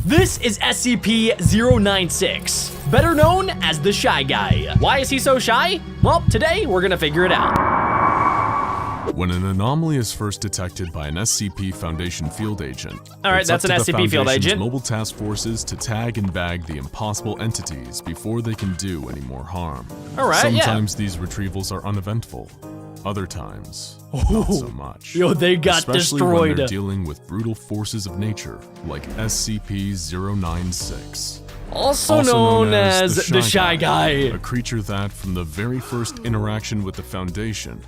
This is SCP-096, better known as the Shy Guy. Why is he so shy? Well, today we're gonna figure it out. When an anomaly is first detected by an SCP Foundation field agent, Alright, that's an SCP field agent. Mobile task forces to tag and bag the impossible entities before they can do any more harm. Alright, Sometimes these retrievals are uneventful. Other times, not so much. Yo, they got Especially destroyed. when they're dealing with brutal forces of nature, like SCP-096. Also known as the Shy Guy. A creature that, from the very first interaction with the Foundation,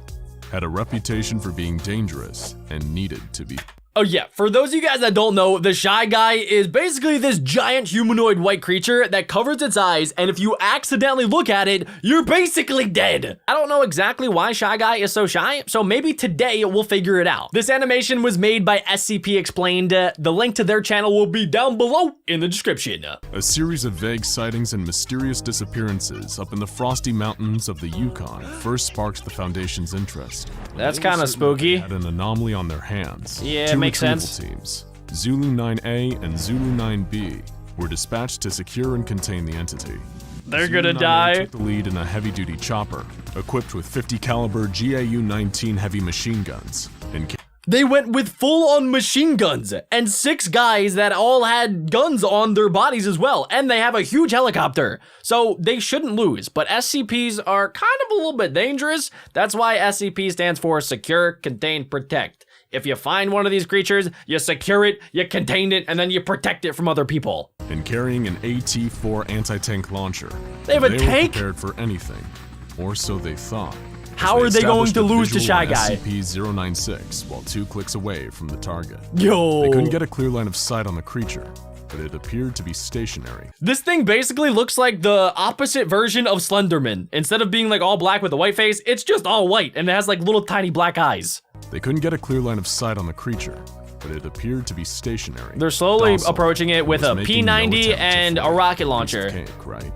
had a reputation for being dangerous and needed to be. Oh yeah, for those of you guys that don't know, the Shy Guy is basically this giant humanoid white creature that covers its eyes, and if you accidentally look at it, you're basically dead. I don't know exactly why Shy Guy is so shy, so maybe today we'll figure it out. This animation was made by SCP Explained. The link to their channel will be down below in the description. A series of vague sightings and mysterious disappearances up in the frosty mountains of the Yukon first sparked the Foundation's interest. That's kind of spooky. They had an anomaly on their hands. Yeah, makes sense. Teams, Zulu 9A and Zulu 9B, were dispatched to secure and contain the entity. They're Zulu gonna 9A die. took the lead in a heavy-duty chopper, equipped with 50 caliber GAU-19 heavy machine guns. They went with full-on machine guns, and 6 guys that all had guns on their bodies as well, and they have a huge helicopter. So they shouldn't lose, but SCPs are kind of a little bit dangerous. That's why SCP stands for Secure, Contain, Protect. If you find one of these creatures, you secure it, you contain it, and then you protect it from other people. And carrying an AT-4 anti-tank launcher. They have a tank? They were prepared for anything, or so they thought. How are they going to lose to Shy Guy? SCP-096 while 2 clicks away from the target. Yo. They couldn't get a clear line of sight on the creature, but it appeared to be stationary. This thing basically looks like the opposite version of Slenderman. Instead of being like all black with a white face, it's just all white, and it has like little tiny black eyes. They couldn't get a clear line of sight on the creature, but it appeared to be stationary. They're slowly docile, approaching it with a P90 and a rocket launcher. Cake, right?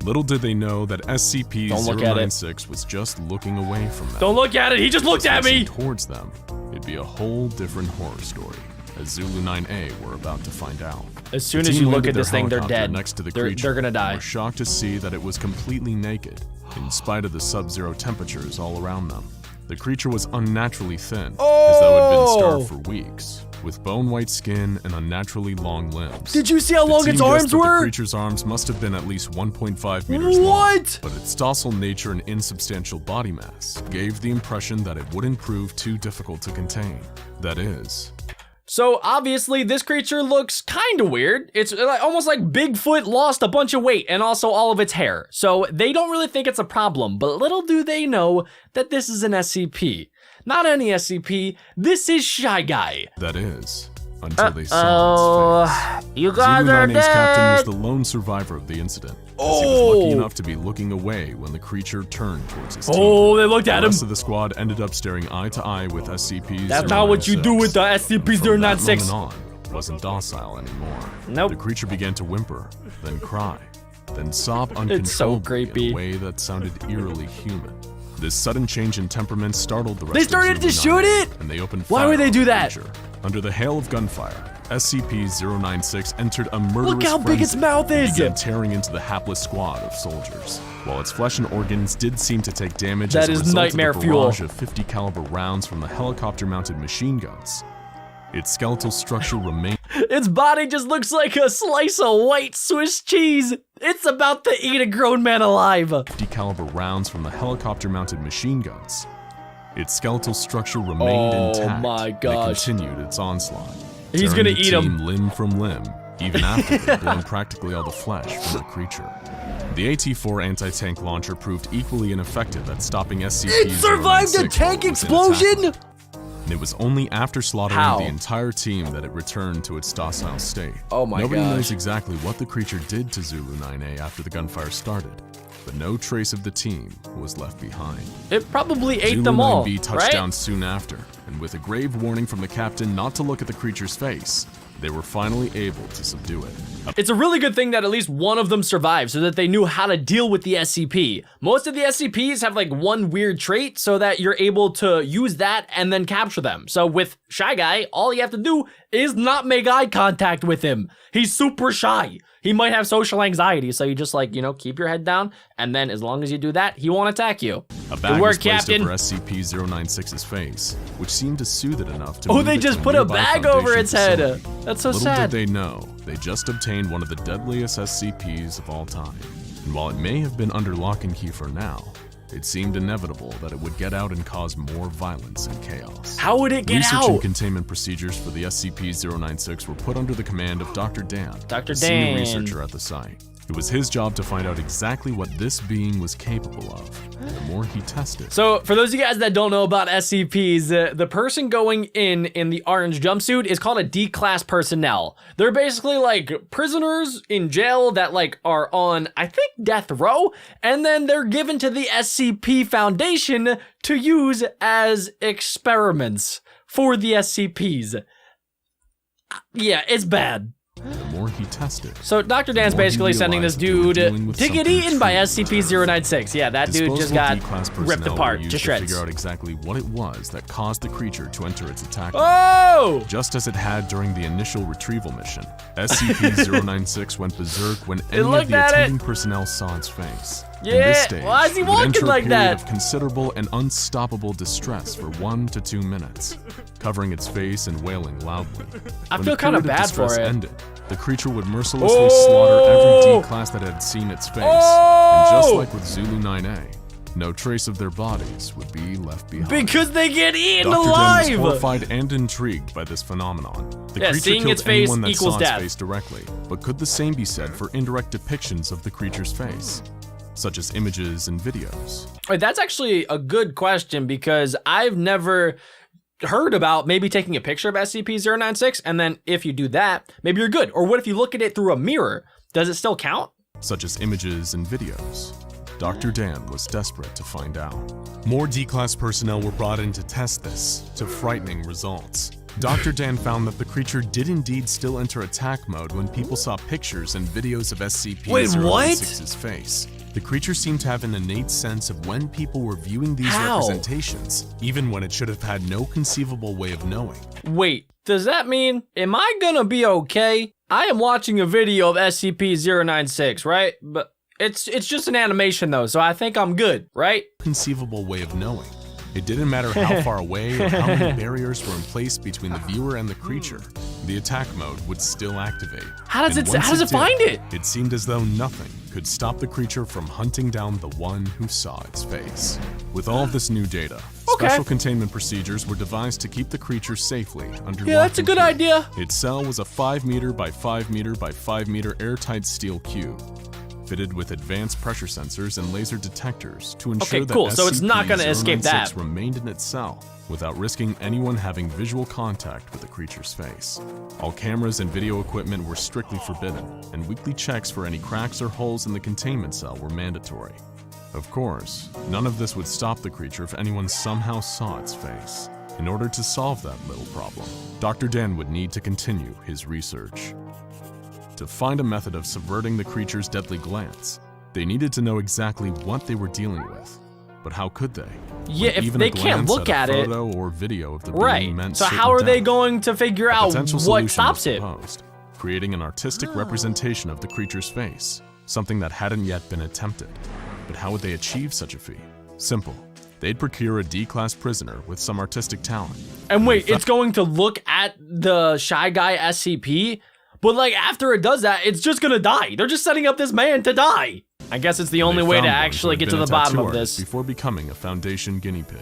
Little did they know that SCP-096 was just looking away from them. Don't look at it, he just looked at me! Towards them, it'd be a whole different horror story, as Zulu 9A were about to find out. As soon as you look at this thing, they're dead. Next to the They're gonna die. They were shocked to see that it was completely naked, in spite of the sub-zero temperatures all around them. The creature was unnaturally thin, as though it had been starved for weeks, with bone-white skin and unnaturally long limbs. Did you see how long its arms were? The creature's arms must have been at least 1.5 meters long, but its docile nature and insubstantial body mass gave the impression that it wouldn't prove too difficult to contain. That is, so obviously this creature looks kind of weird. It's almost like Bigfoot lost a bunch of weight and also all of its hair. So they don't really think it's a problem, but little do they know that this is an SCP. Not any SCP, this is Shy Guy. That is, until they saw its face. You guys Zulu are 9A's dead. captain was the lone survivor of the incident, as he was lucky enough to be looking away when the creature turned towards his team. Oh, they looked at The him. rest of the squad ended up staring eye to eye with SCP-096. That's not what you do with the SCP-096. From that moment on, wasn't docile anymore. Nope. The creature began to whimper, then cry, then sob uncontrollably It's so creepy. in a way that sounded eerily human. This sudden change in temperament startled the rest They started of to Zulu shoot 9A, it? and they opened Why fire would they on do the that? creature. Under the hail of gunfire, SCP-096 entered a murderous Look how big its frenzy mouth and is. began tearing into the hapless squad of soldiers. While its flesh and organs did seem to take damage That as a is result nightmare of the fuel. barrage of 50 caliber rounds from the helicopter-mounted machine guns, its skeletal structure remained. Its body just looks like a slice of white Swiss cheese. It's about to eat a grown man alive. 50 caliber rounds from the helicopter-mounted machine guns. Its skeletal structure remained intact. my and gosh. it continued its onslaught. He's tearing gonna the eat him. team limb from limb, even after they'd blown practically all the flesh from the creature. The AT-4 anti-tank launcher proved equally ineffective at stopping SCP-096. It survived a tank explosion? And it was only after slaughtering How? the entire team that it returned to its docile state. Oh my Nobody gosh. knows exactly what the creature did to Zulu 9A after the gunfire started, but no trace of the team was left behind. It probably ate Zulu them all, 9B touched right? down soon after, and with a grave warning from the captain not to look at the creature's face, they were finally able to subdue it. It's a really good thing that at least one of them survived so that they knew how to deal with the SCP. Most of the SCPs have like one weird trait so that you're able to use that and then capture them. So with Shy Guy, all you have to do is not make eye contact with him. He's super shy. He might have social anxiety, so you just like, you know, keep your head down, and then as long as you do that, he won't attack you. A bag was placed over SCP-096's face, which seemed to soothe it enough to Oh, they just put a bag over its head. That's so sad. Little did they know, they just obtained one of the deadliest SCPs of all time. And while it may have been under lock and key for now, it seemed inevitable that it would get out and cause more violence and chaos. How would it get Research out? and containment procedures for the SCP-096 were put under the command of Dr. Dan, Dr. a senior Dan. researcher at the site. It was his job to find out exactly what this being was capable of. The more he tested. So, for those of you guys that don't know about SCPs, the person going in the orange jumpsuit is called a D-class personnel. They're basically like prisoners in jail that like are on, I think, death row, and then they're given to the SCP Foundation to use as experiments for the SCPs. Yeah, it's bad. The more he tested. So Dr. Dan's basically sending this dude to get eaten by SCP-096. Yeah, that dude just got ripped apart to shreds. To figure out exactly what it was that caused the creature to enter its attack. Oh! Just as it had during the initial retrieval mission, SCP-096 went berserk when any of the attending personnel saw its face. Yeah, In this stage, why is he it would walking enter like a period that? of considerable and unstoppable distress for 1 to 2 minutes, covering its face and wailing loudly. I When feel the kind of period bad for distress it. ended, the creature would mercilessly slaughter every D-class that had seen its face, and just like with Zulu 9A, no trace of their bodies would be left behind. Because they get eaten Dr. alive! Dan was horrified and intrigued by this phenomenon. The creature seeing killed its face anyone that equals saw death. its face directly, but could the same be said for indirect depictions of the creature's face, such as images and videos? Wait, that's actually a good question because I've never heard about maybe taking a picture of SCP-096 and then if you do that, maybe you're good. Or what if you look at it through a mirror? Does it still count? Such as images and videos. Dr. Dan was desperate to find out. More D-class personnel were brought in to test this, to frightening results. Dr. Dan found that the creature did indeed still enter attack mode when people saw pictures and videos of SCP-096's face. The creature seemed to have an innate sense of when people were viewing these representations, even when it should have had no conceivable way of knowing. Wait, does that mean, am I gonna be okay? I am watching a video of SCP-096, right? But it's just an animation though, so I think I'm good, right? Conceivable way of knowing. It didn't matter how far away or how many barriers were in place between the viewer and the creature. The attack mode would still activate. How does it find it? It seemed as though nothing could stop the creature from hunting down the one who saw its face. With all of this new data, special containment procedures were devised to keep the creature safely under Yeah, that's a good idea. Its cell was a 5 meter by 5 meter by 5 meter airtight steel cube, fitted with advanced pressure sensors and laser detectors to ensure that so it's not gonna escape that. remained in its cell without risking anyone having visual contact with the creature's face. All cameras and video equipment were strictly forbidden, and weekly checks for any cracks or holes in the containment cell were mandatory. Of course, none of this would stop the creature if anyone somehow saw its face. In order to solve that little problem, Dr. Dan would need to continue his research. To find a method of subverting the creature's deadly glance, they needed to know exactly what they were dealing with. But how could they? Yeah, if they can't look at it, photo or video of the right? being meant So how are they going to figure out potential what solution stops was it? proposed, creating an artistic representation of the creature's face, something that hadn't yet been attempted. But how would they achieve such a feat? Simple. They'd procure a D-class prisoner with some artistic talent. And wait, it's going to look at the Shy Guy SCP? But like after it does that, it's just gonna die. They're just setting up this man to die. I guess it's the only way to actually get to the bottom of this. Before becoming a Foundation guinea pig,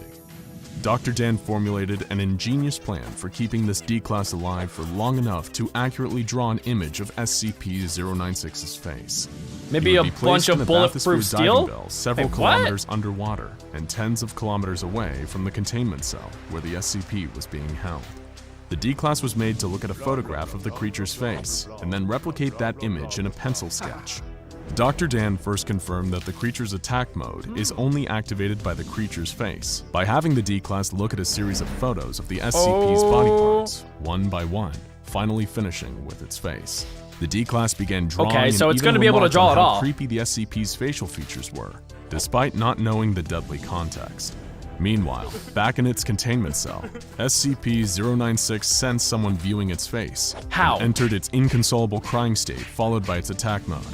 Dr. Dan formulated an ingenious plan for keeping this D-class alive for long enough to accurately draw an image of SCP-096's face. Maybe a bunch of bulletproof steel? Several kilometers underwater and tens of kilometers away from the containment cell where the SCP was being held. The D-class was made to look at a photograph of the creature's face and then replicate that image in a pencil sketch. Dr. Dan first confirmed that the creature's attack mode is only activated by the creature's face by having the D-class look at a series of photos of the SCP's body parts, one by one, finally finishing with its face. The D-class began drawing so it's going to be able to draw it all. How creepy the SCP's facial features were, despite not knowing the deadly context. Meanwhile, back in its containment cell, SCP-096 sensed someone viewing its face. How? And entered its inconsolable crying state, followed by its attack mode.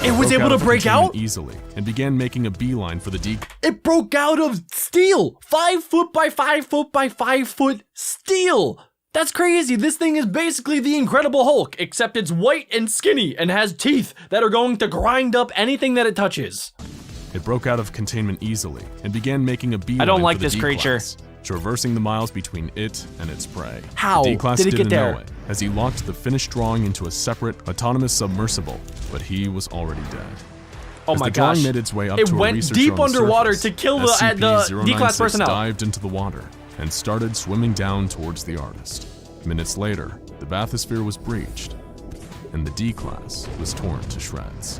It was able to break out easily and began making a beeline for the It broke out of steel. 5 foot by 5 foot by 5 foot steel. That's crazy. This thing is basically the Incredible Hulk, except it's white and skinny and has teeth that are going to grind up anything that it touches. It broke out of containment easily and began making a beeline I don't like for the this D-class, creature. traversing the miles between it and its prey. How the D-class did it get didn't there? know it, as he locked the finished drawing into a separate, autonomous submersible, but he was already dead. Oh As my the drawing gosh. made its way up It to a went researcher deep on the underwater surface, to kill the D-class SCP-096 personnel. dived into the water and started swimming down towards the artist. Minutes later, the bathysphere was breached, and the D-class was torn to shreds.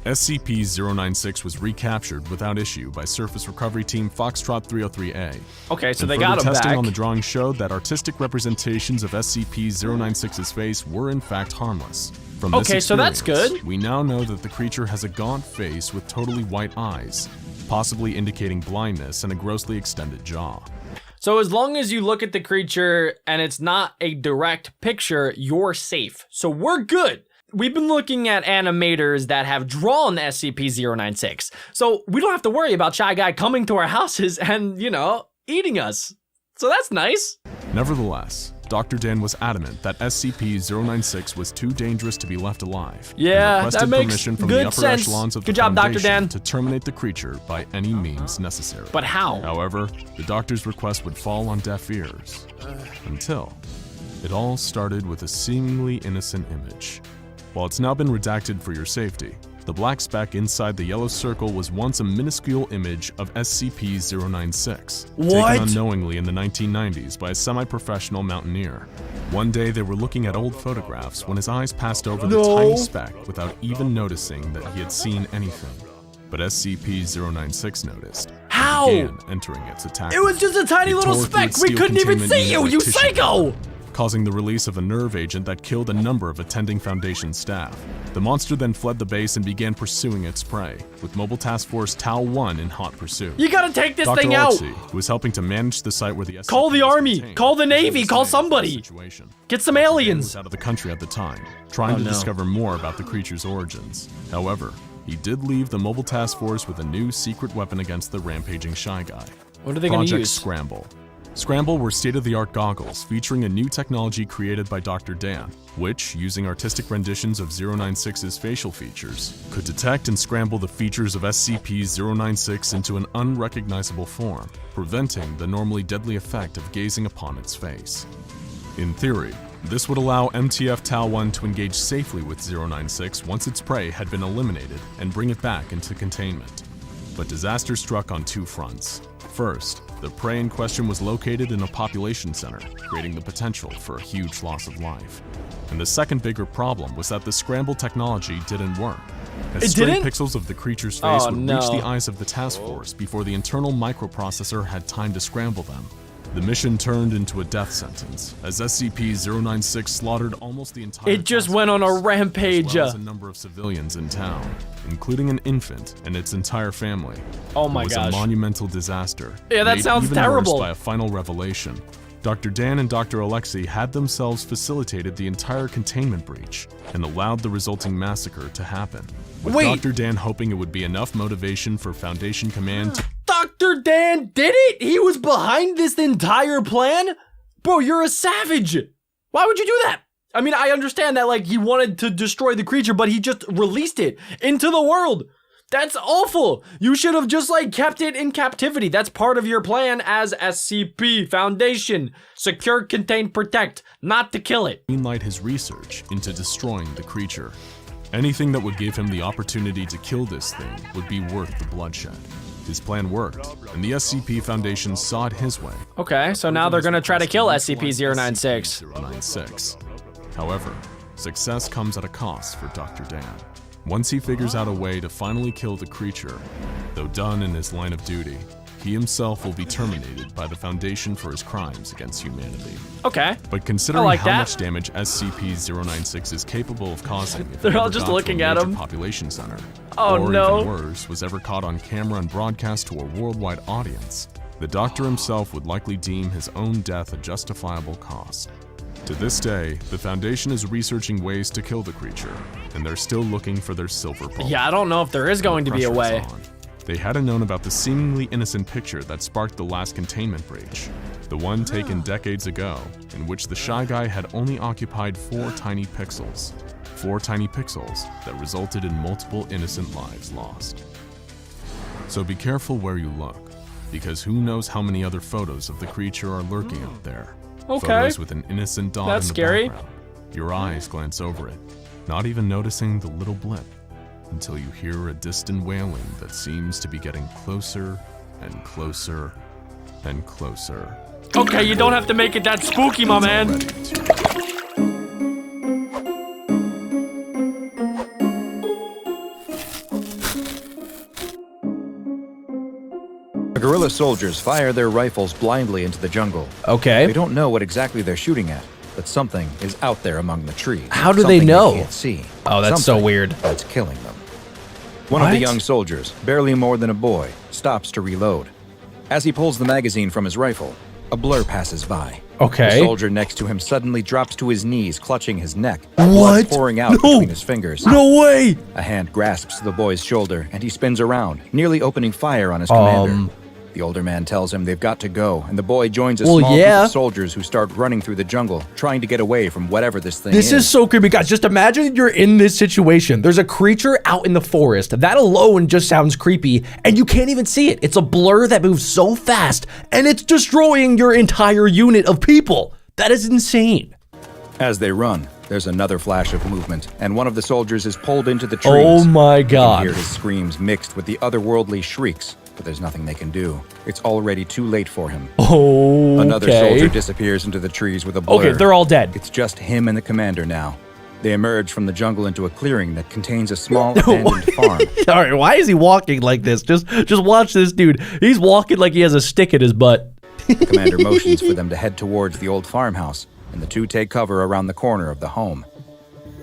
SCP-096 was recaptured without issue by Surface Recovery Team Foxtrot 303A. Okay, so And they got him testing back. on the drawing showed that artistic representations of SCP-096's face were in fact harmless. From this Okay, so that's experience, good. We now know that the creature has a gaunt face with totally white eyes, possibly indicating blindness and a grossly extended jaw. So as long as you look at the creature and it's not a direct picture, you're safe. So we're good. We've been looking at animators that have drawn SCP-096. So we don't have to worry about Shy Guy coming to our houses and, you know, eating us. So that's nice. Nevertheless, Dr. Dan was adamant that SCP-096 was too dangerous to be left alive. Yeah, and requested that makes permission from good the upper sense. echelons of Good the job, Dr. Foundation Dan. to terminate the creature by any means necessary. But how? However, the doctor's request would fall on deaf ears. Until it all started with a seemingly innocent image. While it's now been redacted for your safety, the black speck inside the yellow circle was once a minuscule image of SCP-096, What? taken unknowingly in the 1990s by a semi-professional mountaineer. One day they were looking at old photographs when his eyes passed over the tiny speck without even noticing that he had seen anything. But SCP-096 noticed. How? Began entering its attack. It was just a tiny It little tore through speck. its We steel couldn't even containment see unit you, like you tissue psycho! paper, causing the release of a nerve agent that killed a number of attending Foundation staff. The monster then fled the base and began pursuing its prey, with Mobile Task Force Tau-1 in hot pursuit. You gotta take this Dr. thing out. Alexei, who was helping to manage the site where the SCP Call the was army, contained, call the was Navy, in call the somebody. situation. Get some Dan aliens. was out of the country at the time, trying to no. discover more about the creature's origins. However, he did leave the Mobile Task Force with a new secret weapon against the rampaging Shy Guy. What are they gonna Project use? Scramble. Scramble were state-of-the-art goggles featuring a new technology created by Dr. Dan, which, using artistic renditions of 096's facial features, could detect and scramble the features of SCP-096 into an unrecognizable form, preventing the normally deadly effect of gazing upon its face. In theory, this would allow MTF Tau-1 to engage safely with 096 once its prey had been eliminated and bring it back into containment. But disaster struck on two fronts. First, the prey in question was located in a population center, creating the potential for a huge loss of life. And the second bigger problem was that the scramble technology didn't work, as It stray didn't? pixels of the creature's face Oh, would no. reach the eyes of the task force before the internal microprocessor had time to scramble them. The mission turned into a death sentence, as SCP-096 slaughtered almost the entire It just task went on a force, rampage. as well as a number of civilians in town, including an infant and its entire family. Oh my It was gosh. a monumental disaster. Yeah, that made sounds even terrible. Worse by a final revelation. Dr. Dan and Dr. Alexei had themselves facilitated the entire containment breach and allowed the resulting massacre to happen. With Wait. Dr. Dan hoping it would be enough motivation for Foundation Command to Dr. Dan did it? He was behind this entire plan? Bro, you're a savage. Why would you do that? I mean, I understand that, like, he wanted to destroy the creature, but he just released it into the world. That's awful. You should have just, like, kept it in captivity. That's part of your plan as SCP Foundation. Secure, contain, protect, not to kill it. greenlight his research into destroying the creature. Anything that would give him the opportunity to kill this thing would be worth the bloodshed. His plan worked, and the SCP Foundation saw it his way. Okay, so now they're gonna try to kill SCP-096. 096. However, success comes at a cost for Dr. Dan. Once he figures out a way to finally kill the creature, though done in his line of duty, he himself will be terminated by the Foundation for his crimes against humanity. Okay. But considering I like how that. much damage SCP-096 is capable of causing if They're it all ever just got to looking a at major him. population center, Oh, or no. even worse, was ever caught on camera and broadcast to a worldwide audience, The doctor himself would likely deem his own death a justifiable cost. To this day, the Foundation is researching ways to kill the creature, and they're still looking for their silver bullet. Yeah, I don't know if there is going to be a way. They hadn't known about the seemingly innocent picture that sparked the last containment breach, the one taken decades ago, in which the shy guy had only occupied 4 tiny pixels. 4 tiny pixels that resulted in multiple innocent lives lost. So be careful where you look, because who knows how many other photos of the creature are lurking out there. Okay. Photos with an innocent dot That's in the scary. background. Your eyes glance over it, not even noticing the little blip, until you hear a distant wailing that seems to be getting closer and closer and closer. Okay, you don't have to make it that spooky, my man. The guerrilla soldiers fire their rifles blindly into the jungle. Okay. They don't know what exactly they're shooting at, but something is out there among the trees. How do Something they know? Can't see. Oh, that's so Something weird. That's killing them. One of the young soldiers, barely more than a boy, stops to reload. As he pulls the magazine from his rifle, a blur passes by. Okay. The soldier next to him suddenly drops to his knees, clutching his neck, What? blood pouring out between his fingers. No way! A hand grasps the boy's shoulder, and he spins around, nearly opening fire on his commander. The older man tells him they've got to go, and the boy joins a small group of soldiers who start running through the jungle, trying to get away from whatever this thing is. This is so creepy, guys. Just imagine you're in this situation. There's a creature out in the forest. That alone just sounds creepy, and you can't even see it. It's a blur that moves so fast, and it's destroying your entire unit of people. That is insane. As they run, there's another flash of movement, and one of the soldiers is pulled into the trees. Oh my You God. can hear his screams mixed with the otherworldly shrieks, but there's nothing they can do. It's already too late for him. Oh, Another soldier disappears into the trees with a blur. Okay, they're all dead. It's just him and the commander now. They emerge from the jungle into a clearing that contains a small abandoned farm. All right, why is he walking like this? Just watch this dude. He's walking like he has a stick in his butt. The commander motions for them to head towards the old farmhouse, and the two take cover around the corner of the home.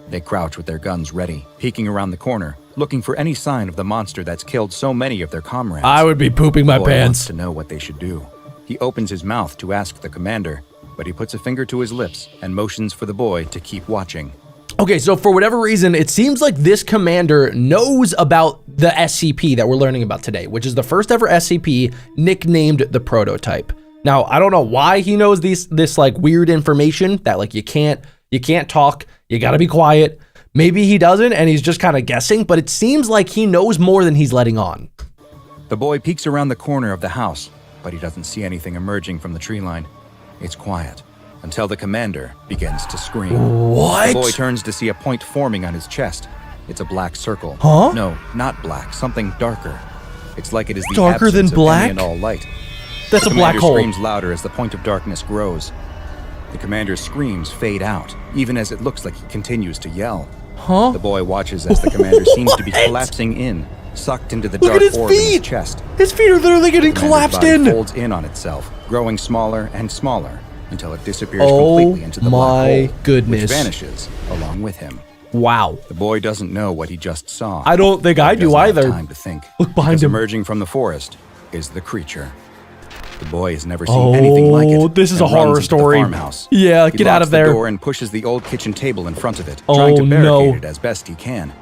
They crouch with their guns ready, peeking around the corner, looking for any sign of the monster that's killed so many of their comrades. I would be pooping my The boy wants pants. to know what they should do. He opens his mouth to ask the commander, but he puts a finger to his lips and motions for the boy to keep watching. Okay, so for whatever reason, it seems like this commander knows about the SCP that we're learning about today, which is the first ever SCP nicknamed the Prototype. Now, I don't know why he knows this like weird information that like you can't talk, you gotta be quiet. Maybe he doesn't and he's just kind of guessing, but it seems like he knows more than he's letting on. The boy peeks around the corner of the house, but he doesn't see anything emerging from the tree line. It's quiet until the commander begins to scream. What? The boy turns to see a point forming on his chest. It's a black circle. Huh? No, not black, something darker. It's like it is the Darker absence than of black? any and all light. That's The a black commander hole. screams louder as the point of darkness grows. The commander's screams fade out, even as it looks like he continues to yell. Huh? The boy watches as the commander seems to be What? collapsing in, sucked into the Look dark at his orb in feet! his chest. His feet are literally getting The commander's collapsed body in. folds in on itself, growing smaller and smaller until it disappears Oh completely into the black my hole, goodness. which vanishes along with him. Wow. The boy doesn't know what he just saw. I don't think I He do doesn't have either. time to think. Look behind because him. Emerging from the forest is the creature. The boy has never seen anything like Oh, it. this is and a horror runs into the story. farmhouse. Yeah, He get out locks of there. the door and pushes the old kitchen table in front of it, Oh, trying to barricade no. it as best he can.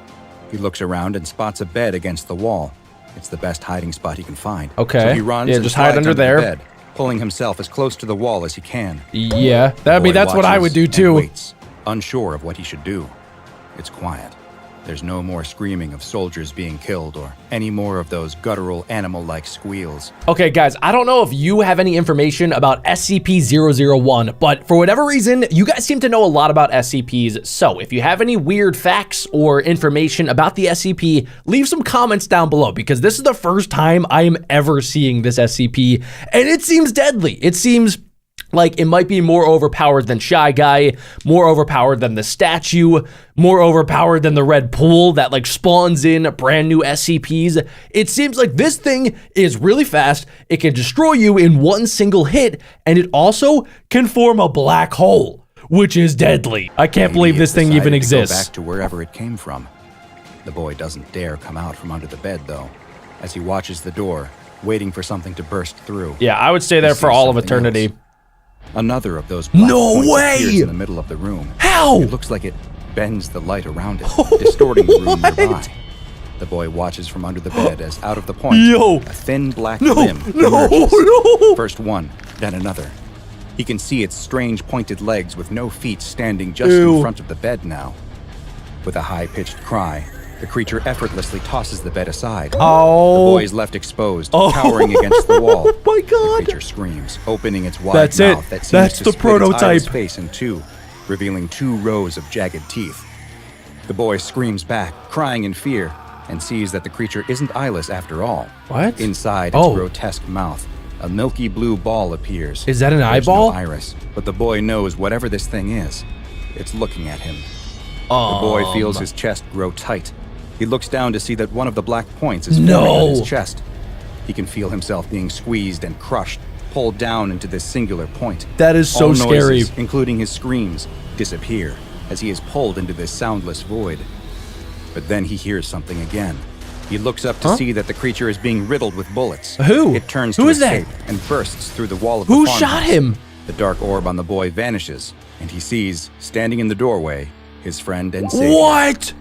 He looks around and spots a bed against the wall. It's the best hiding spot he can find. Okay. So he runs Yeah, and just hide slides under the there. bed, pulling himself as close to the wall as he can. Yeah, The boy that's what I would watches do and too. waits, unsure of what he should do. It's quiet. There's no more screaming of soldiers being killed or any more of those guttural animal-like squeals. Okay, guys, I don't know if you have any information about SCP-001, but for whatever reason, you guys seem to know a lot about SCPs. So if you have any weird facts or information about the SCP, leave some comments down below because this is the first time I am ever seeing this SCP, and it seems deadly. It seems like it might be more overpowered than Shy Guy, more overpowered than the statue, more overpowered than the red pool that like spawns in brand new SCPs. It seems like this thing is really fast. It can destroy you in one single hit, and it also can form a black hole, which is deadly. I can't believe Maybe this it thing even decided to go exists. back to wherever it came from. The boy doesn't dare come out from under the bed, though. As he watches the door, waiting for something to burst through. Yeah, I would stay there for all of eternity. Else. Another of those black points appears in the middle of the room. How? It looks like it bends the light around it, distorting the room nearby. The boy watches from under the bed as out of the point, a thin black limb emerges. First one, then another. He can see its strange pointed legs with no feet standing just in front of the bed now. With a high-pitched cry, the creature effortlessly tosses the bed aside. The boy is left exposed, cowering against the wall. Oh my god! The creature screams, opening its wide mouth that seems to split its eyeless face in two, revealing 2 rows of jagged teeth. The boy screams back, crying in fear, and sees that the creature isn't eyeless after all. What? Inside its grotesque mouth, a milky blue ball appears. Is that an There's eyeball? No iris, but the boy knows whatever this thing is, it's looking at him. The boy feels his chest grow tight. He looks down to see that one of the black points is forming on his chest. He can feel himself being squeezed and crushed, pulled down into this singular point. That is so scary. Noises, including his screams, disappear as he is pulled into this soundless void. But then he hears something again. He looks up to see that the creature is being riddled with bullets. Who? It turns Who to is that? escape and bursts through the wall of the Who farmhouse. shot him? The dark orb on the boy vanishes, and he sees, standing in the doorway, his friend and savior. What?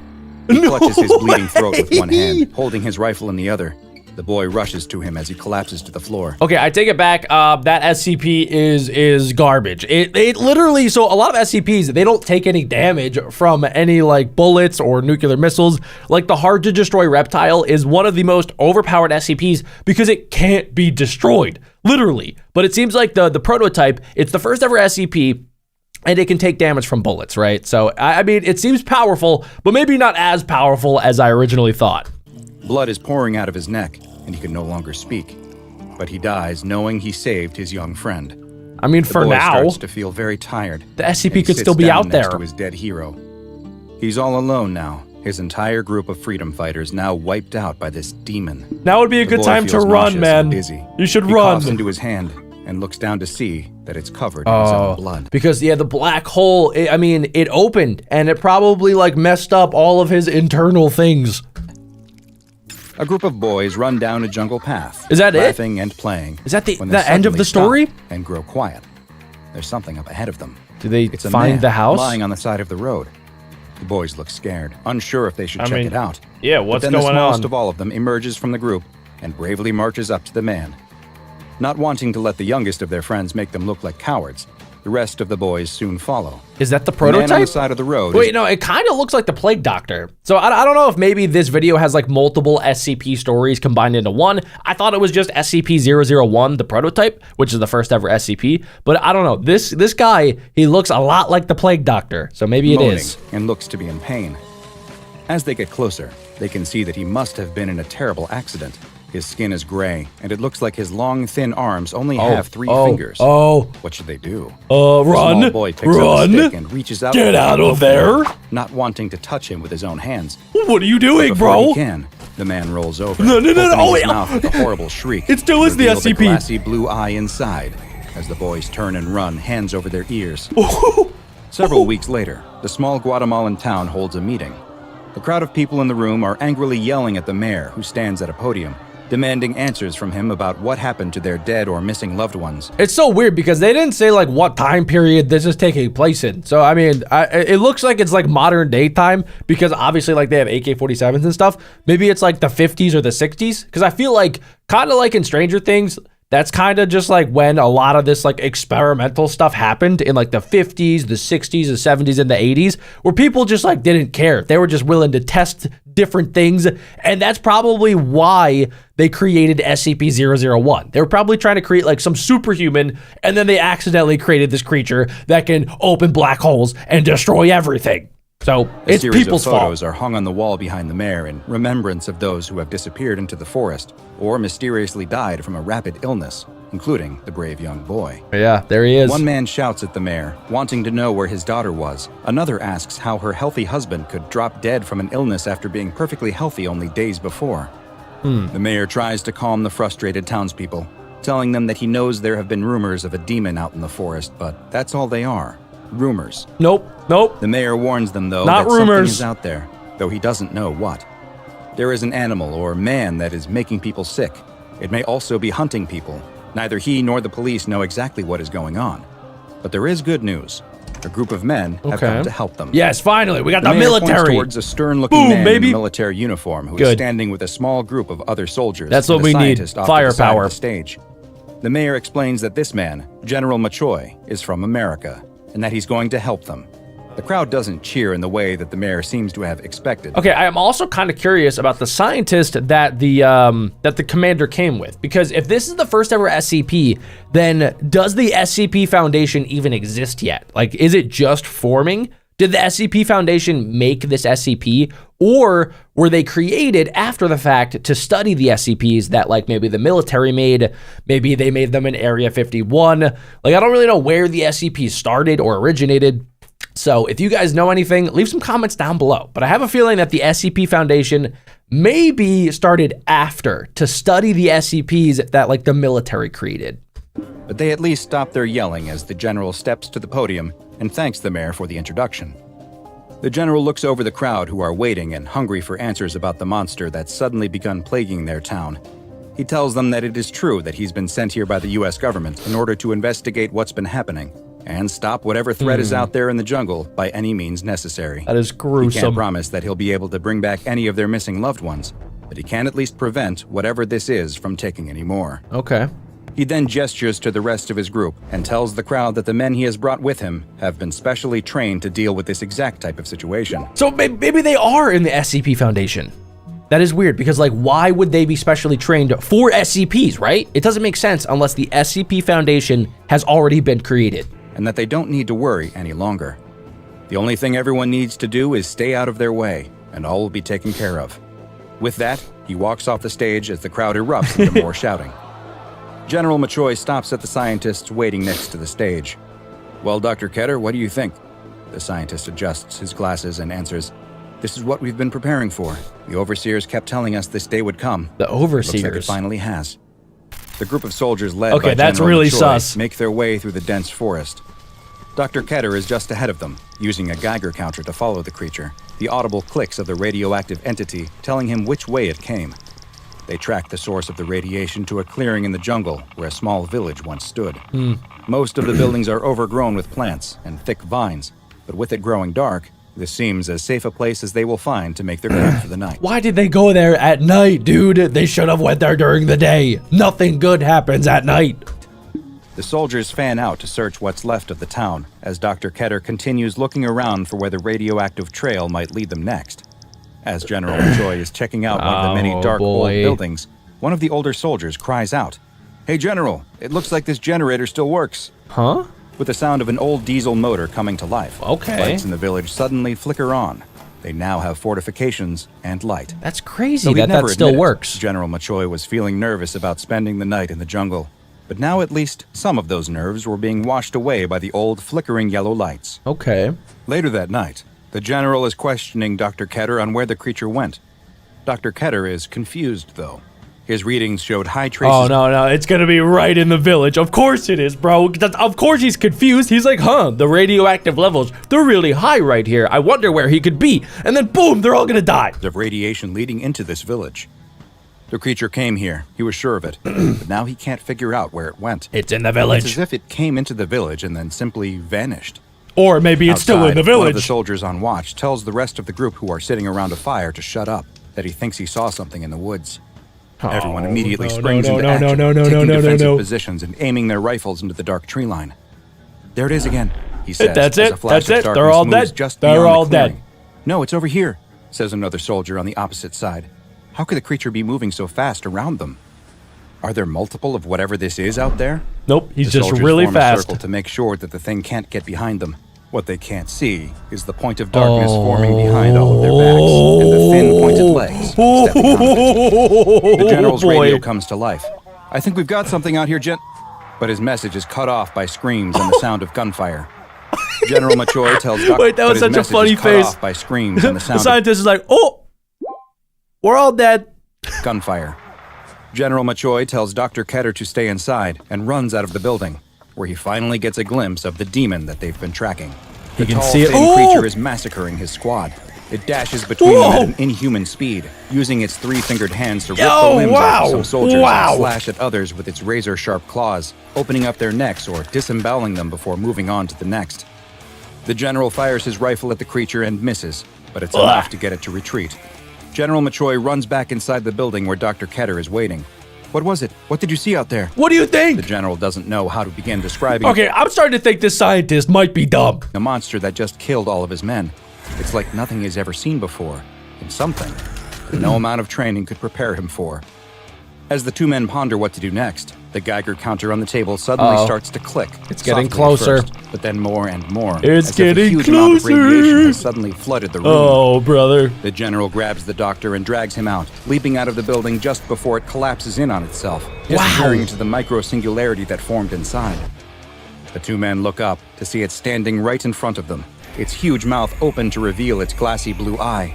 He clutches his bleeding throat with one hand, holding his rifle in the other. The boy rushes to him as he collapses to the floor. Okay, I take it back. That SCP is garbage. It literally, so a lot of SCPs, they don't take any damage from any like bullets or nuclear missiles. Like the hard to destroy reptile is one of the most overpowered SCPs because it can't be destroyed, literally. But it seems like the prototype, it's the first ever SCP, and it can take damage from bullets, right? So, I mean, it seems powerful, but maybe not as powerful as I originally thought. Blood is pouring out of his neck, and he can no longer speak. But he dies knowing he saved his young friend. I mean, for now, now, starts to feel very tired. The SCP could still be out there. Next to his dead hero. He's all alone now. His entire group of freedom fighters now wiped out by this demon. Now would be a good time to run, man. You should run. He coughs into his hand and looks down to see that it's covered in his own blood. Because the black hole, it opened and it probably like messed up all of his internal things. A group of boys run down a jungle path. Is that laughing and playing. Is that the end of the story? And grow quiet. There's something up ahead of them. Do they It's a find man the house? lying on the side of the road. The boys look scared, unsure if they should check it out. Yeah, what's but then going the smallest on? of all of them emerges from the group and bravely marches up to the man. Not wanting to let the youngest of their friends make them look like cowards, the rest of the boys soon follow. Is that the The man on the prototype? side of the road. Wait, no, it kind of looks like the Plague Doctor. So I don't know if maybe this video has like multiple SCP stories combined into one. I thought it was just SCP-001, the prototype, which is the first ever SCP. But I don't know. This guy, he looks a lot like the Plague Doctor. So maybe it is. And looks to be in pain. As they get closer, they can see that he must have been in a terrible accident. His skin is gray, and it looks like his long, thin arms only have 3 fingers. What should they do? The small boy picks up a stick and reaches out. Get out of there! Not wanting to touch him with his own hands. What are you doing, Before bro? he can, the man rolls over. No. opening Oh, his yeah. mouth with a horrible shriek. It still is the reveals a SCP. glassy blue eye inside, as the boys turn and run, hands over their ears. Several weeks later, the small Guatemalan town holds a meeting. A crowd of people in the room are angrily yelling at the mayor, who stands at a podium, demanding answers from him about what happened to their dead or missing loved ones. It's so weird because they didn't say like what time period this is taking place in. So I mean, it looks like it's like modern day time because obviously like they have AK-47s and stuff. Maybe it's like the 50s or the 60s because I feel like kind of like in Stranger Things, that's kind of just like when a lot of this like experimental stuff happened in like the 50s, the 60s, the 70s, and the 80s, where people just like didn't care. They were just willing to test different things. And that's probably why they created SCP-001. They were probably trying to create like some superhuman, and then they accidentally created this creature that can open black holes and destroy everything. So it's people's fault. Photos are hung on the wall behind the mayor in remembrance of those who have disappeared into the forest or mysteriously died from a rapid illness, including the brave young boy. Yeah, there he is. One man shouts at the mayor, wanting to know where his daughter was. Another asks how her healthy husband could drop dead from an illness after being perfectly healthy only days before. The mayor tries to calm the frustrated townspeople, telling them that he knows there have been rumors of a demon out in the forest, but that's all they are. Rumors. Nope. The mayor warns them, though, Not that something rumors. is out there, though he doesn't know what. There is an animal or man that is making people sick, It may also be hunting people. Neither he nor the police know exactly what is going on. But there is good news. A group of men have come to help them. Yes, finally, we got the mayor points military. towards a stern-looking Boom, man baby. in a military uniform who is standing with a small group of other soldiers. That's and what a we need, scientist off to the side of firepower. the stage. The mayor explains that this man, General Machoy, is from America, and that he's going to help them. The crowd doesn't cheer in the way that the mayor seems to have expected. Okay, I am also kind of curious about the scientist that the commander came with, because if this is the first ever SCP, then does the SCP Foundation even exist yet? Like, is it just forming? Did the SCP Foundation make this SCP, or were they created after the fact to study the SCPs that, like, maybe the military made, maybe they made them in Area 51? Like, I don't really know where the SCP started or originated. So if you guys know anything, leave some comments down below. But I have a feeling that the SCP Foundation maybe started after to study the SCPs that, like, the military created. But they at least stop their yelling as the general steps to the podium and thanks the mayor for the introduction. The general looks over the crowd who are waiting and hungry for answers about the monster that's suddenly begun plaguing their town. He tells them that it is true that he's been sent here by the US government in order to investigate what's been happening and stop whatever threat is out there in the jungle by any means necessary. That is gruesome. He can't promise that he'll be able to bring back any of their missing loved ones, but he can at least prevent whatever this is from taking any more. Okay. He then gestures to the rest of his group and tells the crowd that the men he has brought with him have been specially trained to deal with this exact type of situation. So maybe they are in the SCP Foundation. That is weird, because, like, why would they be specially trained for SCPs, right? It doesn't make sense unless the SCP Foundation has already been created. And that they don't need to worry any longer. The only thing everyone needs to do is stay out of their way, and all will be taken care of. With that, he walks off the stage as the crowd erupts into more shouting. General Machoy stops at the scientists waiting next to the stage. Well, Dr. Ketter, what do you think? The scientist adjusts his glasses and answers, "This is what we've been preparing for. The overseers kept telling us this day would come. The overseers? Looks like it finally has." The group of soldiers led Okay, by that's General really Machoy sus. make their way through the dense forest. Dr. Ketter is just ahead of them, using a Geiger counter to follow the creature, the audible clicks of the radioactive entity telling him which way it came. They track the source of the radiation to a clearing in the jungle where a small village once stood. Most of the buildings are overgrown with plants and thick vines, but with it growing dark, this seems as safe a place as they will find to make their camp for the night. Why did they go there at night, dude? They should have went there during the day. Nothing good happens at night. The soldiers fan out to search what's left of the town, as Dr. Ketter continues looking around for where the radioactive trail might lead them next. As General Machoy is checking out one of the many dark old buildings, one of the older soldiers cries out, "Hey General, it looks like this generator still works." Huh? With the sound of an old diesel motor coming to life. Okay. Lights in the village suddenly flicker on. They now have fortifications and light. That's crazy Though he'd that never still admit it, works. General Machoy was feeling nervous about spending the night in the jungle. But now at least some of those nerves were being washed away by the old flickering yellow lights. Okay. Later that night, the general is questioning Dr. Ketter on where the creature went. Dr. Ketter is confused, though. His readings showed high traces. Oh, no, it's gonna be right in the village. Of course it is, bro. Of course he's confused. He's like, the radioactive levels, they're really high right here. I wonder where he could be. And then boom, they're all gonna die. Of radiation leading into this village. The creature came here, he was sure of it, but now he can't figure out where it went. It's in the It's village. as if it came into the village and then simply vanished. Or maybe it's still in the Outside, one of the village. soldiers on watch tells the rest of the group who are sitting around a fire to shut up, that he thinks he saw something in the woods. Everyone immediately springs into action, taking defensive positions and aiming their rifles into the dark tree line. There it is again, he says. That's as it, a flash that's of it, they're darkness all moves dead. just They're beyond the all dead. clearing. No, it's over here, says another soldier on the opposite side. How could the creature be moving so fast around them? Are there multiple of whatever this is out there? Nope, he's The just soldiers really form a fast. circle to make sure that the thing can't get behind them. What they can't see is the point of darkness forming behind all of their backs and the thin pointed legs stepping onto it. The general's radio comes to life. I think we've got something out here, but his message is cut off by screams and the sound of gunfire. General Machoy tells Dr. Wait, that was but his such a message funny is cut face. off by screams and the The sound scientist is like, oh, we're all dead. of gunfire. General Machoy tells Dr. Ketter to stay inside and runs out of the building, where he finally gets a glimpse of the demon that they've been tracking. The can tall, see it. thin Oh! creature is massacring his squad. It dashes between them at an inhuman speed, using its three-fingered hands to rip the limbs off of some soldiers and slash at others with its razor-sharp claws, opening up their necks or disemboweling them before moving on to the next. The general fires his rifle at the creature and misses, but it's enough to get it to retreat. General Machoy runs back inside the building where Dr. Keter is waiting. What was it? What did you see out there? What do you think? The general doesn't know how to begin describing Okay, I'm starting to think this scientist might be dumb. a monster that just killed all of his men. It's like nothing he's ever seen before, and something that no amount of training could prepare him for. As the two men ponder what to do next, the Geiger counter on the table suddenly starts to click. It's getting softly at closer. first, but then more and more. It's as if getting a huge amount of radiation closer. has suddenly flooded the room. Oh, brother. The general grabs the doctor and drags him out, leaping out of the building just before it collapses in on itself, disappearing into the micro-singularity that formed inside. The two men look up to see it standing right in front of them, its huge mouth open to reveal its glassy blue eye.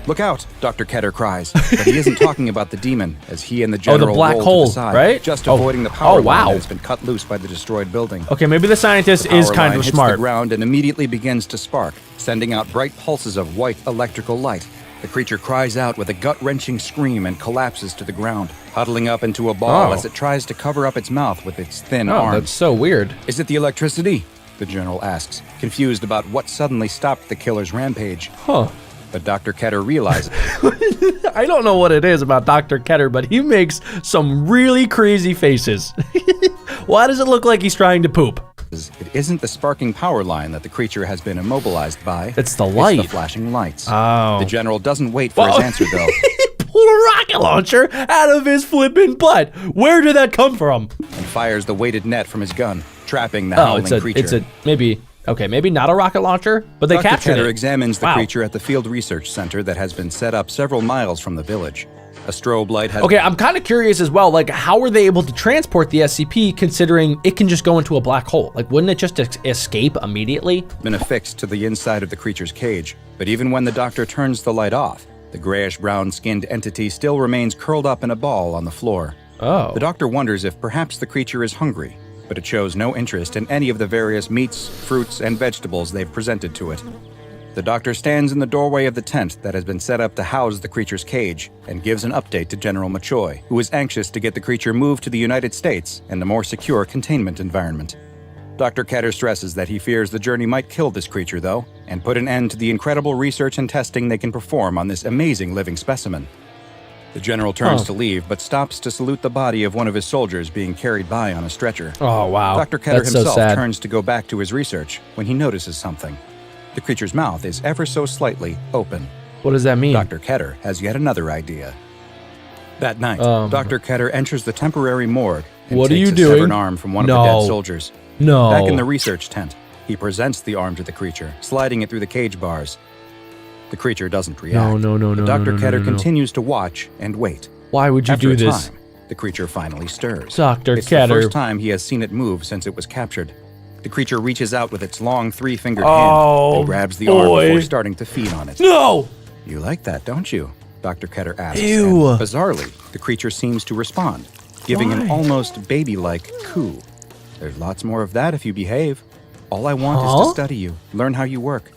Look out, Dr. Keter cries, but he isn't talking about the demon, as he and the general black roll hole, to the side, right? just avoiding the power line wow. that has been cut loose by the destroyed building. Okay, maybe the scientist The is power kind line of hits smart. the ground and immediately begins to spark, sending out bright pulses of white electrical light. The creature cries out with a gut-wrenching scream and collapses to the ground, huddling up into a ball as it tries to cover up its mouth with its thin Oh, arms. that's so weird. Is it the electricity? The general asks, confused about what suddenly stopped the killer's rampage. Huh. But Dr. Keter realizes I don't know what it is about Dr. Keter, but he makes some really crazy faces. Why does it look like he's trying to poop? it isn't the sparking power line that the creature has been immobilized by. It's the light. It's the flashing lights. Oh. The general doesn't wait for his answer, though. Pulled a rocket launcher out of his flippin' butt. Where did that come from? And fires the weighted net from his gun, trapping the howling creature. maybe not a rocket launcher, but they Dr. captured Keter it. examines the Wow. creature at the field research center that has been set up several miles from the village. A strobe light has Okay, I'm kind of curious as well, like, how were they able to transport the SCP considering it can just go into a black hole? Like, wouldn't it just escape immediately? been affixed to the inside of the creature's cage, but even when the doctor turns the light off, the grayish-brown skinned entity still remains curled up in a ball on the floor. Oh. The doctor wonders if perhaps the creature is hungry, but it shows no interest in any of the various meats, fruits, and vegetables they've presented to it. The doctor stands in the doorway of the tent that has been set up to house the creature's cage and gives an update to General Machoy, who is anxious to get the creature moved to the United States and a more secure containment environment. Dr. Keter stresses that he fears the journey might kill this creature, though, and put an end to the incredible research and testing they can perform on this amazing living specimen. The general turns to leave, but stops to salute the body of one of his soldiers being carried by on a stretcher. Oh, wow. Dr. Keter That's so himself sad. turns to go back to his research when he notices something. The creature's mouth is ever so slightly open. What does that mean? Dr. Keter has yet another idea. That night, Dr. Keter enters the temporary morgue and What are takes you a doing? severed arm from one of the dead soldiers. No. Back in the research tent, he presents the arm to the creature, sliding it through the cage bars. The creature doesn't react. No. But Dr. no, Keter no. continues to watch and wait. Why would you After do a this? time, the creature finally stirs. Dr. It's the Keter. first time he has seen it move since it was captured. The creature reaches out with its long three-fingered Oh, hand and grabs the arm boy. before starting to feed on it. No! You like that, don't you? Dr. Keter asks. Ew. And bizarrely, the creature seems to respond, giving an Why? almost baby-like coo. There's lots more of that if you behave. All I want is to study you, learn how you work.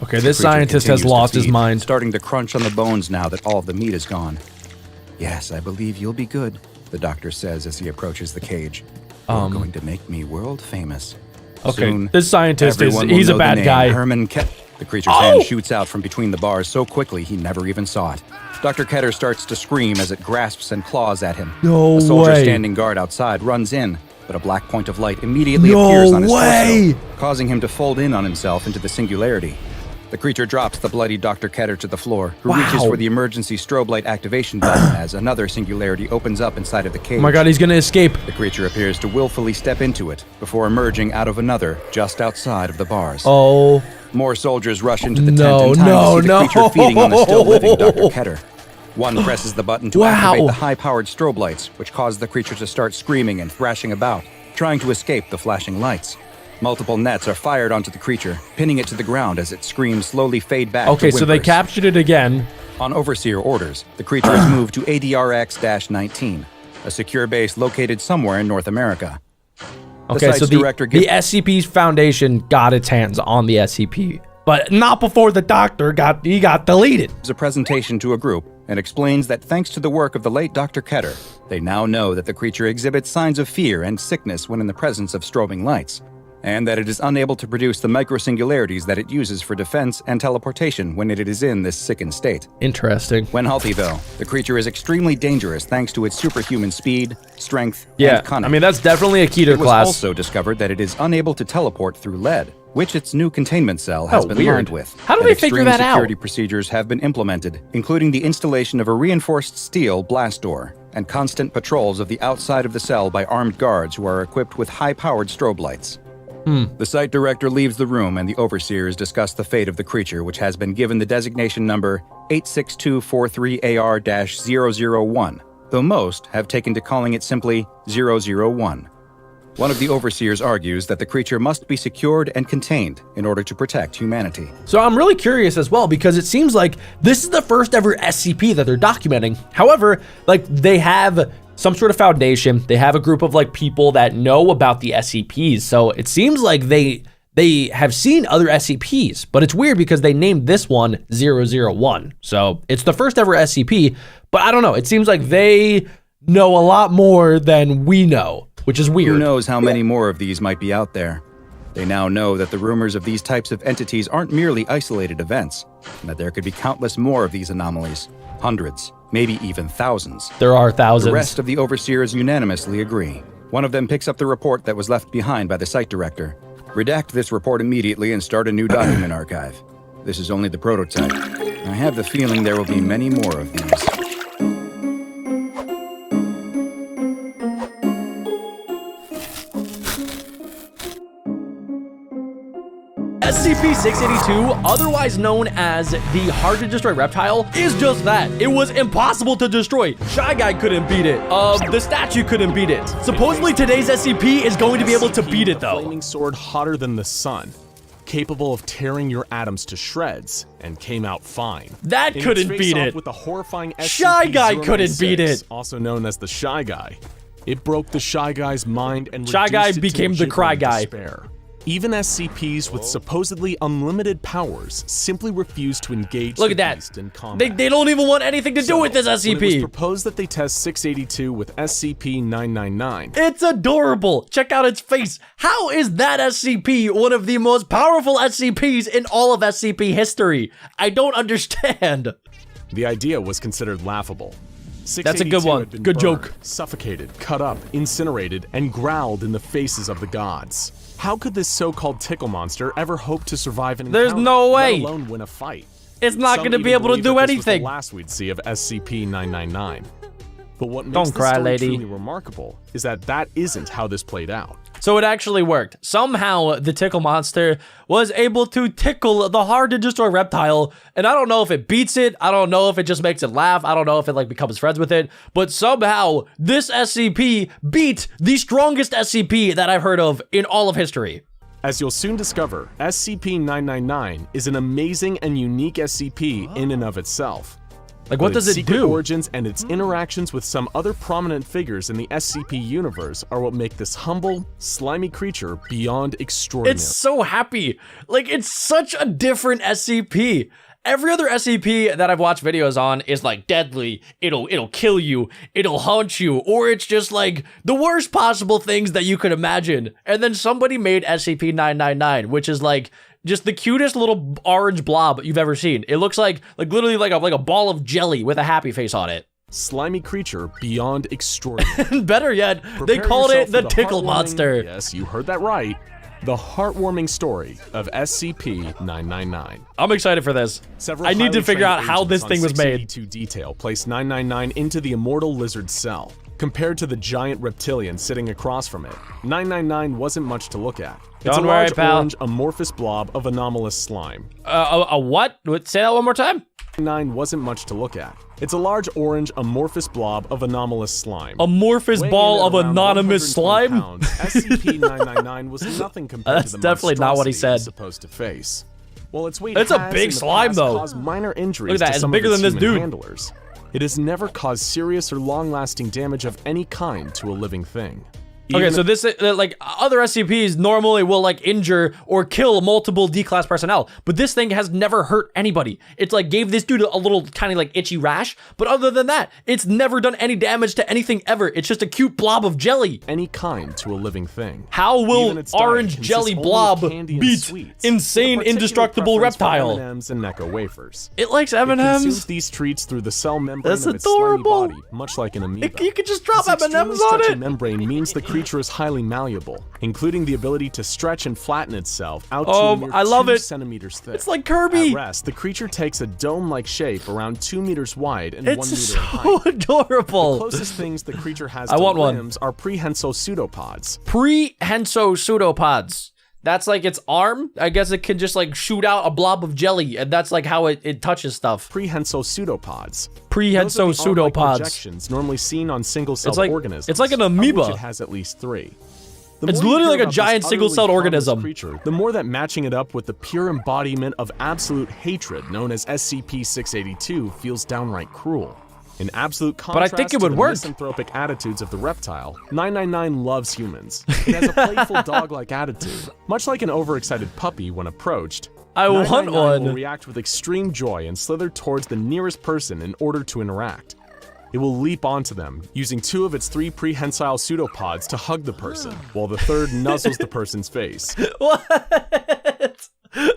Okay, The this creature scientist has continues to lost his feed, mind. starting to crunch on the bones now that all of the meat is gone. Yes, I believe you'll be good, the doctor says as he approaches the cage. You're going to make me world famous. Okay, Soon, this scientist everyone will he's a know the bad name guy. Herman The creature's hand shoots out from between the bars so quickly he never even saw it. Dr. Keter starts to scream as it grasps and claws at him. No A soldier way. standing guard outside runs in, but a black point of light immediately No appears on his way. torso, causing him to fold in on himself into the singularity. The creature drops the bloody Dr. Keter to the floor, who reaches Wow. for the emergency strobe light activation button as another singularity opens up inside of the cage. Oh my god, he's gonna escape. The creature appears to willfully step into it before emerging out of another just outside of the bars. Oh. More soldiers rush into the tent No, in time no, to see the no. creature feeding on the still living Dr. Keter. One presses the button to Wow. activate the high-powered strobe lights, which cause the creature to start screaming and thrashing about, trying to escape the flashing lights. Multiple nets are fired onto the creature, pinning it to the ground as its screams slowly fade back Okay, to so they whimpers. captured it again. On Overseer orders, the creature is moved to ADRX-19, a secure base located somewhere in North America. Okay, so site's the director gives- SCP's foundation got its hands on the SCP. but not before the doctor got deleted. Gives a presentation to a group and explains that thanks to the work of the late Dr. Ketter, they now know that the creature exhibits signs of fear and sickness when in the presence of strobing lights, and that it is unable to produce the microsingularities that it uses for defense and teleportation when it is in this sickened state. Interesting. When healthy, though, the creature is extremely dangerous thanks to its superhuman speed, strength, Yeah, and cunning. I mean, that's definitely a Keter It was class. also discovered that it is unable to teleport through lead, which its new containment cell has been weird. lined with. How do And they figure extreme that out? security procedures have been implemented, including the installation of a reinforced steel blast door and constant patrols of the outside of the cell by armed guards who are equipped with high-powered strobe lights. The site director leaves the room and the overseers discuss the fate of the creature, which has been given the designation number 86243AR-001, though most have taken to calling it simply 001. One of the overseers argues that the creature must be secured and contained in order to protect humanity. So I'm really curious as well, because it seems like this is the first ever SCP that they're documenting. However, like, they have some sort of foundation. They have a group of like people that know about the SCPs. So it seems like they have seen other SCPs, but it's weird because they named this one 001. So it's the first ever SCP, but I don't know. It seems like they know a lot more than we know, which is weird. Who knows how many more of these might be out there? They now know that the rumors of these types of entities aren't merely isolated events, and that there could be countless more of these anomalies. Hundreds, maybe even thousands. There are thousands. The rest of the overseers unanimously agree. One of them picks up the report that was left behind by the site director. Redact this report immediately and start a new document archive. This is only the prototype. I have the feeling there will be many more of these. SCP-682, otherwise known as the hard-to-destroy reptile, is just that. It was impossible to destroy. Shy Guy couldn't beat it. The statue couldn't beat it. Supposedly today's SCP is going to be able to beat it, though. Flaming sword hotter than the sun, capable of tearing your atoms to shreds, and came out fine. That couldn't beat it. With the horrifying Shy Guy couldn't beat it. Also known as the Shy Guy. It broke the Shy Guy's mind and Shy Guy reduced it to became a the Cry gibbering Guy. despair. Even SCPs with supposedly unlimited powers simply refuse to engage Look the at that. beast in combat. They don't even want anything to do with this When it was SCP. proposed that they test 682 with SCP-999, It's adorable. Check out its face. How is that SCP one of the most powerful SCPs in all of SCP history? I don't understand. the idea was considered laughable. That's a good 682 one. had been Good burned, joke. Suffocated, cut up, incinerated, and growled in the faces of the gods. How could this so-called tickle monster ever hope to survive an There's encounter, no way. let alone win a fight? It's not Some going to be even able to believe do that this was anything. the last we'd see of SCP-999. But what makes Don't this cry, story lady. truly remarkable is that isn't how this played out. So it actually worked. Somehow the tickle monster was able to tickle the hard-to-destroy reptile, and I don't know if it beats it, I don't know if it just makes it laugh, I don't know if it like becomes friends with it, but somehow this SCP beat the strongest SCP that I've heard of in all of history. As you'll soon discover, SCP-999 is an amazing and unique SCP in and of itself. Like, what But its does it secret do? origins and its interactions with some other prominent figures in the SCP universe are what make this humble, slimy creature beyond extraordinary. It's so happy. Like, it's such a different SCP. Every other SCP that I've watched videos on is like deadly, it'll kill you, it'll haunt you, or it's just like the worst possible things that you could imagine. And then somebody made SCP-999, which is like just the cutest little orange blob you've ever seen. It looks like literally like a ball of jelly with a happy face on it. slimy creature beyond extraordinary. And better yet, they Prepare called yourself it the for tickle heartwarming- monster. Yes, you heard that right. The heartwarming story of SCP-999. I'm excited for this. Several I need to highly figure out trained how this agents thing on was made. 682 detail placed 999 into the immortal lizard cell. Compared to the giant reptilian sitting across from it, 999 wasn't much to look at. It's Don't a worry, large pal. orange amorphous blob of anomalous slime. A what? Say that one more time. 9 wasn't much to look at. It's a large orange amorphous blob of anomalous slime. Amorphous Weighing ball in of at around anonymous 120 slime? pounds, SCP-999 was nothing compared That's to the definitely not what he monstrosity it was said. supposed to face. Well, its weight It's a has big in the slime, past though. caused minor injuries Look at that, to it's some bigger of its than this human dude. handlers. It has never caused serious or long-lasting damage of any kind to a living thing. Okay, so this, like, other SCPs normally will, like, injure or kill multiple D-class personnel, but this thing has never hurt anybody. It's, like, gave this dude a little tiny, like, itchy rash, but other than that, it's never done any damage to anything ever. It's just a cute blob of jelly. Any kind to a living thing. How will Even its diet orange consists jelly only of blob candy and beat sweets, insane, with a particular indestructible preference for reptile? M&Ms and Necco wafers. It likes It consumes M&Ms. these treats through the cell membrane That's of its slimy adorable. body, much like an amoeba. You could just drop This extremely M&Ms on stretchy it. membrane means the creature is highly malleable, including the ability to stretch and flatten itself out to a Oh, mere I love 2 it. centimeters thick. It's like Kirby. At rest, the creature takes a dome-like shape around 2 meters wide and 1 It's meter so in height. adorable. Closest things the creature has I to want one. limbs are prehensile pseudopods. Prehensile pseudopods. That's like its arm. I guess it can just like shoot out a blob of jelly, and that's like how it touches stuff. Prehensile pseudopods. Prehensile Those are the arm-like pseudopods. projections normally seen on single-celled organisms. it's like an of which amoeba. it has at least 3. The It's more you literally hear like a about this giant utterly single-celled harmless organism. creature, the more that matching it up with the pure embodiment of absolute hatred known as SCP-682 feels downright cruel. In absolute I contrast think it to would the work. misanthropic attitudes of the reptile, 999 loves humans. It has a playful dog-like attitude, much like an overexcited puppy when approached. I want 999 will one. react with extreme joy and slither towards the nearest person in order to interact. It will leap onto them, using 2 of its 3 prehensile pseudopods to hug the person, while the third nuzzles the person's face. What?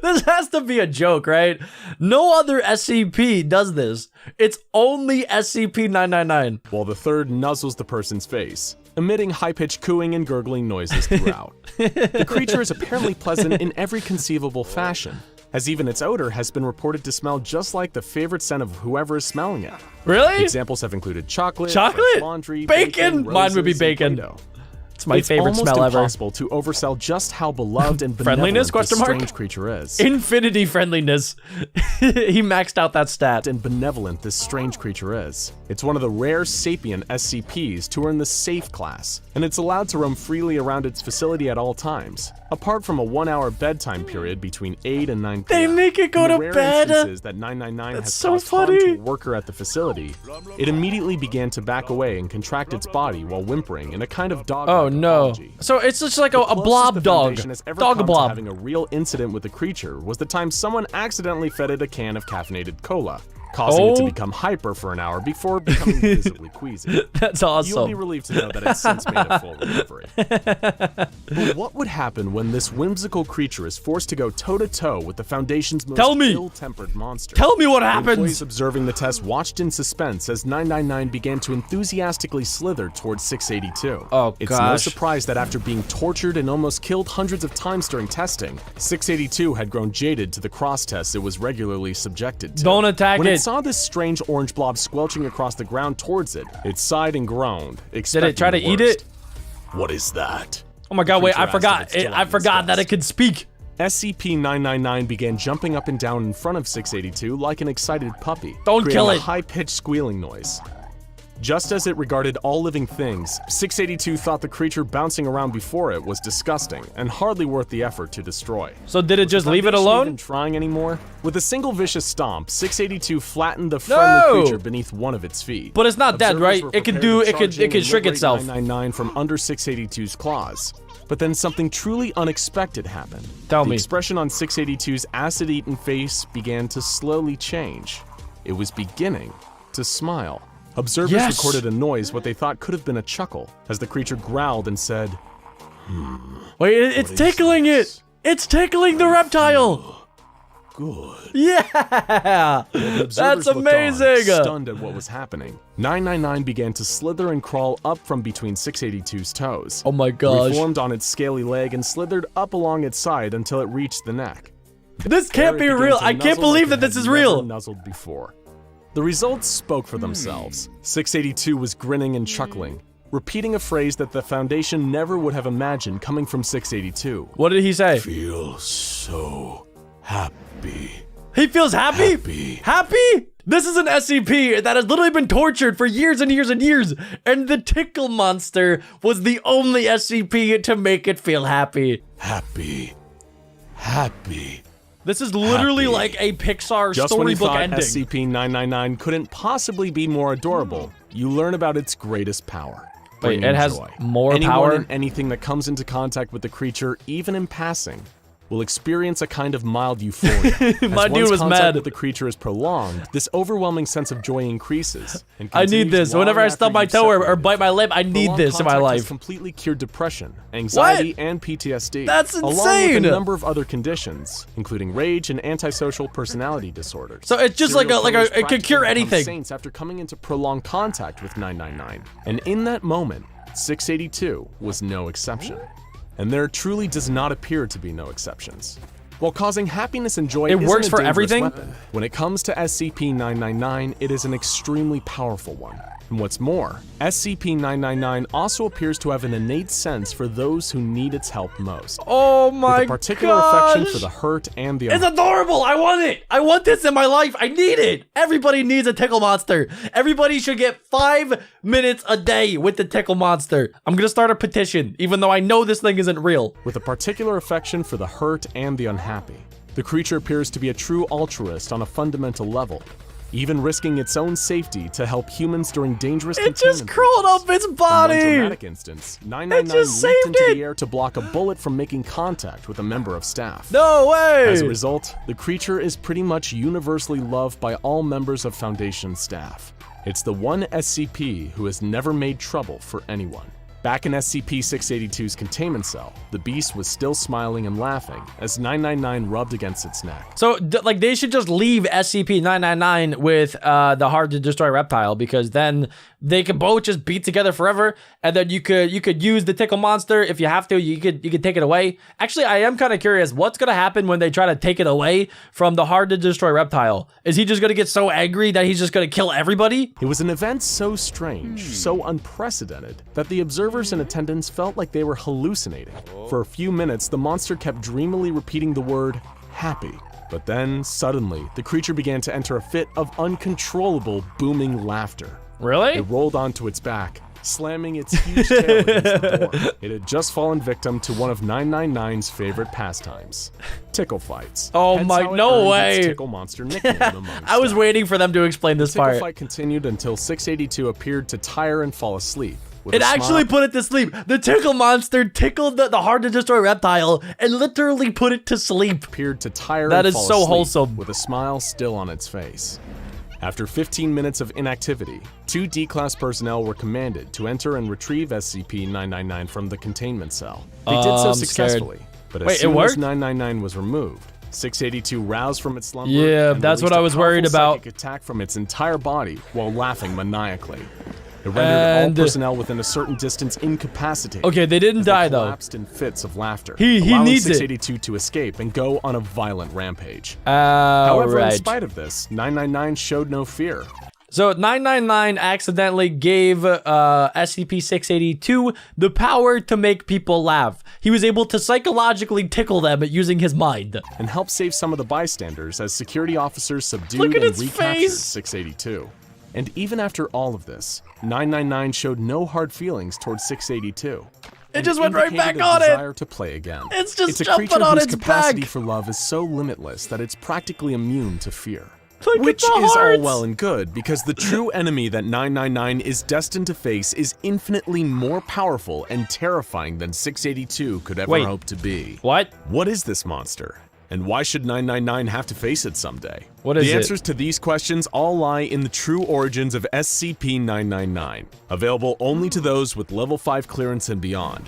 This has to be a joke, right? No other SCP does this. It's only SCP-999. While the third nuzzles the person's face, emitting high-pitched cooing and gurgling noises throughout. The creature is apparently pleasant in every conceivable fashion, as even its odor has been reported to smell just like the favorite scent of whoever is smelling it. Really? Examples have included chocolate, Chocolate? fresh laundry, Bacon? Mine would be roses, and bacon. Play-Doh. It's my favorite It's smell almost ever. impossible to oversell just how beloved and Friendliness, benevolent this question mark? strange creature is. Infinity friendliness. He maxed out that stat. And benevolent this strange creature is. It's one of the rare sapient SCPs to earn the safe class, and it's allowed to roam freely around its facility at all times, apart from a 1-hour bedtime period between 8 and 9 p.m. They make it go In the to rare bed. instances that 999 That's has so caused harm funny. to a worker at the facility, it immediately began to back away and contract its body while whimpering in a kind of dog. Oh no. So it's just like a blob dog. Dog blob. Having a real incident with the creature was the time someone accidentally fed it a can of caffeinated cola, causing it to become hyper for an hour before becoming visibly queasy. That's You'll awesome. be relieved to know that it's since made a full recovery. But what would happen when this whimsical creature is forced to go toe-to-toe with the Foundation's most Tell me. ill-tempered monster? Tell me what The happens. employees observing the test watched in suspense as 999 began to enthusiastically slither towards 682. Oh, It's no gosh. surprise that after being tortured and almost killed hundreds of times during testing, 682 had grown jaded to the cross tests it was regularly subjected to. Don't attack When it. it saw this strange orange blob squelching across the ground towards it, it sighed and groaned, expecting try to the eat worst. it? What is that? Oh my god, wait, Creature I asked forgot. of its I forgot that it could speak. SCP-999 began jumping up and down in front of 682 like an excited puppy, Don't creating kill a it. high-pitched squealing noise. Just as it regarded all living things, 682 thought the creature bouncing around before it was disgusting and hardly worth the effort to destroy. So did it just leave it Foundation alone? Even trying anymore? With a single vicious stomp, 682 flattened the friendly creature beneath one of its feet. But it's not dead, Observers right? were It can prepared do to it could charge in and shrink liberate itself. 999 from under 682's claws. But then something truly unexpected happened. Tell The me. expression on 682's acid-eaten face began to slowly change. It was beginning to smile. Observers Yes. recorded a noise what they thought could have been a chuckle as the creature growled and said, Wait, it's is tickling this? it. It's tickling the reptile. "Good." Yeah. The observers That's looked on, amazing. stunned at what was happening. 999 began to slither and crawl up from between 682's toes. Oh my gosh. Reformed on its scaly leg and slithered up along its side until it reached the neck. This can't be There it real. began to I can't nuzzle believe like that it this had is never real. Nuzzled before. The results spoke for themselves. 682 was grinning and chuckling, repeating a phrase that the Foundation never would have imagined coming from 682. What did he say? Feel so happy. He feels happy? Happy. Happy? This is an SCP that has literally been tortured for years and years and years, and the tickle monster was the only SCP to make it feel happy. Happy. Happy. This is literally Happy. like a Pixar Just when you storybook thought ending. SCP-999 couldn't possibly be more adorable, you learn about its greatest power. bringing it has joy. more Anyone power? and anything that comes into contact with the creature, even in passing, will experience a kind of mild euphoria. My As dude one's was contact mad. with the creature is prolonged, this overwhelming sense of joy increases. And I need continues this. Whenever long I stub after my you've toe or separated. bite my lip, I need Prolonged this in my contact has life. completely cured depression, anxiety, and PTSD. That's Along with insane. a number of other conditions, including rage and antisocial personality disorders. So it's just like Serial killers it could cure practically become anything. Saints after coming into prolonged contact with 999. And in that moment, 682 was no exception. And there truly does not appear to be no exceptions. While causing happiness and joy It isn't works a for dangerous everything? weapon, when it comes to SCP-999, it is an extremely powerful one. And what's more, SCP-999 also appears to have an innate sense for those who need its help most. Oh my With a particular gosh. affection for the hurt and the It's adorable. I want it. I want this in my life. I need it. Everybody needs a tickle monster. Everybody should get 5 minutes a day with the tickle monster. I'm going to start a petition, even though I know this thing isn't real. With a particular affection for the hurt and the unhappy. The creature appears to be a true altruist on a fundamental level, even risking its own safety to help humans during dangerous It just containment crawled breaches. up its In one body. dramatic instance, 999 just leaped saved into it. the air to block a bullet from making contact with a member of staff. No way. As a result, the creature is pretty much universally loved by all members of Foundation staff. It's the one SCP who has never made trouble for anyone. Back in SCP-682's containment cell, the beast was still smiling and laughing as 999 rubbed against its neck. So, like, they should just leave SCP-999 with the hard-to-destroy reptile, because then they could both just be together forever, and then you could use the tickle monster if you have to. You could take it away. Actually, I am kind of curious what's gonna happen when they try to take it away from the hard-to-destroy reptile. Is he just gonna get so angry that he's just gonna kill everybody? It was an event so strange, so unprecedented, that the observers in attendance felt like they were hallucinating. For a few minutes, the monster kept dreamily repeating the word happy. But then, suddenly, the creature began to enter a fit of uncontrollable, booming laughter. Really? It rolled onto its back, slamming its huge tail against the door. It had just fallen victim to one of 999's favorite pastimes, tickle fights. Oh Hence my- how it no earned its way. Tickle monster nickname among I was staff. waiting for them to explain this The tickle part. fight continued until 682 appeared to tire and fall asleep. With It a actually smile- put it to sleep. The tickle monster tickled the hard-to-destroy reptile and literally put it to sleep. appeared to tire That and is fall so asleep, wholesome. with a smile still on its face. After 15 minutes of inactivity, 2 D-Class personnel were commanded to enter and retrieve SCP-999 from the containment cell. They did so I'm scared. successfully, but as Wait, it soon as worked? 999 was removed, 682 roused from its slumber Yeah, and that's what released I a was worried powerful about. psychic attack from its entire body while laughing maniacally. It rendered And- all personnel within a certain distance incapacitated. Okay, they didn't as they die though. collapsed in fits of laughter, He allowing needs it. 682 to escape and go on a violent rampage. However, in Alright. spite of this, 999 showed no fear. So 999 accidentally gave SCP-682 the power to make people laugh. He was able to psychologically tickle them using his mind. And helped save some of the bystanders as security officers subdued Look at and its recaptured face. 682. And even after all of this, 999 showed no hard feelings towards 682. It just went right indicated back a on it. desire to play again. It's just It's a jumping creature on whose its capacity back. for love is so limitless that it's practically immune to fear. Look Which at the is all hearts. well and good, because the true enemy that 999 is destined to face is infinitely more powerful and terrifying than 682 could ever Wait. hope to be. What? What is this monster? And why should 999 have to face it someday? What is the it? answers to these questions all lie in the true origins of SCP-999, available only to those with level 5 clearance and beyond.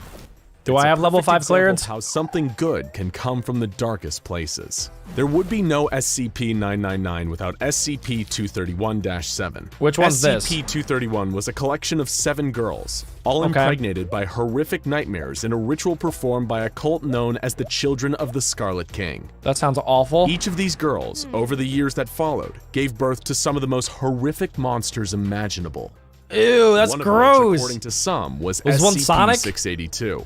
Do It's I a have level perfect 5 example clearance? of how something good can come from the darkest places. There would be no SCP-999 without SCP-231-7. Which one's this? SCP-231 was a collection of 7 girls, all Okay. impregnated by horrific nightmares in a ritual performed by a cult known as the Children of the Scarlet King. That sounds awful. Each of these girls, over the years that followed, gave birth to some of the most horrific monsters imaginable. Ew, that's One of gross. which, according to some, was Was one Sonic? SCP-682.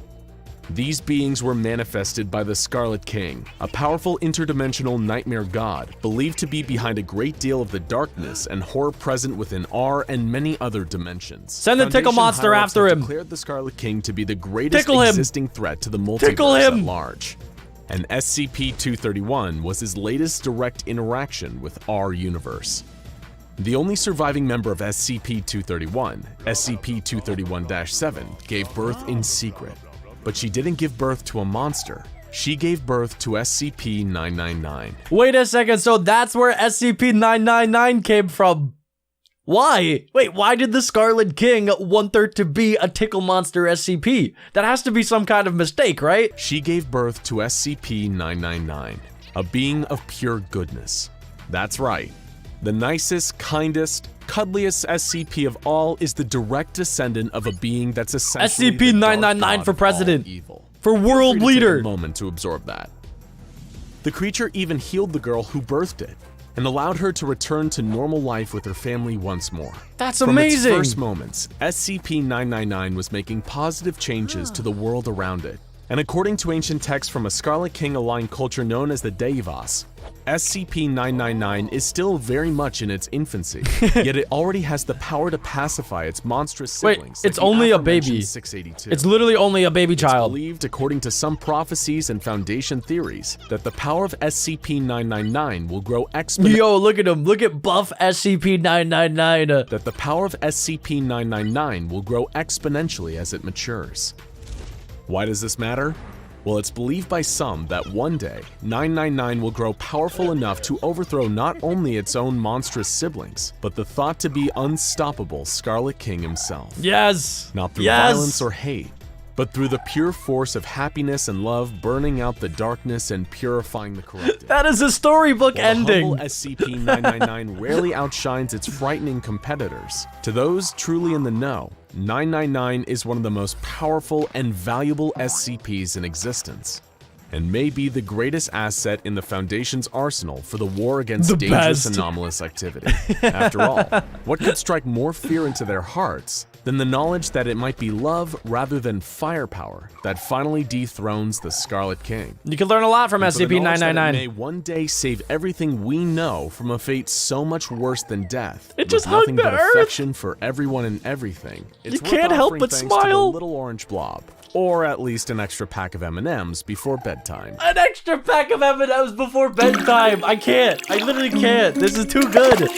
These beings were manifested by the Scarlet King, a powerful interdimensional nightmare god, believed to be behind a great deal of the darkness and horror present within our and many other dimensions. Send the tickle Foundation monster higher-ups after have him. declared the Scarlet King to be the greatest Tickle him. existing threat to the multiverse Tickle him. at large. And SCP-231 was his latest direct interaction with our universe. The only surviving member of SCP-231, SCP-231-7, gave birth in secret. But she didn't give birth to a monster. She gave birth to SCP-999. Wait a second, so that's where SCP-999 came from. Why? Wait, why did the Scarlet King want there to be a tickle monster SCP? That has to be some kind of mistake, right? She gave birth to SCP-999, a being of pure goodness. That's right. The nicest, kindest, cuddliest SCP of all is the direct descendant of a being that's essentially SCP-999 for president. Evil. For world leader. Take a moment to absorb that. The creature even healed the girl who birthed it and allowed her to return to normal life with her family once more. That's From amazing. its first moments, SCP-999 was making positive changes to the world around it. And according to ancient texts from a Scarlet King-aligned culture known as the Deivas, SCP-999 is still very much in its infancy, yet it already has the power to pacify its monstrous siblings. Wait, it's only a baby. 682. It's literally only a baby child. It's believed, according to some prophecies and Foundation theories, that the power of SCP-999 will grow exponentially. Yo, look at him. Look at buff SCP-999. That the power of SCP-999 will grow exponentially as it matures. Why does this matter? Well, it's believed by some that one day, 999 will grow powerful enough to overthrow not only its own monstrous siblings, but the thought to be unstoppable Scarlet King himself. Yes. Not through violence or hate, but through the pure force of happiness and love burning out the darkness and purifying the corrupted. That is a storybook ending. The humble SCP-999 rarely outshines its frightening competitors. To those truly in the know, 999 is one of the most powerful and valuable SCPs in existence, and may be the greatest asset in the Foundation's arsenal for the war against dangerous anomalous activity. After all, what could strike more fear into their hearts than the knowledge that it might be love rather than firepower that finally dethrones the Scarlet King? You can learn a lot from And for the knowledge that SCP-999. it may one day save everything we know from a fate so much worse than death. It just with nothing hugged the but earth. affection for everyone and everything. It's You worth can't help offering but thanks to the smile. little orange blob, or at least an extra pack of M&Ms before bedtime. An extra pack of M&Ms before bedtime. I can't. I literally can't. This is too good.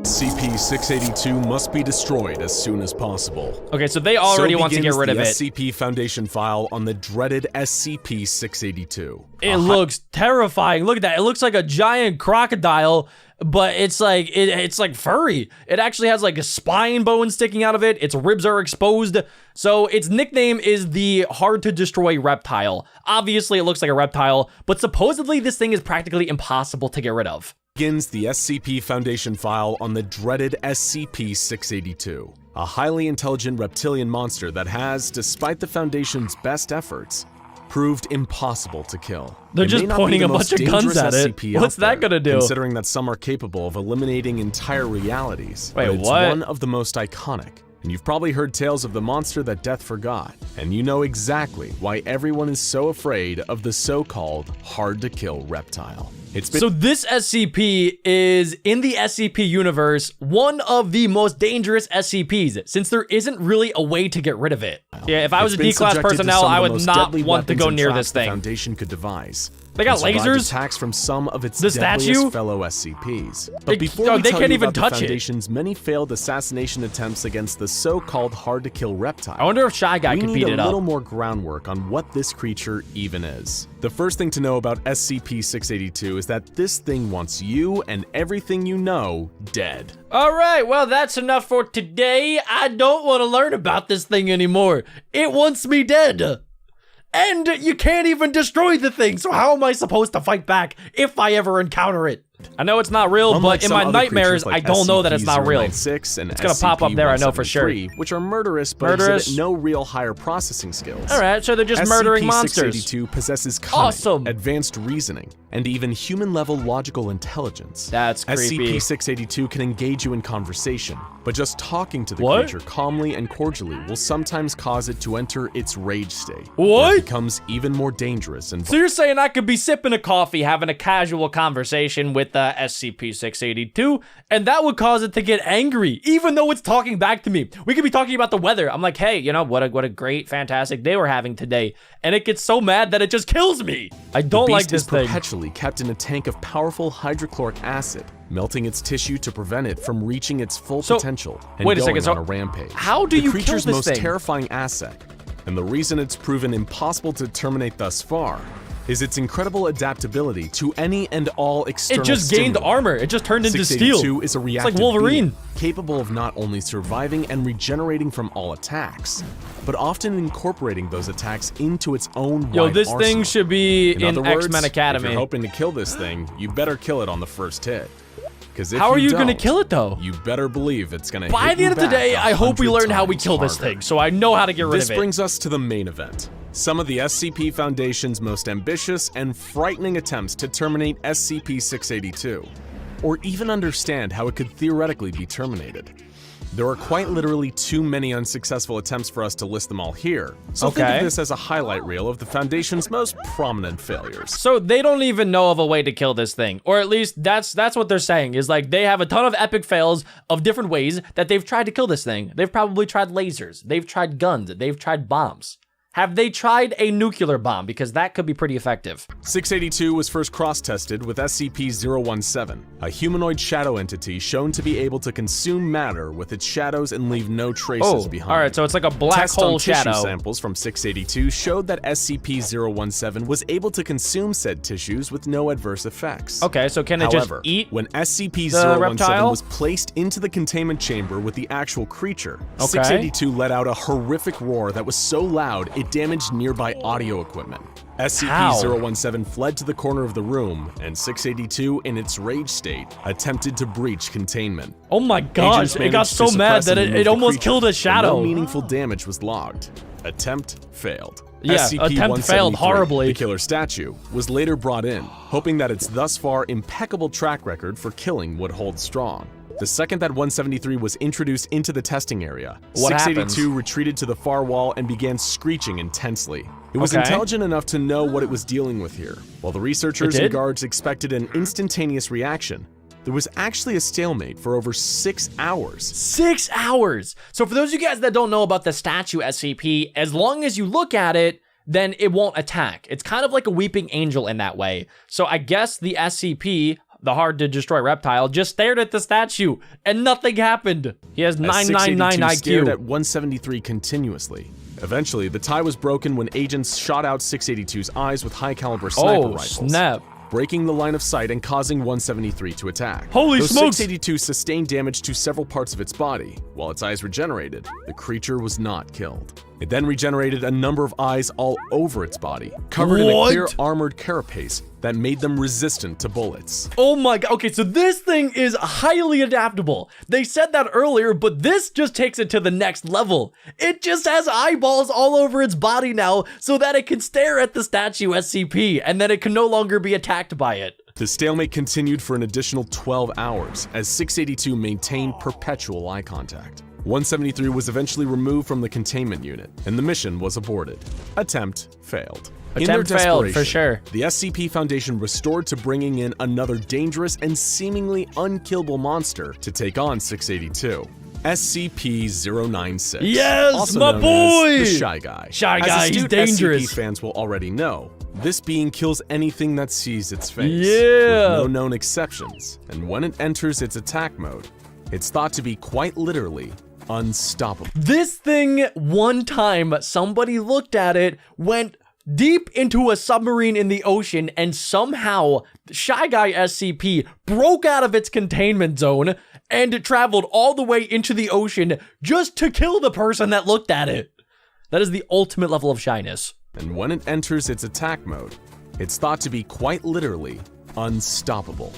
SCP-682 must be destroyed as soon as possible. Okay, so they already want to get rid of it. the SCP Foundation file on the dreaded SCP-682. It looks terrifying. Look at that. It looks like a giant crocodile, but it's like it's like furry. It actually has like a spine bone sticking out of it. Its ribs are exposed. So its nickname is the hard to destroy reptile. Obviously, it looks like a reptile, but supposedly this thing is practically impossible to get rid of. Begins the SCP Foundation file on the dreaded SCP-682, a highly intelligent reptilian monster that has, despite the Foundation's best efforts, proved impossible to kill. They're It just may not be pointing the a bunch most of guns dangerous at it. SCP What's out that there, gonna do? Considering that some are capable of eliminating entire realities. Wait, but it's what? one of the most iconic. And you've probably heard tales of the monster that death forgot, and you know exactly why everyone is so afraid of the so-called hard-to-kill reptile. It's been So this SCP is, in the SCP universe, one of the most dangerous SCPs, since there isn't really a way to get rid of it. Yeah, if I was a been D-class subjected to personnel, some of I the would most not deadly want to weapons go and near traps this the thing. Foundation could devise. They got and survived lasers? attacks from some of its The deadliest statue? fellow SCPs. They- But before oh, we they tell can't you even about the touch it. Foundation's many failed assassination attempts against the so-called hard-to-kill reptile, I wonder if Shy Guy we could need beat a it little up. more groundwork on what this creature even is. The first thing to know about SCP-682 is that this thing wants you and everything you know dead. All right, well, that's enough for today. I don't want to learn about this thing anymore. It wants me dead. And you can't even destroy the thing, so how am I supposed to fight back if I ever encounter it? I know it's not real, Unlike but in some my other nitmares, creatures like I don't know that it's not real. SCP-096 and It's gonna pop up there, I know for sure. SCP-173, which are murderous but Murderous. exhibit no real higher processing skills. All right, so they're just murdering monsters. SCP-682 possesses cunning, Awesome. advanced reasoning, and even human-level logical intelligence. That's creepy. SCP-682 can engage you in conversation, but just talking to the What? creature calmly and cordially will sometimes cause it to enter its rage state. What? Where it becomes even more dangerous and So you're saying I could be sipping a coffee, having a casual conversation with the SCP-682, and that would cause it to get angry, even though it's talking back to me. We could be talking about the weather. I'm like, hey, you know, what a great, fantastic day we're having today. And it gets so mad that it just kills me. I don't like this thing. The beast is perpetually kept in a tank of powerful hydrochloric acid, melting its tissue to prevent it from reaching its full potential and wait a going second, on a rampage. How do you kill this thing? The creature's most terrifying asset, and the reason it's proven impossible to terminate thus far, is its incredible adaptability to any and all external It just gained stimuli. armor. It just turned into steel. 682 is a reactive it's like Wolverine. being, capable of not only surviving and regenerating from all attacks, but often incorporating those attacks into its own Yo, wide this arsenal. thing should be In in other words, X-Men if Academy. you're hoping to kill this thing, you better kill it on the first hit. Because if How are you don't, gonna kill it though? You better believe it's gonna By hit the you end of the back day, I hope we 100 learn how we times kill this harder. thing, so I know how to get rid This of it. brings us to the main event. Some of the SCP Foundation's most ambitious and frightening attempts to terminate SCP-682, or even understand how it could theoretically be terminated. There are quite literally too many unsuccessful attempts for us to list them all here, so think Okay. of this as a highlight reel of the Foundation's most prominent failures. So they don't even know of a way to kill this thing, or at least that's what they're saying, is like they have a ton of epic fails of different ways that they've tried to kill this thing. They've probably tried lasers, they've tried guns, they've tried bombs. Have they tried a nuclear bomb? Because that could be pretty effective. 682 was first cross-tested with SCP-017, a humanoid shadow entity shown to be able to consume matter with its shadows and leave no traces behind. All right, so it's like a black Tests hole on shadow. Tissue samples from 682 showed that SCP-017 was able to consume said tissues with no adverse effects. Okay, so can it However, just eat? when the SCP-017 reptile? was placed into the containment chamber with the actual creature, Okay. 682 let out a horrific roar that was so loud it damaged nearby audio equipment. SCP-017 fled to the corner of the room, and 682, in its rage state, attempted to breach containment. Oh my gosh, Agents it got managed so to mad suppress that and it remove the almost creature, killed a but shadow. No meaningful damage was logged. Attempt failed. Yeah, attempt failed horribly. The killer statue was later brought in, hoping that its thus far impeccable track record for killing would hold strong. The second that 173 was introduced into the testing area, What 682 retreated to the far wall and began screeching intensely. It was Okay. intelligent enough to know what it was dealing with here. While the researchers It and did? guards expected an instantaneous reaction, there was actually a stalemate for over 6 hours. 6 hours. So for those of you guys that don't know about the statue SCP, as long as you look at it, then it won't attack. It's kind of like a weeping angel in that way. So I guess the SCP, the hard to destroy reptile, just stared at the statue and nothing happened. He has 999 stared at IQ. 173 continuously. Eventually, the tie was broken when agents shot out 682's eyes with high-caliber sniper Oh, rifles, snap. breaking the line of sight and causing 173 to attack. Holy Though smokes! 682 sustained damage to several parts of its body. While its eyes regenerated, the creature was not killed. It then regenerated a number of eyes all over its body, covered in a What? clear armored carapace that made them resistant to bullets. Oh my god. Okay, so this thing is highly adaptable. They said that earlier, but this just takes it to the next level. It just has eyeballs all over its body now so that it can stare at the statue SCP and then it can no longer be attacked by it. The stalemate continued for an additional 12 hours as 682 maintained perpetual eye contact. 173 was eventually removed from the containment unit, and the mission was aborted. Attempt failed. In their Attempt failed, for desperation, sure. The SCP Foundation restored to bringing in another dangerous and seemingly unkillable monster to take on 682. SCP-096. Yes, also my known boy! as the Shy Guy. Shy As Guy, he's astute dangerous. SCP fans will already know, this being kills anything that sees its face. Yeah. With no known exceptions. And when it enters its attack mode, it's thought to be quite literally unstoppable. This thing, one time, somebody looked at it, went deep into a submarine in the ocean, and somehow Shy Guy SCP broke out of its containment zone and traveled all the way into the ocean just to kill the person that looked at it. That is the ultimate level of shyness. And when it enters its attack mode, it's thought to be quite literally unstoppable.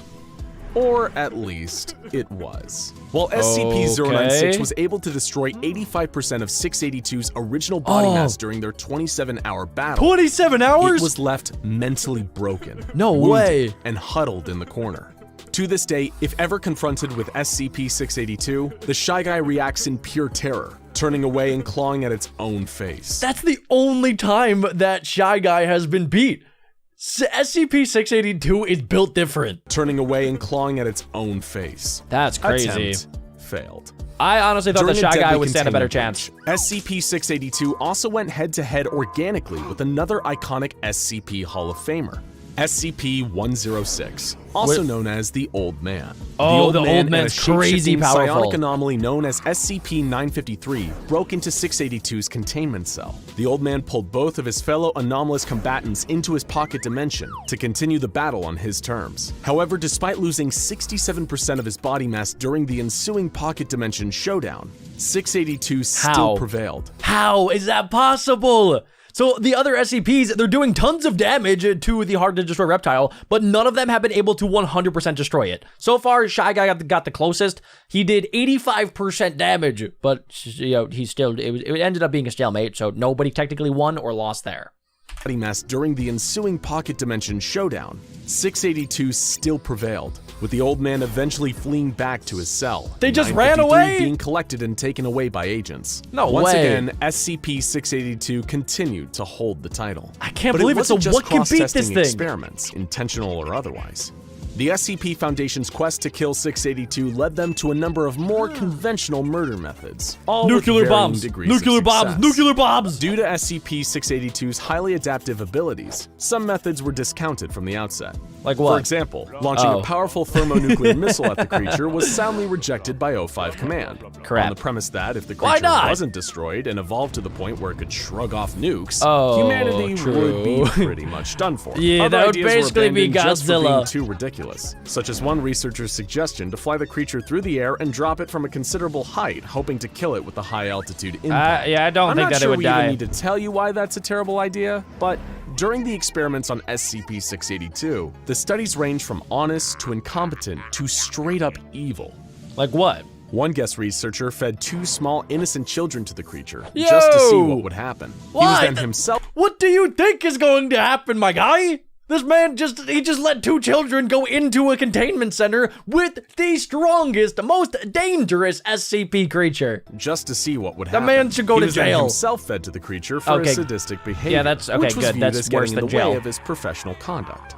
Or at least, it was. While SCP-096 Okay. was able to destroy 85% of 682's original body mass during their 27-hour battle, 27 hours? it was left mentally broken, No wounded, way. and huddled in the corner. To this day, if ever confronted with SCP-682, the Shy Guy reacts in pure terror, turning away and clawing at its own face. That's the only time that Shy Guy has been beat. SCP-682 is built different. turning away and clawing at its own face. That's crazy. Attempt failed. I honestly thought the During a Shy Guy deadly would stand a better containment chance. breach, SCP-682 also went head-to-head organically with another iconic SCP Hall of Famer, SCP-106, also known as the Old Man. Oh, the Man Old and a Man's crazy shape-shifting powerful. psionic anomaly known as SCP-953 broke into 682's containment cell. The Old Man pulled both of his fellow anomalous combatants into his pocket dimension to continue the battle on his terms. However, despite losing 67% of his body mass during the ensuing pocket dimension showdown, 682 still prevailed. How is that possible? So the other SCPs, they're doing tons of damage to the hard-to-destroy reptile, but none of them have been able to 100% destroy it. So far, Shy Guy got the closest. He did 85% damage, but you know, it ended up being a stalemate, so nobody technically won or lost there. Body mass during the ensuing pocket dimension showdown, 682 still prevailed, with the Old Man eventually fleeing back to his cell. They just 953 ran away? being collected and taken away by agents. No Once way. again, SCP-682 continued to hold the title. I can't But believe it. So wasn't just what can beat this cross-testing thing? experiments, intentional or otherwise. The SCP Foundation's quest to kill 682 led them to a number of more conventional murder methods, all with Nuclear varying bombs, degrees of nuclear bombs, success. nuclear bombs. Due to SCP-682's highly adaptive abilities, some methods were discounted from the outset. Like what? For example, launching a powerful thermonuclear missile at the creature was soundly rejected by O5 Command. Crap. On the premise that if the Why creature not? wasn't destroyed and evolved to the point where it could shrug off nukes, Oh, humanity true. would be pretty much done for. Yeah, Other that would ideas were basically be abandoned just for being Godzilla. too ridiculous, such as one researcher's suggestion to fly the creature through the air and drop it from a considerable height, hoping to kill it with a high-altitude impact. Yeah, I don't I'm think not that sure it would we die. even need to tell you why that's a terrible idea, but during the experiments on SCP-682, the studies range from honest to incompetent to straight-up evil. Like what? One guest researcher fed 2 small innocent children to the creature just to see Yo! what would happen. He Why? was then himself What do you think is going to happen, my guy? This man just let 2 children go into a containment center with the strongest, most dangerous SCP creature. just to see what would happen. man should go He to was then jail. himself fed to the creature for Okay. his sadistic behavior, Yeah, that's- okay, which was good. viewed That's as worse getting in than the jail. way of his professional conduct.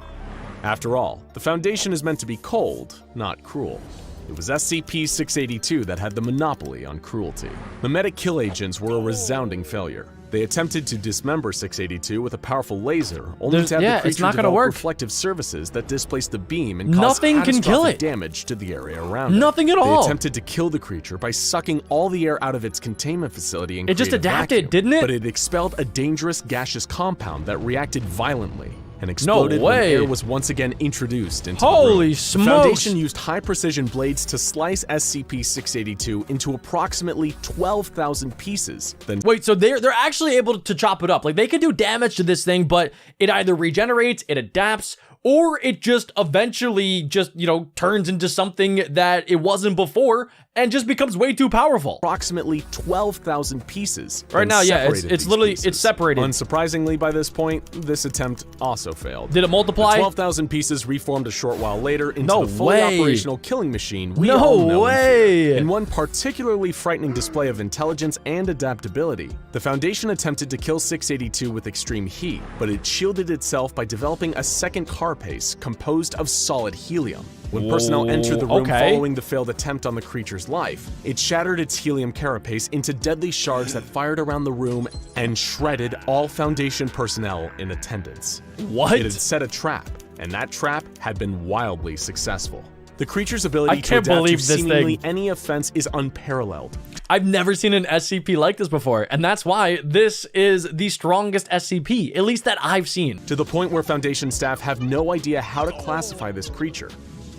After all, the Foundation is meant to be cold, not cruel. It was SCP-682 that had the monopoly on cruelty. Memetic kill agents were a resounding failure. They attempted to dismember 682 with a powerful laser, only to have yeah, the it's creature not gonna develop work. reflective surfaces that displaced the beam and caused Nothing can kill catastrophic it. damage to the area around it. Nothing at They all. attempted to kill the creature by sucking all the air out of its containment facility and It just create a adapted, vacuum. didn't it? But it expelled a dangerous gaseous compound that reacted violently and exploded way. when air was once again introduced into Holy the room. smokes. The Foundation used high-precision blades to slice SCP-682 into approximately 12,000 pieces, then Wait, so they're actually able to chop it up. Like, they can do damage to this thing, but it either regenerates, it adapts, or it just eventually just, you know, turns into something that it wasn't before and just becomes way too powerful. approximately 12,000 pieces. Right then now, yeah, separated it's these literally, pieces. it's separated. Unsurprisingly, by this point, this attempt also failed. Did it multiply? The 12,000 pieces reformed a short while later into No the fully way. operational killing machine we No all know and fear. way. In one particularly frightening display of intelligence and adaptability, the Foundation attempted to kill 682 with extreme heat, but it shielded itself by developing a second carapace composed of solid helium. When personnel entered the room okay. following the failed attempt on the creature's life, it shattered its helium carapace into deadly shards that fired around the room and shredded all Foundation personnel in attendance. What? It had set a trap, and that trap had been wildly successful. The creature's ability I to can't adapt believe to this seemingly thing. any offense is unparalleled. I've never seen an SCP like this before, and that's why this is the strongest SCP, at least that I've seen. To the point where Foundation staff have no idea how to classify this creature,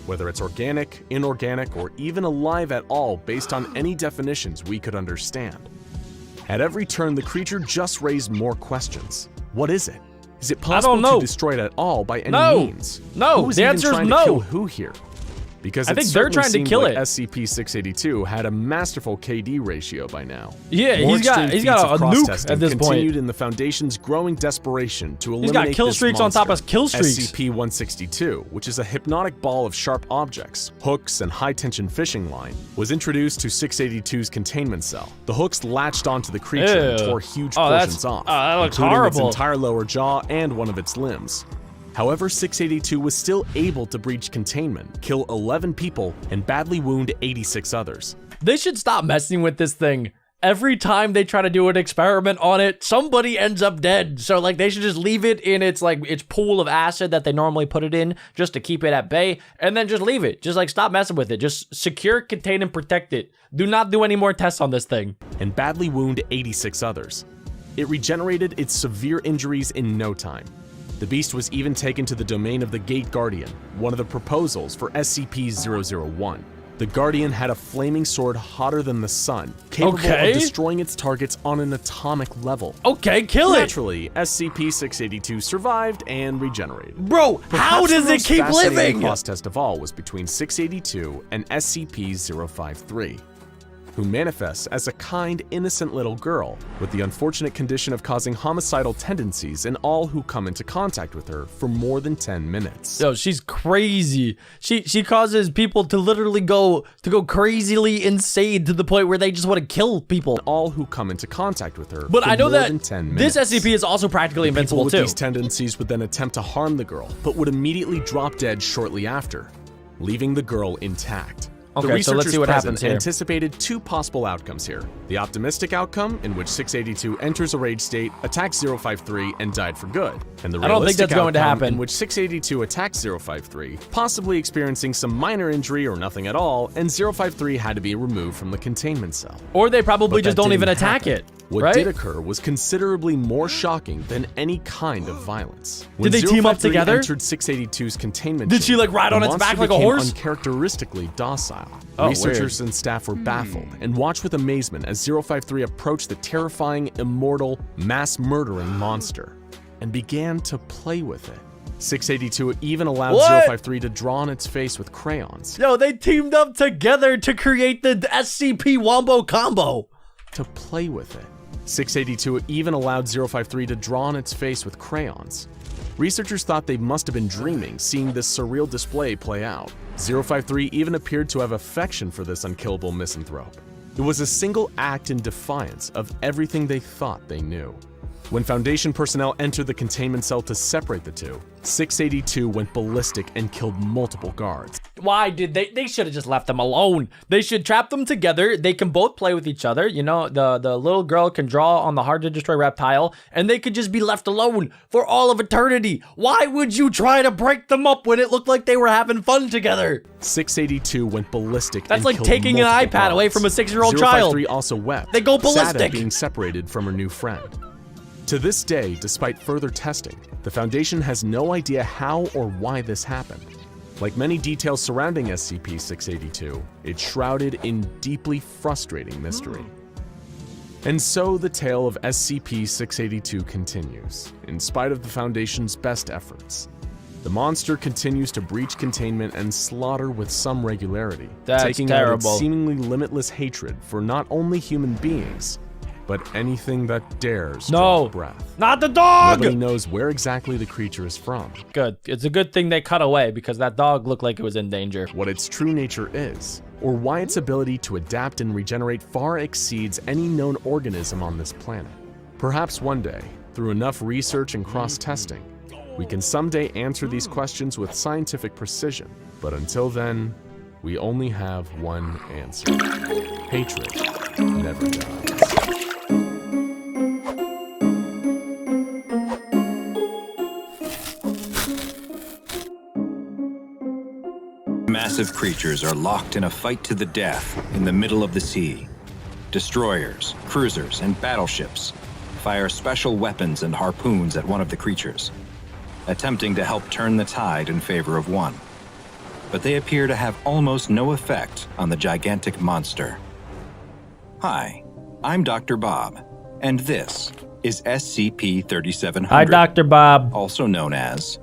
whether it's organic, inorganic, or even alive at all based on any definitions we could understand. At every turn, the creature just raised more questions. What is it? Is it possible know. to destroy it at all by any No. means? No. Who is The even answer is trying no. to kill who here? Because I it think they're certainly trying to seemed kill like it. SCP-682 had a masterful KD ratio by now. Yeah, More he's got extreme a feats of nuke cross-testing at this continued point. in the Foundation's growing desperation to He's eliminate got kill this streaks on top monster. of kill streaks. SCP-162, which is a hypnotic ball of sharp objects, hooks, and high-tension fishing line, was introduced to 682's containment cell. The hooks latched onto the creature and Ew. tore huge Oh, that's- portions off, that looks including horrible. its entire lower jaw and one of its limbs. However, 682 was still able to breach containment, kill 11 people, and badly wound 86 others. They should stop messing with this thing. Every time they try to do an experiment on it, somebody ends up dead. So like they should just leave it in its pool of acid that they normally put it in just to keep it at bay, and then just leave it. Just like stop messing with it. Just secure, contain, and protect it. Do not do any more tests on this thing. And badly wound 86 others. It regenerated its severe injuries in no time. The beast was even taken to the domain of the Gate Guardian, one of the proposals for SCP-001. The Guardian had a flaming sword hotter than the sun, capable of destroying its targets on an atomic level. Okay, kill it! Naturally, SCP-682 survived and regenerated. Bro, how does it keep living? The boss test of all was between 682 and SCP-053, who manifests as a kind, innocent little girl with the unfortunate condition of causing homicidal tendencies in all who come into contact with her for more than 10 minutes. Yo, she's crazy. She causes people to literally go crazily insane to the point where they just want to kill people. All who come into contact with her but for I know more that than 10 minutes. This SCP is also practically invincible with too. These tendencies would then attempt to harm the girl, but would immediately drop dead shortly after, leaving the girl intact. Okay, so let's see what happens here. Anticipated two possible outcomes here. The optimistic outcome, in which 682 enters a rage state, attacks 053, and died for good. And the I don't think that's going to happen. In which 682 attacks 053, possibly experiencing some minor injury or nothing at all, and 053 had to be removed from the containment cell. Or they probably just don't even attack it. What did occur was considerably more shocking than any kind of violence. Did they team up together? Entered 682's containment. Did she like ride on its back like a horse? Uncharacteristically docile. Oh, Researchers and staff were baffled and watched with amazement as 053 approached the terrifying, immortal, mass-murdering monster and began to play with it. 682 even allowed 053 to draw on its face with crayons. Yo, they teamed up together to create the SCP Wombo combo. To play with it. 682 even allowed 053 to draw on its face with crayons. Researchers thought they must have been dreaming, seeing this surreal display play out. 053 even appeared to have affection for this unkillable misanthrope. It was a single act in defiance of everything they thought they knew. When Foundation personnel entered the containment cell to separate the two, 682 went ballistic and killed multiple guards. Why did they should have just left them alone. They should trap them together. They can both play with each other. You know, the little girl can draw on the hard to destroy reptile, and they could just be left alone for all of eternity. Why would you try to break them up when it looked like they were having fun together? 682 went ballistic. That's like taking an iPad guards. away from a 6-year-old child. 053 also wept. They go ballistic. Sad at being separated from her new friend. To this day, despite further testing, the Foundation has no idea how or why this happened. Like many details surrounding SCP-682, it's shrouded in deeply frustrating mystery. And so the tale of SCP-682 continues, in spite of the Foundation's best efforts. The monster continues to breach containment and slaughter with some regularity, taking out its seemingly limitless hatred for not only human beings, but anything that dares draw breath. Not the dog! Nobody knows where exactly the creature is from. Good. It's a good thing they cut away because that dog looked like it was in danger. What its true nature is, or why its ability to adapt and regenerate far exceeds any known organism on this planet. Perhaps one day, through enough research and cross-testing, we can someday answer these questions with scientific precision. But until then, we only have one answer. Hatred never dies. Massive creatures are locked in a fight to the death in the middle of the sea. Destroyers, cruisers, and battleships fire special weapons and harpoons at one of the creatures, attempting to help turn the tide in favor of one. But they appear to have almost no effect on the gigantic monster. Hi, I'm Dr. Bob, and this is SCP-3700. Hi, Dr. Bob. Also known as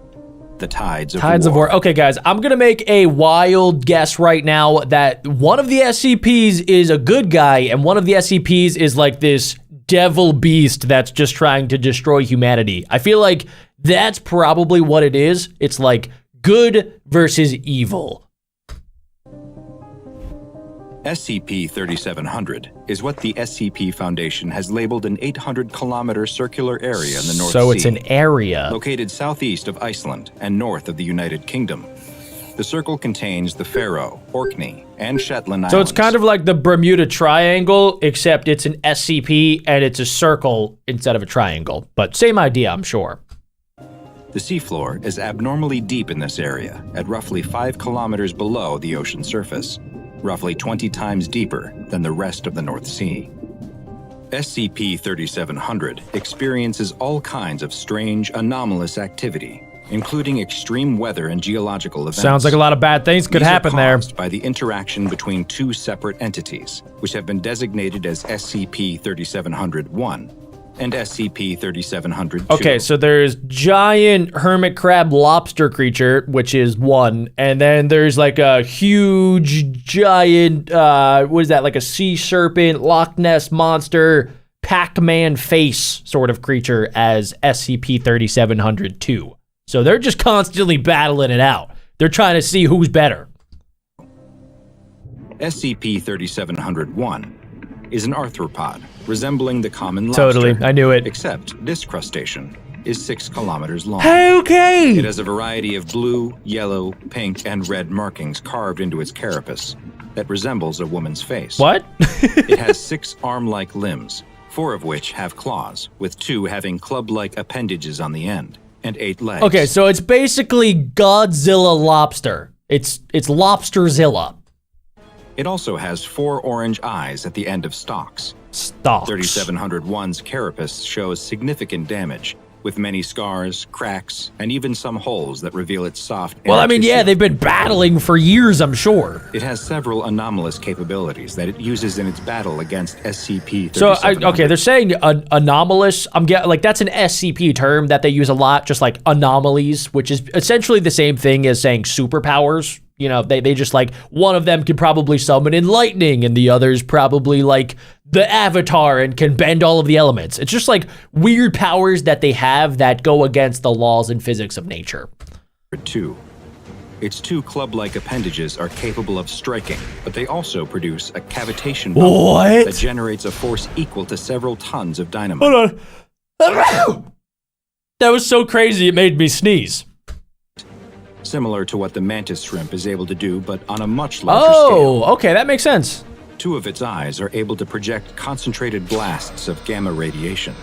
the Tides of War. Okay, guys, I'm gonna make a wild guess right now that one of the SCPs is a good guy and one of the SCPs is like this devil beast that's just trying to destroy humanity. I feel like that's probably what it is. It's like good versus evil. SCP-3700 is what the SCP Foundation has labeled an 800-kilometer circular area in the North Sea. So it's an area. Located southeast of Iceland and north of the United Kingdom. The circle contains the Faroe, Orkney, and Shetland Islands. So it's kind of like the Bermuda Triangle, except it's an SCP and it's a circle instead of a triangle. But same idea, I'm sure. The seafloor is abnormally deep in this area, at roughly 5 kilometers below the ocean surface, roughly 20 times deeper than the rest of the North Sea. SCP-3700 experiences all kinds of strange, anomalous activity, including extreme weather and geological events. Sounds like a lot of bad things could happen there. These are caused by the interaction between two separate entities, which have been designated as SCP-3700-1 and SCP-3700-2. Okay, so there's giant hermit crab lobster creature, which is 1, and then there's like a huge giant, what is that, like a sea serpent, Loch Ness monster, Pac-Man face sort of creature as SCP-3700-2. So they're just constantly battling it out. They're trying to see who's better. SCP-3700-1 is an arthropod resembling the common lobster. Totally, I knew it. Except this crustacean is 6 kilometers long. Okay! It has a variety of blue, yellow, pink, and red markings carved into its carapace that resembles a woman's face. What? It has 6 arm-like limbs, 4 of which have claws, with 2 having club-like appendages on the end, and 8 legs. Okay, so it's basically Godzilla lobster. It's Lobsterzilla. It also has 4 orange eyes at the end of stalks. Stalks. 3701's carapace shows significant damage, with many scars, cracks, and even some holes that reveal its soft inner Well, I mean, yeah, tissue. they've been battling for years, I'm sure. It has several anomalous capabilities that it uses in its battle against SCP-3700. So, okay, they're saying anomalous. I'm getting, like, that's an SCP term that they use a lot, just like anomalies, which is essentially the same thing as saying superpowers. You know, they just like, one of them can probably summon in lightning and the other's probably like the Avatar and can bend all of the elements. It's just like weird powers that they have that go against the laws and physics of nature. 2. Its 2 club-like appendages are capable of striking, but they also produce a cavitation bubble What? that generates a force equal to several tons of dynamite. Hold on. That was so crazy it made me sneeze. Similar to what the mantis shrimp is able to do, but on a much larger scale. Oh, okay, that makes sense. 2 of its eyes are able to project concentrated blasts of gamma radiation,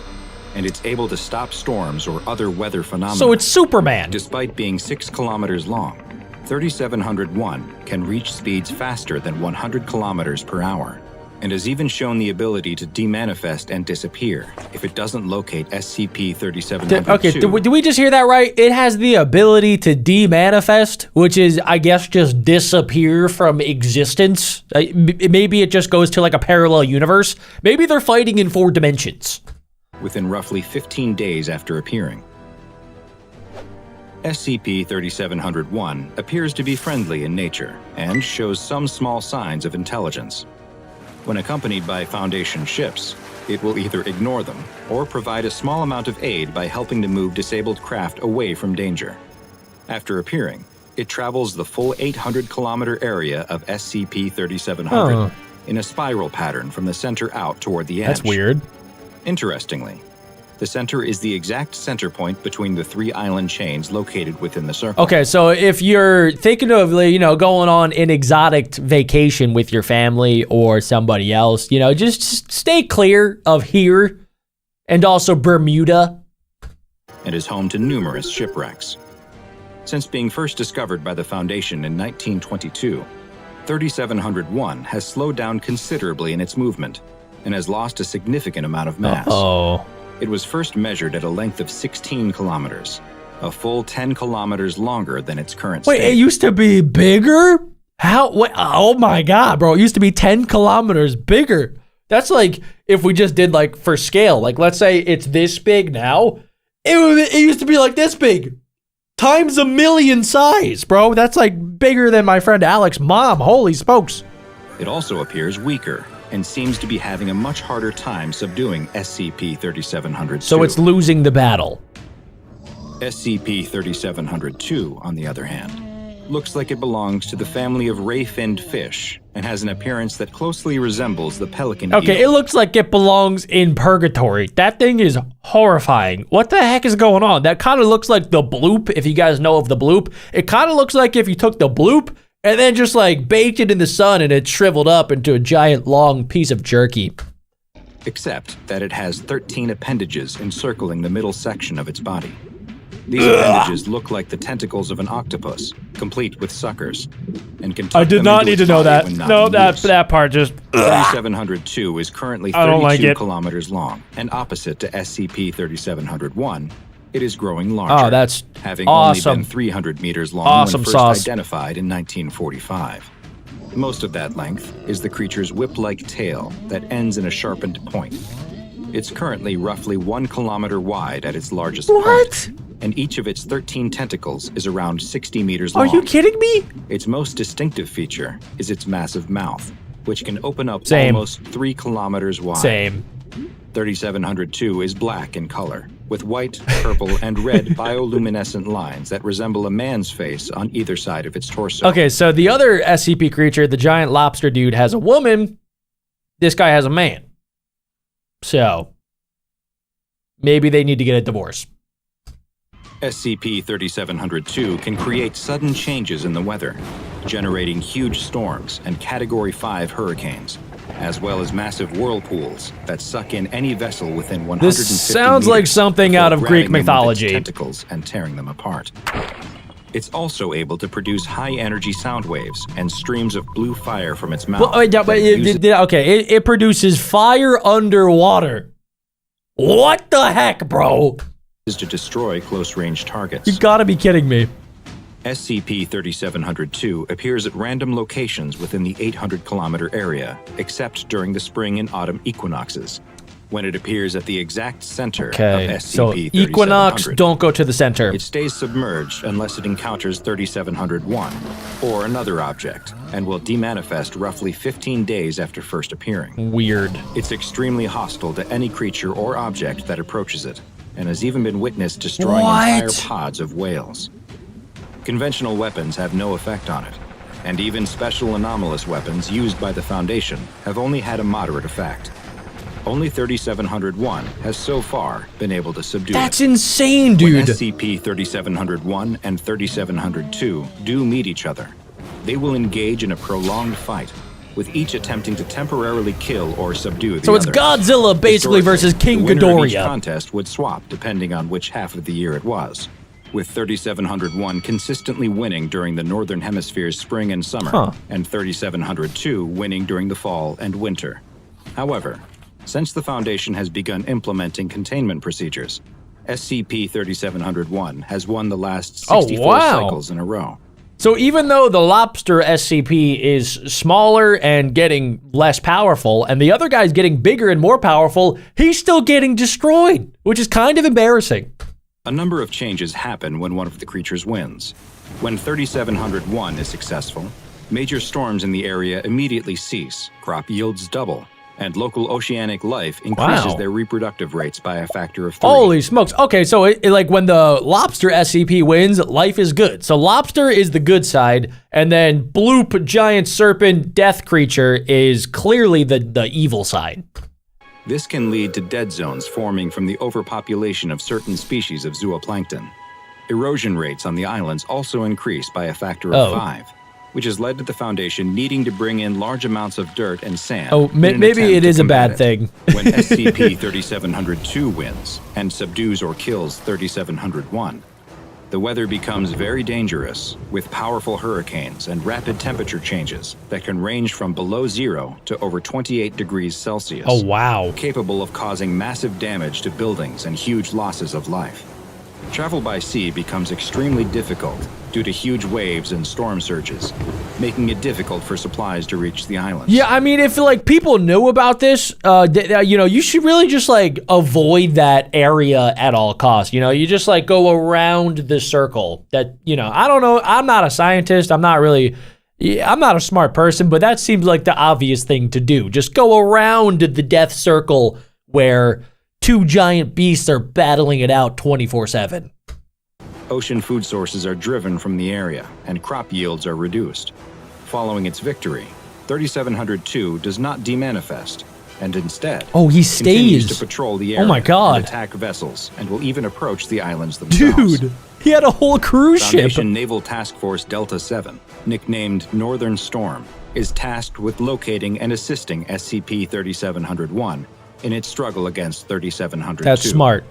and it's able to stop storms or other weather phenomena. So it's Superman. Despite being 6 kilometers long, 3701 can reach speeds faster than 100 kilometers per hour, and has even shown the ability to demanifest and disappear if it doesn't locate SCP-3702. Okay, do we just hear that right? It has the ability to demanifest, which is, I guess, just disappear from existence. Maybe it just goes to like a parallel universe. Maybe they're fighting in 4 dimensions. Within roughly 15 days after appearing. SCP-3701 appears to be friendly in nature and shows some small signs of intelligence. When accompanied by Foundation ships, it will either ignore them or provide a small amount of aid by helping to move disabled craft away from danger. After appearing, it travels the full 800-kilometer area of SCP-3700 in a spiral pattern from the center out toward the edge. That's weird. Interestingly, the center is the exact center point between the 3 island chains located within the circle. Okay, so if you're thinking of, you know, going on an exotic vacation with your family or somebody else, you know, just stay clear of here and also Bermuda. And is home to numerous shipwrecks. Since being first discovered by the Foundation in 1922, 3701 has slowed down considerably in its movement and has lost a significant amount of mass. Oh. It was first measured at a length of 16 kilometers, a full 10 kilometers longer than its current state. Wait, it used to be bigger? How? Wait, oh my God, bro. It used to be 10 kilometers bigger. That's like if we just did like for scale. Like let's say it's this big now. It used to be like this big. Times a million size, bro. That's like bigger than my friend Alex's mom. Holy smokes. It also appears weaker and seems to be having a much harder time subduing SCP-3702. So it's losing the battle. SCP-3702, on the other hand, looks like it belongs to the family of ray-finned fish and has an appearance that closely resembles the pelican Okay, eel. it looks like it belongs in purgatory. That thing is horrifying. What the heck is going on? That kind of looks like the bloop, if you guys know of the bloop. It kind of looks like if you took the bloop and then just like baked it in the sun and it shriveled up into a giant long piece of jerky. Except that it has 13 appendages encircling the middle section of its body. These appendages look like the tentacles of an octopus, complete with suckers, and can tuck I did them not into need to its know body that. when not No, in use. that part just... 3702 is currently I don't like 32 it. kilometers long, and opposite to SCP-3701, it is growing larger. Oh, that's having awesome. only been 300 meters long Awesome when first sauce. identified in 1945. Most of that length is the creature's whip-like tail that ends in a sharpened point. It's currently roughly 1 kilometer wide at its largest point, and each of its 13 tentacles is around 60 meters long. Are you kidding me? Its most distinctive feature is its massive mouth, which can open up Same. almost 3 kilometers wide. Same. 3702 is black in color, with white, purple, and red bioluminescent lines that resemble a man's face on either side of its torso. Okay, so the other SCP creature, the giant lobster dude, has a woman. This guy has a man. So, maybe they need to get a divorce. SCP-3702 can create sudden changes in the weather, generating huge storms and Category 5 hurricanes, as well as massive whirlpools that suck in any vessel within 150 This sounds like meters something before out of Greek grabbing them with its mythology. tentacles and tearing them apart. It's also able to produce high-energy sound waves and streams of blue fire from its mouth. It produces fire underwater. What the heck, bro? To destroy close-range targets. You gotta be kidding me. SCP-3702 appears at random locations within the 800-kilometer area, except during the spring and autumn equinoxes, when it appears at the exact center of So SCP-3700. equinox, don't go to the center. It stays submerged unless it encounters 3701 or another object, and will demanifest roughly 15 days after first appearing. Weird. It's extremely hostile to any creature or object that approaches it, and has even been witnessed destroying entire pods of whales. Conventional weapons have no effect on it, and even special anomalous weapons used by the Foundation have only had a moderate effect. Only 3701 has so far been able to subdue That's it. insane, When dude. SCP-3701 and 3702 do meet each other, they will engage in a prolonged fight, with each attempting to temporarily kill or subdue the So it's other. Godzilla basically versus King the winner of each Ghidorah. contest would swap depending on which half of the year it was, with 3701 consistently winning during the Northern Hemisphere's spring and summer, and 3702 winning during the fall and winter. However, since the Foundation has begun implementing containment procedures, SCP-3701 has won the last 64 cycles in a row. So even though the lobster SCP is smaller and getting less powerful, and the other guy's getting bigger and more powerful, he's still getting destroyed, which is kind of embarrassing. A number of changes happen when one of the creatures wins. When 3701 is successful, major storms in the area immediately cease, crop yields double, and local oceanic life increases their reproductive rates by a factor of 3. Holy smokes. Okay, so like when the lobster SCP wins, life is good. So lobster is the good side, and then bloop giant serpent death creature is clearly the evil side. This can lead to dead zones forming from the overpopulation of certain species of zooplankton. Erosion rates on the islands also increase by a factor of 5, which has led to the Foundation needing to bring in large amounts of dirt and sand. Maybe it is a bad thing. When SCP-3702 wins and subdues or kills 3701, the weather becomes very dangerous, with powerful hurricanes and rapid temperature changes that can range from below 0 to over 28 degrees Celsius. Oh, wow. Capable of causing massive damage to buildings and huge losses of life. Travel by sea becomes extremely difficult due to huge waves and storm surges, making it difficult for supplies to reach the islands. Yeah, I mean, if like people knew about this, you should really just like avoid that area at all costs. You just like go around the circle. That I don't know. I'm not a scientist. I'm not a smart person, but that seems like the obvious thing to do. Just go around the death circle where two giant beasts are battling it out 24/7. ocean food sources are driven from the area and crop yields are reduced. Following its victory, 3702 does not demanifest, and instead Oh, he continues stays. to patrol the area Oh my God. and attack vessels, and will even approach the islands themselves. Dude, he had a whole cruise ship. Foundation Naval Task Force Delta 7, nicknamed Northern Storm, is tasked with locating and assisting SCP-3701 in its struggle against 3702. That's smart.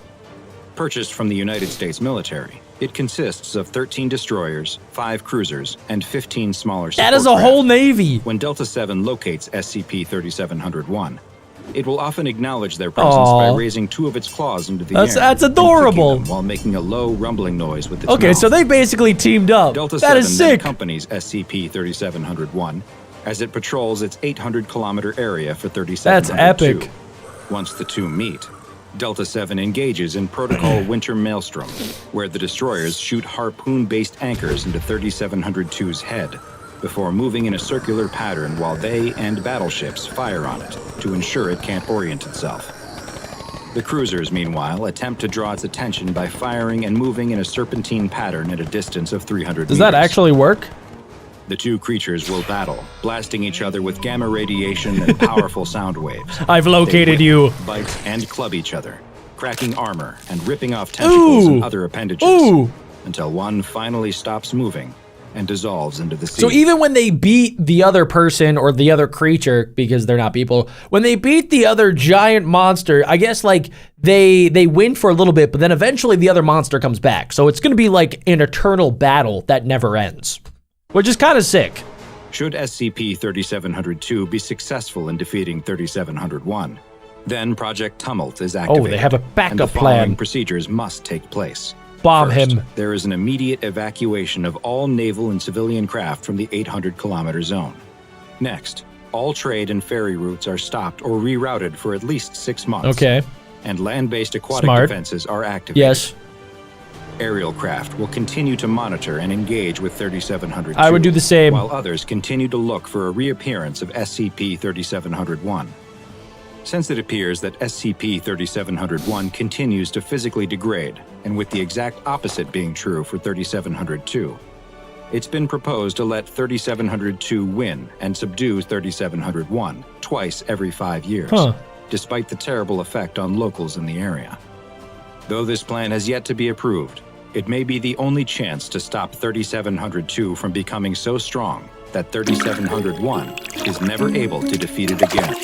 Purchased from the United States military, it consists of 13 destroyers, 5 cruisers, and 15 smaller support That is a craft. whole navy. When Delta 7 locates SCP-3701, it will often acknowledge their presence Aw. by raising 2 of its claws into the That's- air. that's and clicking adorable. them while making a low rumbling noise with its Okay, mouth. so they basically teamed up. Delta That 7 is then sick. accompanies SCP-3701 as it patrols its 800-kilometer area for 3702. That's epic. Once the two meet, Delta 7 engages in Protocol Winter Maelstrom, where the destroyers shoot harpoon-based anchors into 3702's head, before moving in a circular pattern while they and battleships fire on it to ensure it can't orient itself. The cruisers, meanwhile, attempt to draw its attention by firing and moving in a serpentine pattern at a distance of 300 Does that meters. actually work? The two creatures will battle, blasting each other with gamma radiation and powerful sound waves. I've They located whip, you. bite, and club each other, cracking armor and ripping off tentacles Ooh. and other appendages, Ooh. until one finally stops moving and dissolves into the sea. So even when they beat the other person or the other creature, because they're not people, when they beat the other giant monster, I guess like they win for a little bit, but then eventually the other monster comes back. So it's gonna be like an eternal battle that never ends, which is kind of sick. Should SCP-3702 be successful in defeating 3701, then Project Tumult is activated. Oh, they have a and backup the following plan. procedures must take place. Bomb First, him. there is an immediate evacuation of all naval and civilian craft from the 800-kilometer zone. Next, all trade and ferry routes are stopped or rerouted for at least 6 months. Okay. And land-based aquatic Smart. defenses are activated. Yes. Aerial craft will continue to monitor and engage with 3702. I would do the same. While others continue to look for a reappearance of SCP-3701. Since it appears that SCP-3701 continues to physically degrade, and with the exact opposite being true for 3702, it's been proposed to let 3702 win and subdue 3701 twice every 5 years, despite the terrible effect on locals in the area. Though this plan has yet to be approved, it may be the only chance to stop 3702 from becoming so strong that 3701 is never able to defeat it again.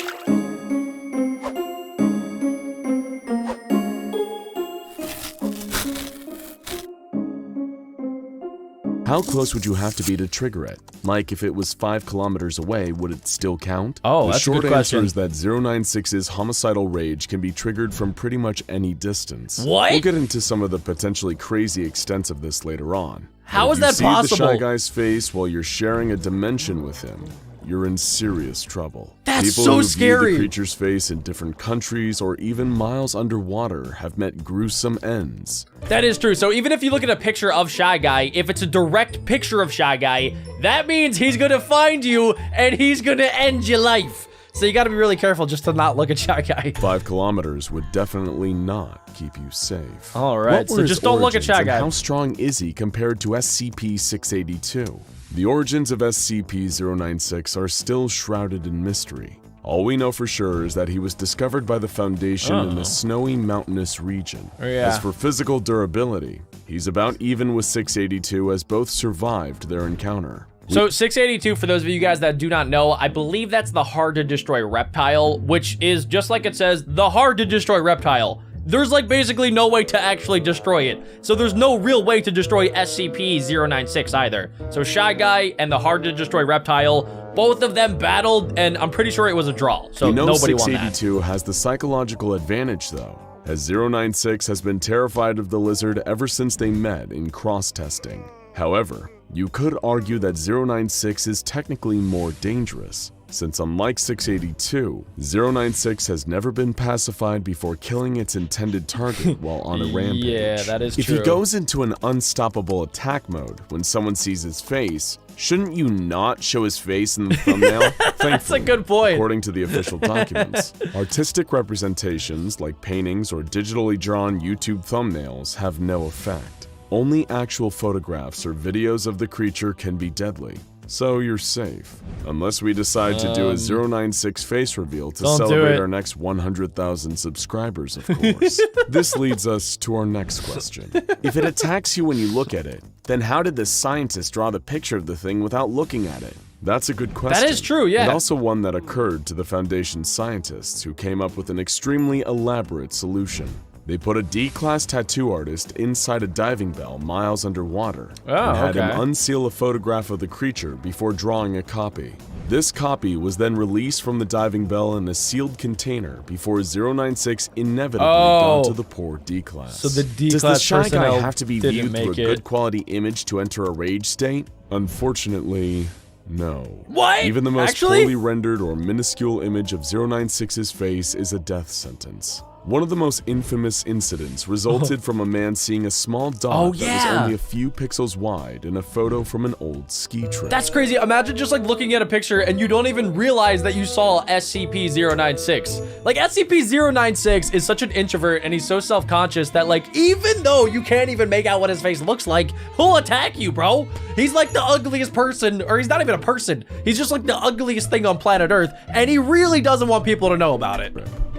How close would you have to be to trigger it? Like, if it was 5 kilometers away, would it still count? Oh, the that's a good short question. answer is that 096's homicidal rage can be triggered from pretty much any distance. What? We'll get into some of the potentially crazy extents of this later on. How But is if that you see possible? the Shy Guy's face while you're sharing a dimension with him, you're in serious trouble. That's People so who view scary. the creature's face in different countries or even miles underwater have met gruesome ends. That is true. So even if you look at a picture of Shy Guy, if it's a direct picture of Shy Guy, that means he's gonna find you and he's gonna end your life. So you gotta be really careful just to not look at Shy Guy. 5 kilometers would definitely not keep you safe. All right, What so were his just don't look at origins Shy and Guy. How strong is he compared to SCP-682? The origins of SCP-096 are still shrouded in mystery. All we know for sure is that he was discovered by the Foundation in a snowy mountainous region. Yeah. As for physical durability, he's about even with 682 as both survived their encounter. So 682, for those of you guys that do not know, I believe that's the hard to destroy reptile, which is just like it says, the hard to destroy reptile. There's like basically no way to actually destroy it. So there's no real way to destroy SCP-096 either. So Shy Guy and the hard to destroy reptile, both of them battled, and I'm pretty sure it was a draw. So We know nobody won that. 682 has the psychological advantage though, as 096 has been terrified of the lizard ever since they met in cross-testing. However, you could argue that 096 is technically more dangerous, since unlike 682, 096 has never been pacified before killing its intended target while on a rampage. Yeah, that is If true. he goes into an unstoppable attack mode when someone sees his face, shouldn't you not show his face in the thumbnail? That's a good point. According to the official documents, artistic representations like paintings or digitally drawn YouTube thumbnails have no effect. Only actual photographs or videos of the creature can be deadly, so you're safe. Unless we decide to do a 096 face reveal to celebrate our next 100,000 subscribers, of course. This leads us to our next question. If it attacks you when you look at it, then how did the scientist draw the picture of the thing without looking at it? That's a good question. That is true, yeah. And also one that occurred to the Foundation's scientists, who came up with an extremely elaborate solution. They put a D-class tattoo artist inside a diving bell miles underwater and had him unseal a photograph of the creature before drawing a copy. This copy was then released from the diving bell in a sealed container before 096 inevitably got to the poor D-class. So the D-class Does the Shy Guy personnel have to be didn't viewed through a make it. good quality image to enter a rage state? Unfortunately, no. What? Even the most Actually? poorly rendered or minuscule image of 096's face is a death sentence. One of the most infamous incidents resulted from a man seeing a small dot that was only a few pixels wide in a photo from an old ski trip. That's crazy. Imagine just like looking at a picture and you don't even realize that you saw SCP-096. Like SCP-096 is such an introvert and he's so self-conscious that like even though you can't even make out what his face looks like, he'll attack you, bro. He's like the ugliest person, or he's not even a person. He's just like the ugliest thing on planet Earth and he really doesn't want people to know about it.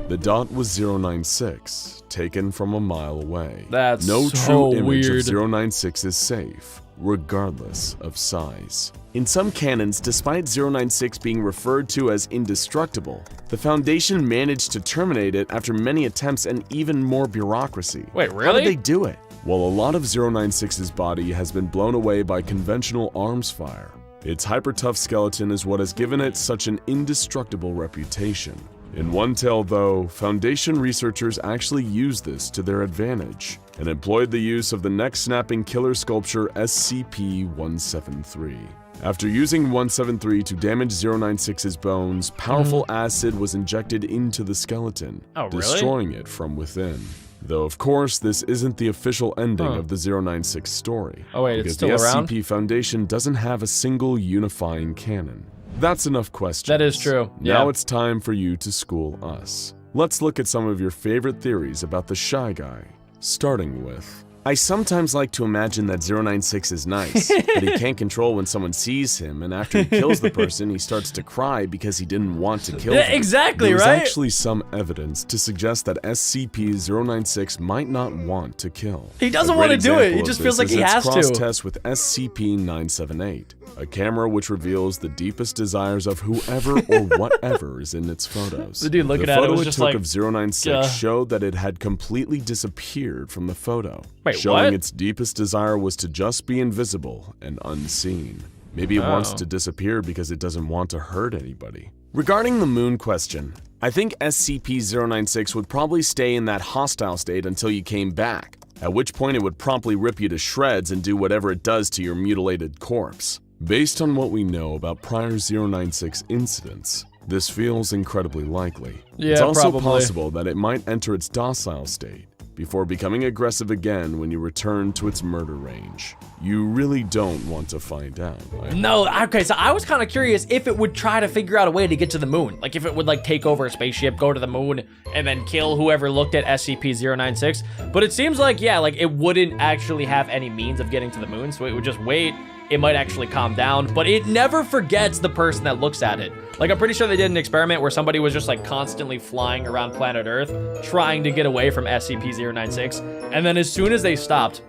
The dot was 096, taken from a mile away. That's no so true image weird. of 096 is safe, regardless of size. In some canons, despite 096 being referred to as indestructible, the Foundation managed to terminate it after many attempts and even more bureaucracy. Wait, How really? did they do it? Well, a lot of 096's body has been blown away by conventional arms fire. Its hyper-tough skeleton is what has given it such an indestructible reputation. In one tale, though, Foundation researchers actually used this to their advantage and employed the use of the neck-snapping killer sculpture SCP-173. After using 173 to damage 096's bones, powerful acid was injected into the skeleton, destroying it from within. Though, of course, this isn't the official ending of the 096 story. Oh wait, it's still because around? the SCP Foundation doesn't have a single unifying canon. That's enough questions. That is true. Now it's time for you to school us. Let's look at some of your favorite theories about the Shy Guy, starting with... I sometimes like to imagine that 096 is nice, but he can't control when someone sees him, and after he kills the person, he starts to cry because he didn't want to kill them. Exactly, There's right? actually some evidence to suggest that SCP-096 might not want to kill. He doesn't A want to great do it. example He of just this feels like is he its has to. cross-test with SCP-978, a camera which reveals the deepest desires of whoever or whatever is in its photos. The dude looking at it photo was it just took like, of 096 showed that it had completely disappeared from the photo, Wait, showing what? its deepest desire was to just be invisible and unseen. Maybe it wants to disappear because it doesn't want to hurt anybody. Regarding the moon question, I think SCP-096 would probably stay in that hostile state until you came back, at which point it would promptly rip you to shreds and do whatever it does to your mutilated corpse. Based on what we know about prior 096 incidents, this feels incredibly likely. Yeah, it's also probably. possible that it might enter its docile state before becoming aggressive again when you return to its murder range. You really don't want to find out. No, okay, so I was kind of curious if it would try to figure out a way to get to the moon. Like if it would like take over a spaceship, go to the moon, and then kill whoever looked at SCP-096. But it seems like, yeah, like it wouldn't actually have any means of getting to the moon, so it would just wait. It might actually calm down, but it never forgets the person that looks at it. Like, I'm pretty sure they did an experiment where somebody was just like constantly flying around planet Earth, trying to get away from SCP-096. And then as soon as they stopped,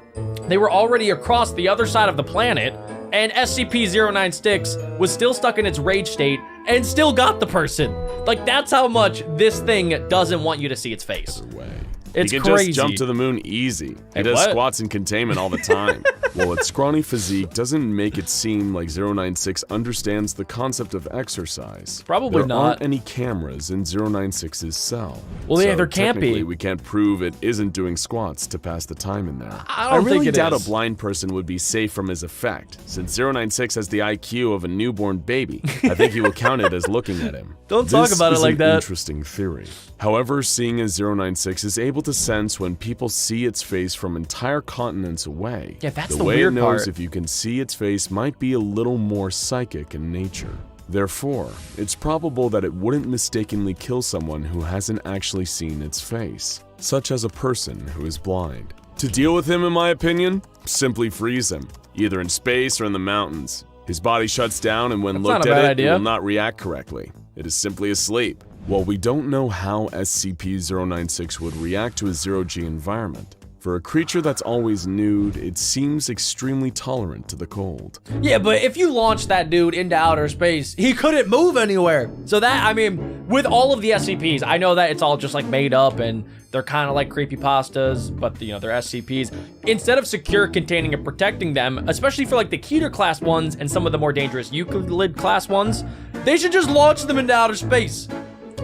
they were already across the other side of the planet, and SCP-096 was still stuck in its rage state and still got the person. Like, that's how much this thing doesn't want you to see its face. Way. It's he can crazy. just jump to the moon easy. He does what? squats in containment all the time. Well, its scrawny physique doesn't make it seem like 096 understands the concept of exercise. Probably there not. aren't any cameras in 096's cell. Well, yeah, so there can't be. technically, we can't prove it isn't doing squats to pass the time in there. I don't really think it doubt is. a blind person would be safe from his effect. Since 096 has the IQ of a newborn baby, I think he will count it as looking at him. Don't talk This about it is like an that. Interesting theory. However, seeing as 096 is able to sense when people see its face from entire continents away, Yeah, that's the the way weird it knows part. if you can see its face might be a little more psychic in nature. Therefore, it's probable that it wouldn't mistakenly kill someone who hasn't actually seen its face, such as a person who is blind. To deal with him, in my opinion, simply freeze him, either in space or in the mountains. His body shuts down, and when looked at it will not react correctly. It is simply asleep. While we don't know how SCP-096 would react to a zero-G environment, for a creature that's always nude, it seems extremely tolerant to the cold. Yeah, but if you launch that dude into outer space, he couldn't move anywhere. So that, I mean, with all of the SCPs, I know that it's all just like made up and they're kind of like creepypastas, but you know, they're SCPs. Instead of secure, containing, and protecting them, especially for like the Keter class ones and some of the more dangerous Euclid class ones, they should just launch them into outer space.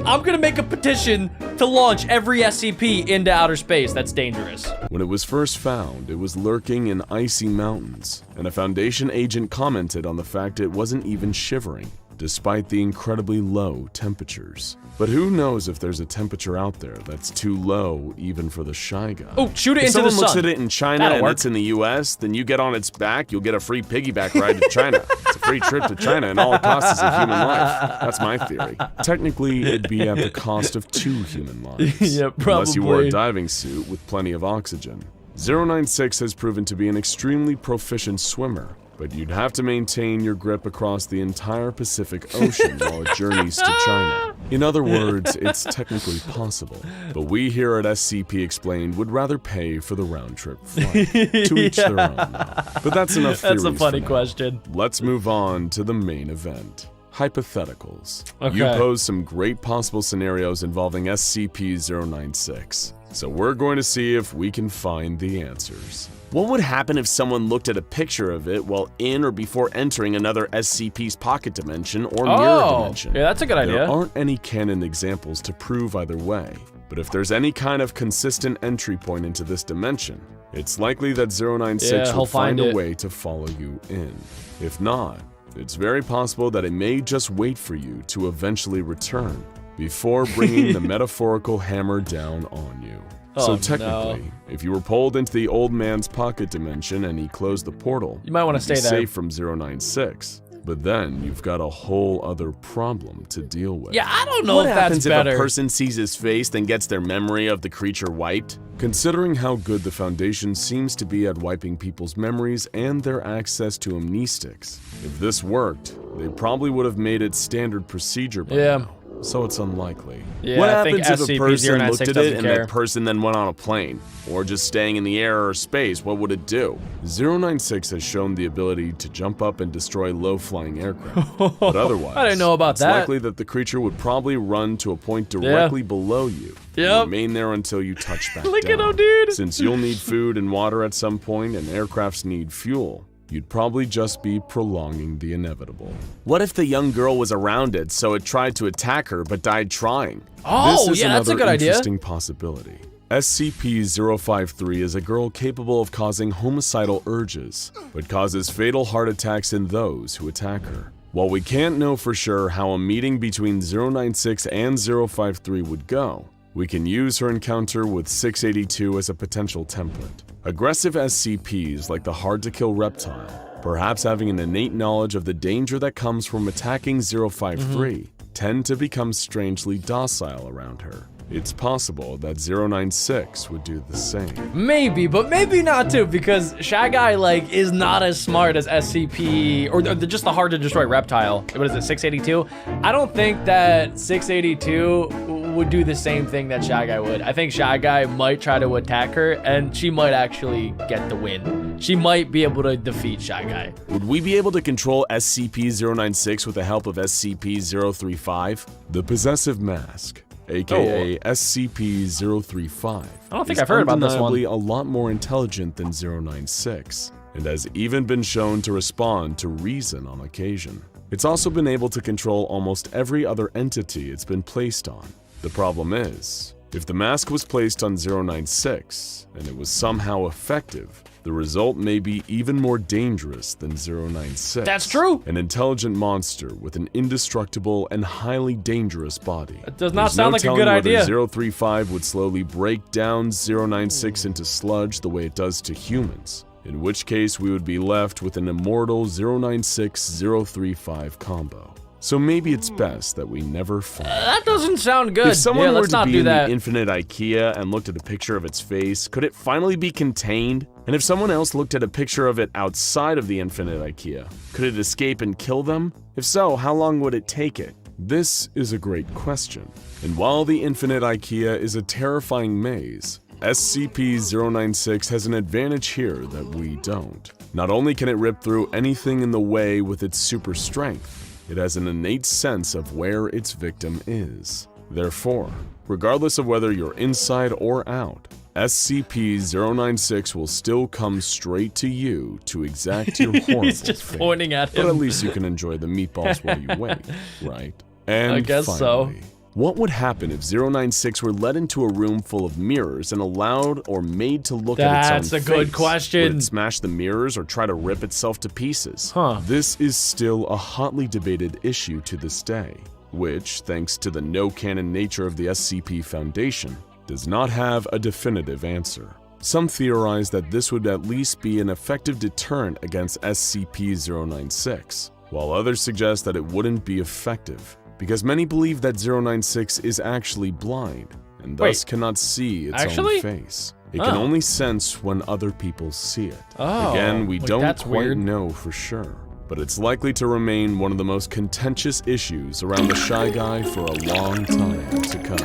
I'm gonna make a petition to launch every SCP into outer space that's dangerous. When it was first found, it was lurking in icy mountains, and a Foundation agent commented on the fact it wasn't even shivering, despite the incredibly low temperatures. But who knows if there's a temperature out there that's too low even for the Shy Guy. Oh, shoot it if into the sun. If someone looks at it in China That'll and work. it's in the US, then you get on its back, you'll get a free piggyback ride to China. It's a free trip to China, and all it costs is a human life. That's my theory. Technically, it'd be at the cost of 2 human lives. Yeah, probably. Unless you wore a diving suit with plenty of oxygen. 096 has proven to be an extremely proficient swimmer, but you'd have to maintain your grip across the entire Pacific Ocean while it journeys to China. In other words, it's technically possible, but we here at SCP Explained would rather pay for the round-trip flight. To each their own, though. But that's enough theories. That's a funny for now. question. Let's move on to the main event. Hypotheticals. Okay. You pose some great possible scenarios involving SCP-096, so we're going to see if we can find the answers. What would happen if someone looked at a picture of it while in or before entering another SCP's pocket dimension or mirror dimension? Yeah, that's a good idea. There aren't any canon examples to prove either way, but if there's any kind of consistent entry point into this dimension, it's likely that 096 will find a way to follow you in. If not, it's very possible that it may just wait for you to eventually return before bringing the metaphorical hammer down on you. So technically, if you were pulled into the old man's pocket dimension and he closed the portal, you might want to stay there. Safe from 096. But then you've got a whole other problem to deal with. Yeah, I don't know if that's better. What happens if a person sees his face, then gets their memory of the creature wiped? Considering how good the Foundation seems to be at wiping people's memories and their access to amnestics, if this worked, they probably would have made it standard procedure by now. So it's unlikely. Yeah, what I think happens if a person looked at it and care. that person then went on a plane? Or just staying in the air or space, what would it do? 096 has shown the ability to jump up and destroy low-flying aircraft. But otherwise, I didn't know about it's that. likely that the creature would probably run to a point directly below you. Yep. Remain there until you touch back Look down. at him, dude. Since you'll need food and water at some point and aircrafts need fuel, you'd probably just be prolonging the inevitable. What if the young girl was around it, so it tried to attack her but died trying? Oh, this is yeah, that's a another good idea. interesting possibility. SCP-053 is a girl capable of causing homicidal urges, but causes fatal heart attacks in those who attack her. While we can't know for sure how a meeting between 096 and 053 would go, we can use her encounter with 682 as a potential template. Aggressive SCPs like the hard-to-kill reptile, perhaps having an innate knowledge of the danger that comes from attacking 053, tend to become strangely docile around her. It's possible that 096 would do the same. Maybe, but maybe not too, because Shy Guy is not as smart as SCP or just the hard to destroy reptile. What is it, 682? I don't think that 682 would do the same thing that Shy Guy would. I think Shy Guy might try to attack her, and she might actually get the win. She might be able to defeat Shy Guy. Would we be able to control SCP-096 with the help of SCP-035? The Possessive Mask, aka SCP-035, I don't think I've heard about this one. a lot more intelligent than 096, and has even been shown to respond to reason on occasion. It's also been able to control almost every other entity it's been placed on. The problem is, if the mask was placed on 096, and it was somehow effective, the result may be even more dangerous than 096. That's true. An intelligent monster with an indestructible and highly dangerous body. It does not sound like a good idea. 035 would slowly break down 096 into sludge the way it does to humans, in which case we would be left with an immortal 096-035 combo. So maybe it's best that we never find That doesn't sound good. If someone were let's to not be do in that. the infinite IKEA and looked at a picture of its face, could it finally be contained? And if someone else looked at a picture of it outside of the infinite IKEA, could it escape and kill them? If so, how long would it take it? This is a great question. And while the infinite IKEA is a terrifying maze, SCP-096 has an advantage here that we don't. Not only can it rip through anything in the way with its super strength, it has an innate sense of where its victim is. Therefore, regardless of whether you're inside or out, SCP-096 will still come straight to you to exact your horrible He's just fate. pointing at him. But at least you can enjoy the meatballs while you wait, right? And I guess so. finally, what would happen if 096 were led into a room full of mirrors and allowed or made to look at its own face? That's a good question. Would it smash the mirrors or try to rip itself to pieces? Huh. This is still a hotly debated issue to this day, which, thanks to the no-canon nature of the SCP Foundation, does not have a definitive answer. Some theorize that this would at least be an effective deterrent against SCP-096, while others suggest that it wouldn't be effective, because many believe that 096 is actually blind, and thus cannot see its actually? own face. It can Oh. only sense when other people see it. Oh, Again, we like, don't that's quite weird. know for sure, but it's likely to remain one of the most contentious issues around the Shy Guy for a long time to come.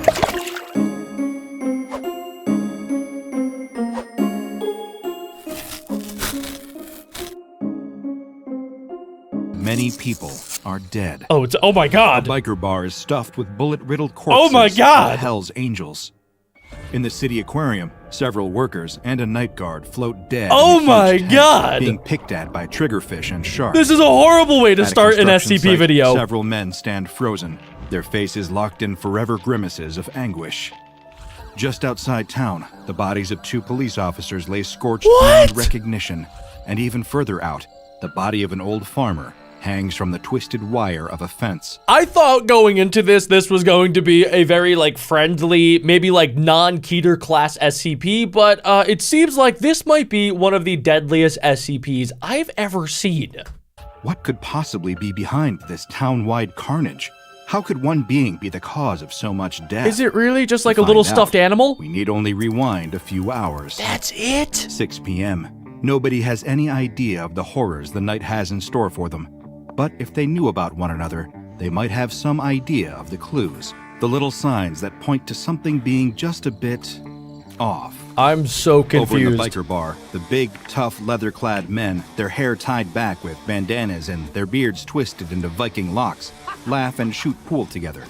Many people are dead. Oh my A god. biker bar is stuffed with bullet-riddled corpses Oh my God. of Hell's Angels. In the city aquarium, several workers and a night guard float dead. Oh in a my huge tank, God. Being picked at by triggerfish and sharks. This is a horrible way to At a start an construction SCP site, video. Several men stand frozen, their faces locked in forever grimaces of anguish. Just outside town, the bodies of 2 police officers lay scorched What? beyond recognition, and even further out, the body of an old farmer hangs from the twisted wire of a fence. I thought going into this was going to be a very like friendly, maybe like non-Keter class SCP, but it seems like this might be one of the deadliest SCPs I've ever seen. What could possibly be behind this town-wide carnage? How could one being be the cause of so much death? Is it really just To like a little find out, stuffed animal? We need only rewind a few hours. That's it? 6 p.m. Nobody has any idea of the horrors the night has in store for them. But if they knew about one another, they might have some idea of the clues, the little signs that point to something being just a bit off. I'm so Over in confused. the biker bar, the big, tough, leather-clad men, their hair tied back with bandanas and their beards twisted into Viking locks, laugh and shoot pool together.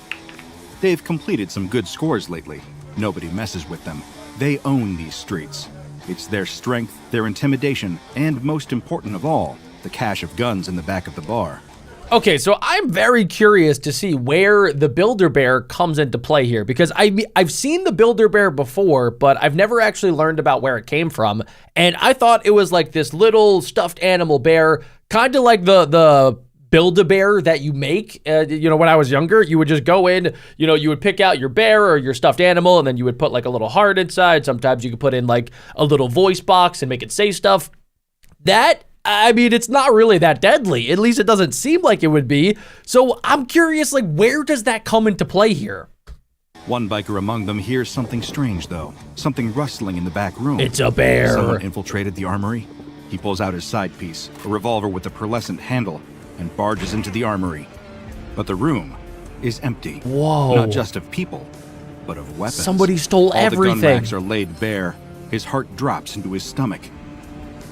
They've completed some good scores lately. Nobody messes with them. They own these streets. It's their strength, their intimidation, and most important of all, the cache of guns in the back of the bar. Okay, so I'm very curious to see where the Builder-Bear comes into play here, because I've seen the Builder-Bear before, but I've never actually learned about where it came from, and I thought it was like this little stuffed animal bear, kind of like the Build-A-Bear that you make. When I was younger, you would just go in, you would pick out your bear or your stuffed animal, and then you would put like a little heart inside. Sometimes you could put in like a little voice box and make it say stuff. It's not really that deadly. At least it doesn't seem like it would be. So I'm curious, like, where does that come into play here? One biker among them hears something strange, though. Something rustling in the back room. It's a bear. Someone infiltrated the armory. He pulls out his side piece, a revolver with a pearlescent handle, and barges into the armory. But the room is empty. Whoa. Not just of people, but of weapons. Somebody stole All the gun everything. racks are laid bare. His heart drops into his stomach.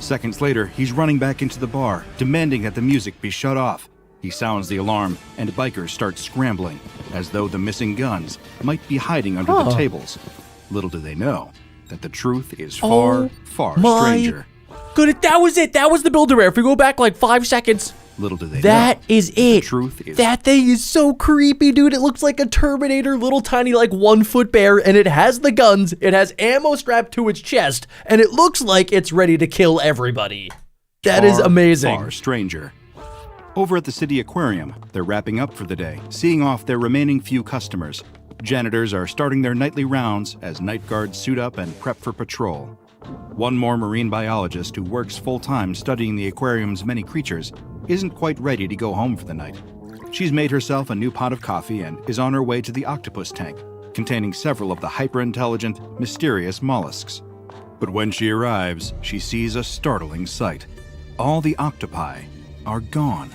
Seconds later, he's running back into the bar, demanding that the music be shut off. He sounds the alarm, and bikers start scrambling, as though the missing guns might be hiding under the tables. Little do they know that the truth is far, far stranger. Good, that was it. That was the Builder-Bear. If we go back like 5 seconds, Little do they know that is that the it. truth is That thing is so creepy, dude. It looks like a Terminator, little tiny, like 1 foot bear, and it has the guns. It has ammo strapped to its chest, and it looks like it's ready to kill everybody. That is far, amazing. Far stranger. Over at the city aquarium, they're wrapping up for the day, seeing off their remaining few customers. Janitors are starting their nightly rounds as night guards suit up and prep for patrol. One more marine biologist who works full-time studying the aquarium's many creatures isn't quite ready to go home for the night. She's made herself a new pot of coffee and is on her way to the octopus tank, containing several of the hyper-intelligent, mysterious mollusks. But when she arrives, she sees a startling sight. All the octopi are gone.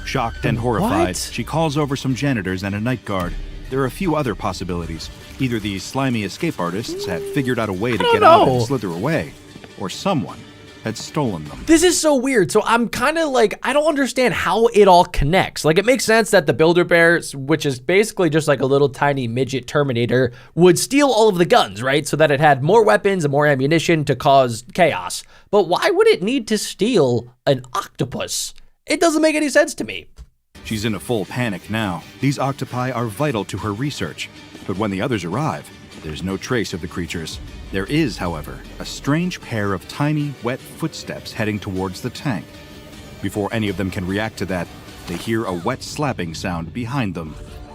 Shocked and horrified, What? she calls over some janitors and a night guard. There are a few other possibilities. Either these slimy escape artists had figured out a way to get out and slither away, or someone had stolen them. This is so weird. So I'm kind of like, I don't understand how it all connects. Like, it makes sense that the Builder-Bear, which is basically just like a little tiny midget Terminator, would steal all of the guns, right? So that it had more weapons and more ammunition to cause chaos. But why would it need to steal an octopus? It doesn't make any sense to me. She's in a full panic now. These octopi are vital to her research. But when the others arrive, there's no trace of the creatures. There is, however, a strange pair of tiny, wet footsteps heading towards the tank. Before any of them can react to that, they hear a wet slapping sound behind them.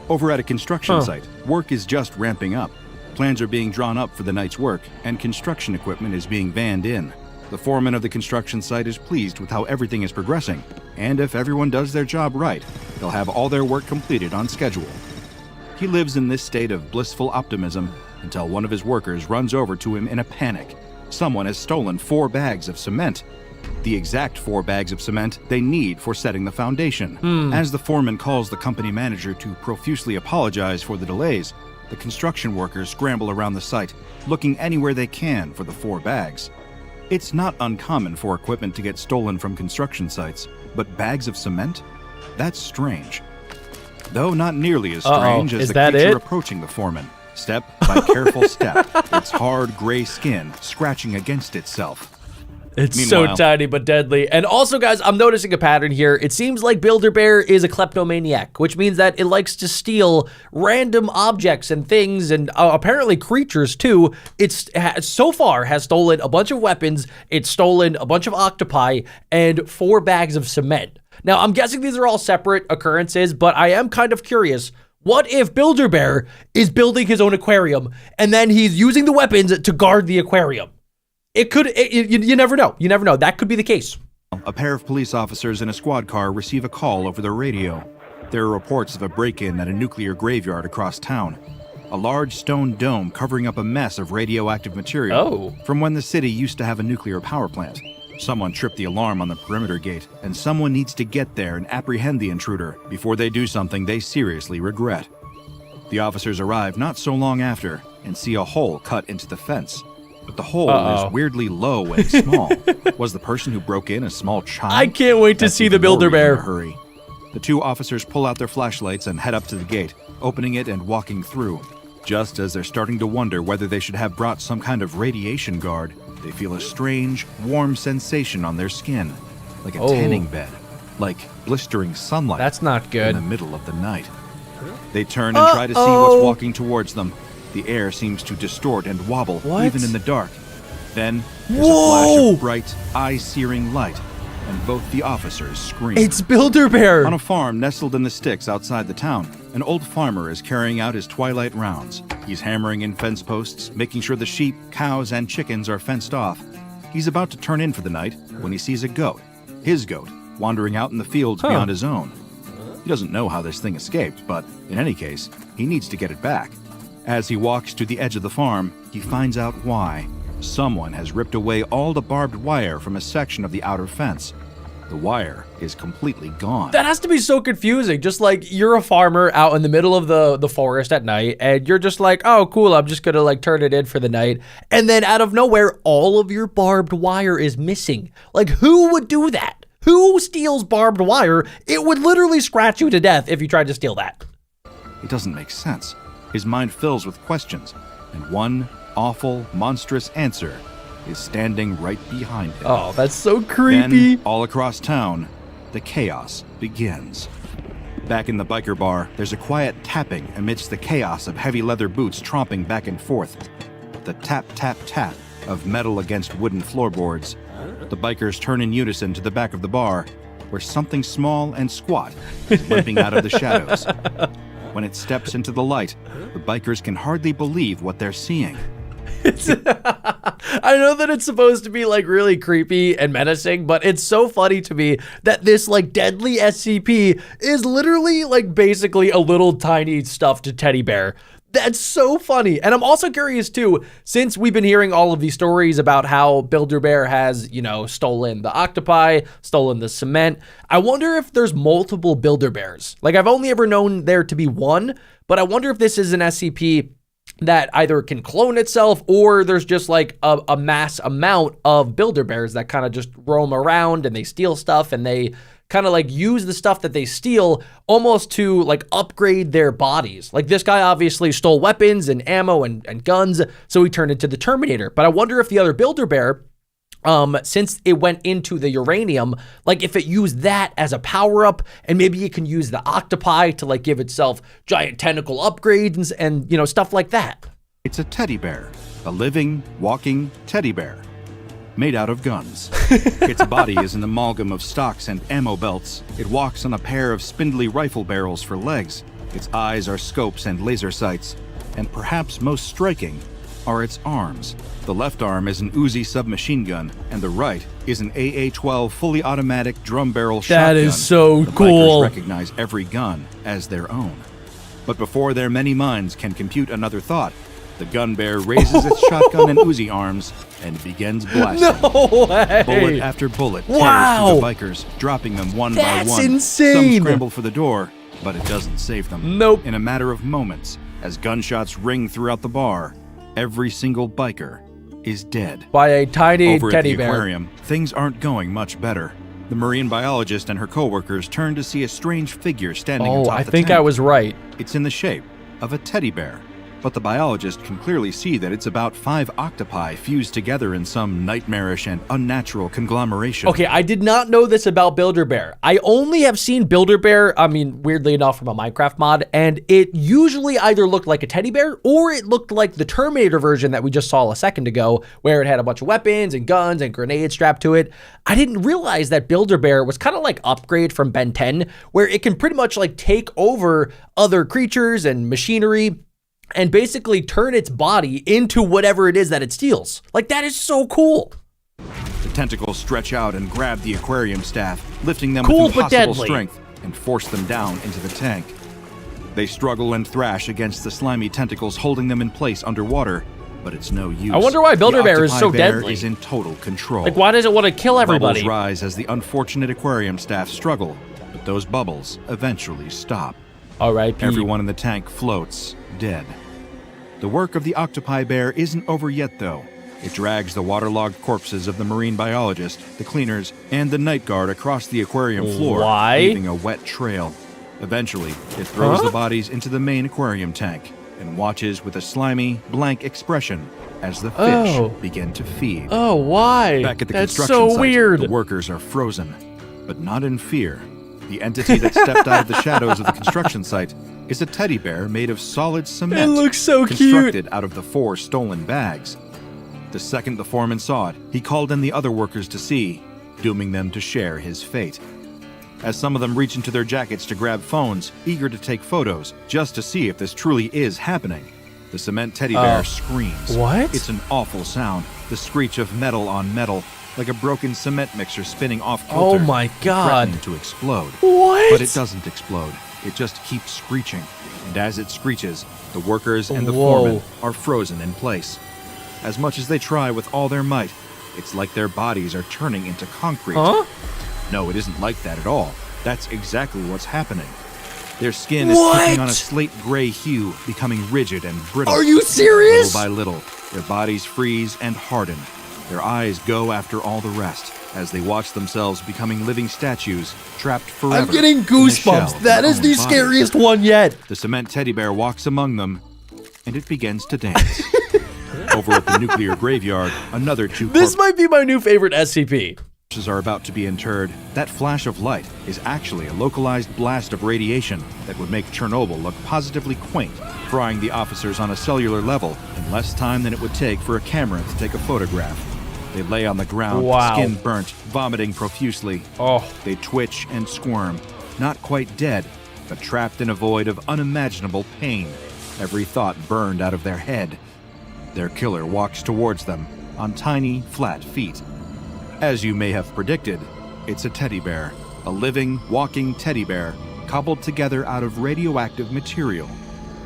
Over at a construction site, work is just ramping up. Plans are being drawn up for the night's work, and construction equipment is being vanned in. The foreman of the construction site is pleased with how everything is progressing, and if everyone does their job right, they'll have all their work completed on schedule. He lives in this state of blissful optimism until one of his workers runs over to him in a panic. Someone has stolen 4 bags of cement. The exact 4 bags of cement they need for setting the foundation. As the foreman calls the company manager to profusely apologize for the delays, the construction workers scramble around the site, looking anywhere they can for the 4 bags. It's not uncommon for equipment to get stolen from construction sites, but bags of cement? That's strange. Though not nearly as strange as the creature approaching the foreman. Step by careful step, its hard gray skin scratching against itself. It's so tiny but deadly. And also, guys, I'm noticing a pattern here. It seems like Builder-Bear is a kleptomaniac, which means that it likes to steal random objects and things, and apparently creatures too. It's so far has stolen a bunch of weapons, it's stolen a bunch of octopi, and 4 bags of cement. Now, I'm guessing these are all separate occurrences, but I am kind of curious. What if Builder-Bear is building his own aquarium, and then he's using the weapons to guard the aquarium? It could, you never know. You never know. That could be the case. A pair of police officers in a squad car receive a call over their radio. There are reports of a break-in at a nuclear graveyard across town. A large stone dome covering up a mess of radioactive material from when the city used to have a nuclear power plant. Someone tripped the alarm on the perimeter gate, and someone needs to get there and apprehend the intruder before they do something they seriously regret. The officers arrive not so long after and see a hole cut into the fence. But the hole is weirdly low and small. Was the person who broke in a small child? I can't wait to see the Builder-Bear. Hurry. The 2 officers pull out their flashlights and head up to the gate, opening it and walking through. Just as they're starting to wonder whether they should have brought some kind of radiation guard, they feel a strange, warm sensation on their skin, like a tanning bed, like blistering sunlight. That's not good. In the middle of the night. They turn and try to see what's walking towards them. The air seems to distort and wobble, even in the dark. Then, there's a flash of bright, eye-searing light, and both the officers scream. It's Builder-Bear! On a farm nestled in the sticks outside the town, an old farmer is carrying out his twilight rounds. He's hammering in fence posts, making sure the sheep, cows, and chickens are fenced off. He's about to turn in for the night when he sees a goat, his goat, wandering out in the fields beyond his own. He doesn't know how this thing escaped, but in any case, he needs to get it back. As he walks to the edge of the farm, he finds out why. Someone has ripped away all the barbed wire from a section of the outer fence. The wire is completely gone. That has to be so confusing. Just like you're a farmer out in the middle of the forest at night, and you're just like, oh, cool, I'm just gonna like turn it in for the night. And then out of nowhere, all of your barbed wire is missing. Like, who would do that? Who steals barbed wire? It would literally scratch you to death if you tried to steal that. It doesn't make sense. His mind fills with questions, and one awful, monstrous answer is standing right behind him. Oh, that's so creepy. Then, all across town, the chaos begins. Back in the biker bar, there's a quiet tapping amidst the chaos of heavy leather boots tromping back and forth. The tap, tap, tap of metal against wooden floorboards. The bikers turn in unison to the back of the bar, where something small and squat is limping out of the shadows. When it steps into the light, the bikers can hardly believe what they're seeing. I know that it's supposed to be like really creepy and menacing, but it's so funny to me that this like deadly SCP is literally like basically a little tiny stuffed teddy bear. That's so funny. And I'm also curious too, since we've been hearing all of these stories about how Builder-Bear has, you know, stolen the octopi, stolen the cement, I wonder if there's multiple Builder-Bears. Like, I've only ever known there to be one, but I wonder if this is an SCP that either can clone itself or there's just like a mass amount of Builder-Bears that kind of just roam around and they steal stuff and they kind of like use the stuff that they steal almost to like upgrade their bodies. Like this guy obviously stole weapons and ammo and guns, so he turned into the Terminator. But I wonder if the other Builder-Bear, since it went into the uranium, like if it used that as a power up, and maybe it can use the octopi to like give itself giant tentacle upgrades and you know, stuff like that. It's a teddy bear, a living, walking teddy bear, made out of guns. Its body is an amalgam of stocks and ammo belts. It walks on a pair of spindly rifle barrels for legs. Its eyes are scopes and laser sights, and perhaps most striking are its arms. The left arm is an Uzi submachine gun, and the right is an AA-12 fully automatic drum barrel shotgun. That is so the cool. Bikers recognize every gun as their own. But before their many minds can compute another thought, the gun bear raises its shotgun and Uzi arms and begins blasting. No way! Bullet after bullet tears Wow. through the bikers, dropping them one by That's one. insane. Some scramble for the door, but it doesn't save them. Nope. In a matter of moments, as gunshots ring throughout the bar, every single biker is dead. By a tiny Over teddy at the bear. aquarium, things aren't going much better. The marine biologist and her coworkers turn to see a strange figure standing Oh, atop I the think tank. I was right. It's in the shape of a teddy bear. But the biologist can clearly see that it's about 5 octopi fused together in some nightmarish and unnatural conglomeration. Okay, I did not know this about Builder-Bear. I only have seen Builder-Bear, I mean, weirdly enough, from a Minecraft mod, and it usually either looked like a teddy bear or it looked like the Terminator version that we just saw a second ago, where it had a bunch of weapons and guns and grenades strapped to it. I didn't realize that Builder-Bear was kind of like Upgrade from Ben 10, where it can pretty much like take over other creatures and machinery and basically turn its body into whatever it is that it steals. Like, that is so cool. The tentacles stretch out and grab the aquarium staff, lifting them Cool, with but impossible deadly. strength and force them down into the tank. They struggle and thrash against the slimy tentacles holding them in place underwater, but it's no use. I wonder why Builder-Bear The is so octopi bear deadly. is in total control. Like, why does it want to kill everybody? Bubbles rise as the unfortunate aquarium staff struggle, but those bubbles eventually stop. R.I.P. Everyone in the tank floats, dead. The work of the octopi bear isn't over yet, though. It drags the waterlogged corpses of the marine biologist, the cleaners, and the night guard across the aquarium floor, Why? leaving a wet trail. Eventually, it throws the bodies into the main aquarium tank and watches with a slimy, blank expression as the fish Oh. begin to feed. Oh, why? Back at the That's construction so site, weird. the workers are frozen, but not in fear. The entity that stepped out of the shadows of the construction site is a teddy bear made of solid cement. It looks so cute. Constructed out of the 4 stolen bags. The second the foreman saw it, he called in the other workers to see, dooming them to share his fate. As some of them reach into their jackets to grab phones, eager to take photos, just to see if this truly is happening, the cement teddy bear screams. What? It's an awful sound, the screech of metal on metal, like a broken cement mixer spinning off kilter. Oh my God. Threatening to explode. What? But it doesn't explode. It just keeps screeching. And as it screeches, the workers and the Whoa. foreman are frozen in place. As much as they try with all their might, it's like their bodies are turning into concrete. Huh? No, it isn't like that at all. That's exactly what's happening. Their skin is What? taking on a slate gray hue, becoming rigid and brittle. Are you serious? Little by little, their bodies freeze and harden. Their eyes go after all the rest as they watch themselves becoming living statues, trapped forever. I'm getting in the shell goosebumps. of That their is own the bodies. scariest one yet. The cement teddy bear walks among them, and it begins to dance. Over at the nuclear graveyard, another 2 This might be my new favorite SCP. corpses are about to be interred. That flash of light is actually a localized blast of radiation that would make Chernobyl look positively quaint, frying the officers on a cellular level in less time than it would take for a camera to take a photograph. They lay on the ground, Wow. skin burnt, vomiting profusely. Oh. They twitch and squirm, not quite dead, but trapped in a void of unimaginable pain. Every thought burned out of their head. Their killer walks towards them on tiny, flat feet. As you may have predicted, it's a teddy bear, a living, walking teddy bear cobbled together out of radioactive material.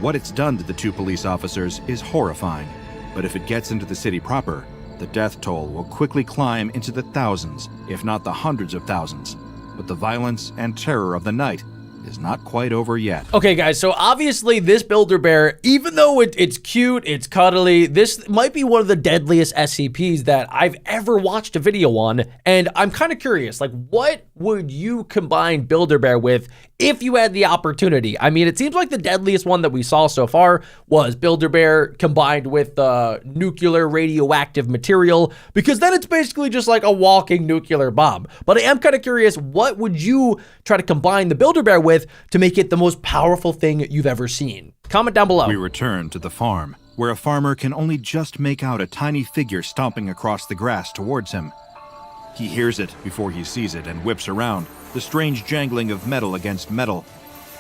What it's done to the two police officers is horrifying, but if it gets into the city proper, the death toll will quickly climb into the thousands, if not the hundreds of thousands. But the violence and terror of the night is not quite over yet. Okay, guys, so obviously this Build-A-Bear, even though it's cute, it's cuddly, this might be one of the deadliest SCPs that I've ever watched a video on, and I'm kind of curious, like, what would you combine Build-A-Bear with if you had the opportunity? I mean, it seems like the deadliest one that we saw so far was Build-A-Bear combined with nuclear radioactive material, because then it's basically just like a walking nuclear bomb. But I am kind of curious, what would you try to combine the Build-A-Bear with to make it the most powerful thing you've ever seen? Comment down below. We return to the farm, where a farmer can only just make out a tiny figure stomping across the grass towards him. He hears it before he sees it and whips around, the strange jangling of metal against metal.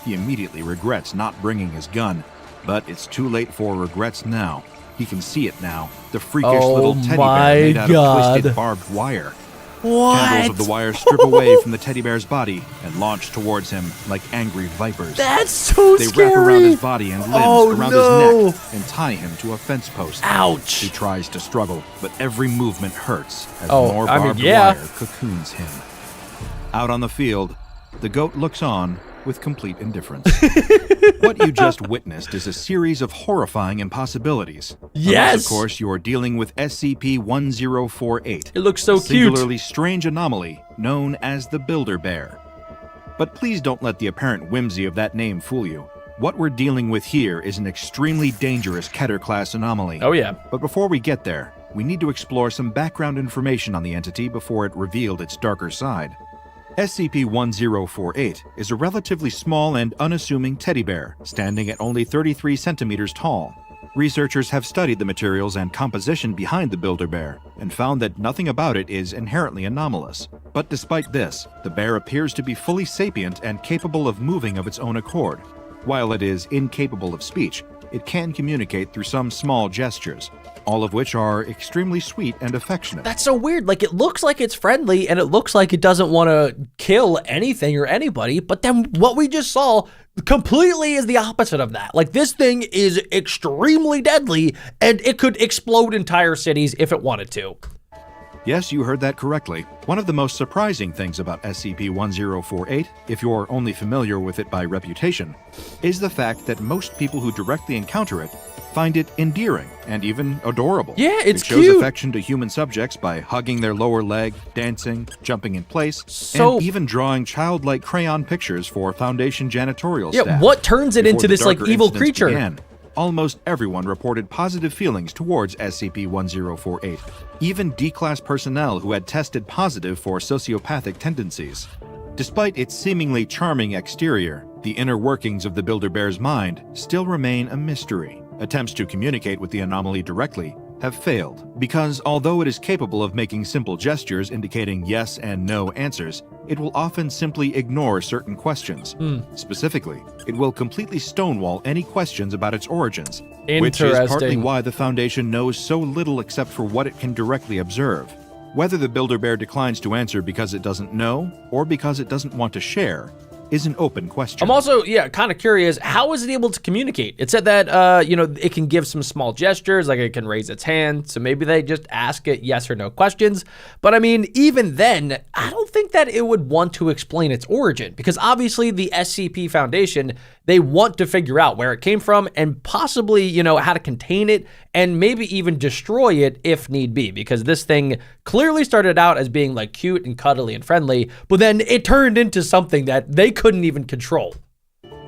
He immediately regrets not bringing his gun, but it's too late for regrets now. He can see it now, the freakish little teddy bear made out of twisted barbed wire. Handles of the wire strip away from the teddy bear's body and launch towards him like angry vipers. That's so They scary. wrap around his body and limbs around his neck and tie him to a fence post. Ouch. He tries to struggle, but every movement hurts as more barbed yeah. wire cocoons him. Out on the field, the goat looks on with complete indifference. What you just witnessed is a series of horrifying impossibilities. Yes! Unless, of course, you're dealing with SCP-1048. It looks so a cute. singularly strange anomaly known as the Build-A-Bear. But please don't let the apparent whimsy of that name fool you. What we're dealing with here is an extremely dangerous Keter-class anomaly. Oh yeah. But before we get there, we need to explore some background information on the entity before it revealed its darker side. SCP-1048 is a relatively small and unassuming teddy bear, standing at only 33 centimeters tall. Researchers have studied the materials and composition behind the Build-A-Bear and found that nothing about it is inherently anomalous. But despite this, the bear appears to be fully sapient and capable of moving of its own accord. While it is incapable of speech, it can communicate through some small gestures, all of which are extremely sweet and affectionate. That's so weird. Like, it looks like it's friendly and it looks like it doesn't want to kill anything or anybody, but then what we just saw completely is the opposite of that. Like, this thing is extremely deadly and it could explode entire cities if it wanted to. Yes, you heard that correctly. One of the most surprising things about SCP-1048, if you're only familiar with it by reputation, is the fact that most people who directly encounter it find it endearing and even adorable. Yeah, it's cute. It shows cute. affection to human subjects by hugging their lower leg, dancing, jumping in place, So- and even drawing childlike crayon pictures for Foundation janitorial Yeah, staff. what turns it Before into the this, like, darker evil incidents creature? began, almost everyone reported positive feelings towards SCP-1048, even D-Class personnel who had tested positive for sociopathic tendencies. Despite its seemingly charming exterior, the inner workings of the Build-A-Bear's mind still remain a mystery. Attempts to communicate with the anomaly directly have failed, because although it is capable of making simple gestures indicating yes and no answers, it will often simply ignore certain questions. Specifically, it will completely stonewall any questions about its origins, which is partly Interesting. why the Foundation knows so little except for what it can directly observe. Whether the Build-A-Bear declines to answer because it doesn't know, or because it doesn't want to share, is an open question. I'm also, kind of curious, how is it able to communicate? It said that, it can give some small gestures, like it can raise its hand, so maybe they just ask it yes or no questions. But I mean, even then, I don't think that it would want to explain its origin, because obviously the SCP Foundation, they want to figure out where it came from and possibly, how to contain it and maybe even destroy it if need be, because this thing clearly started out as being like cute and cuddly and friendly, but then it turned into something that they couldn't even control.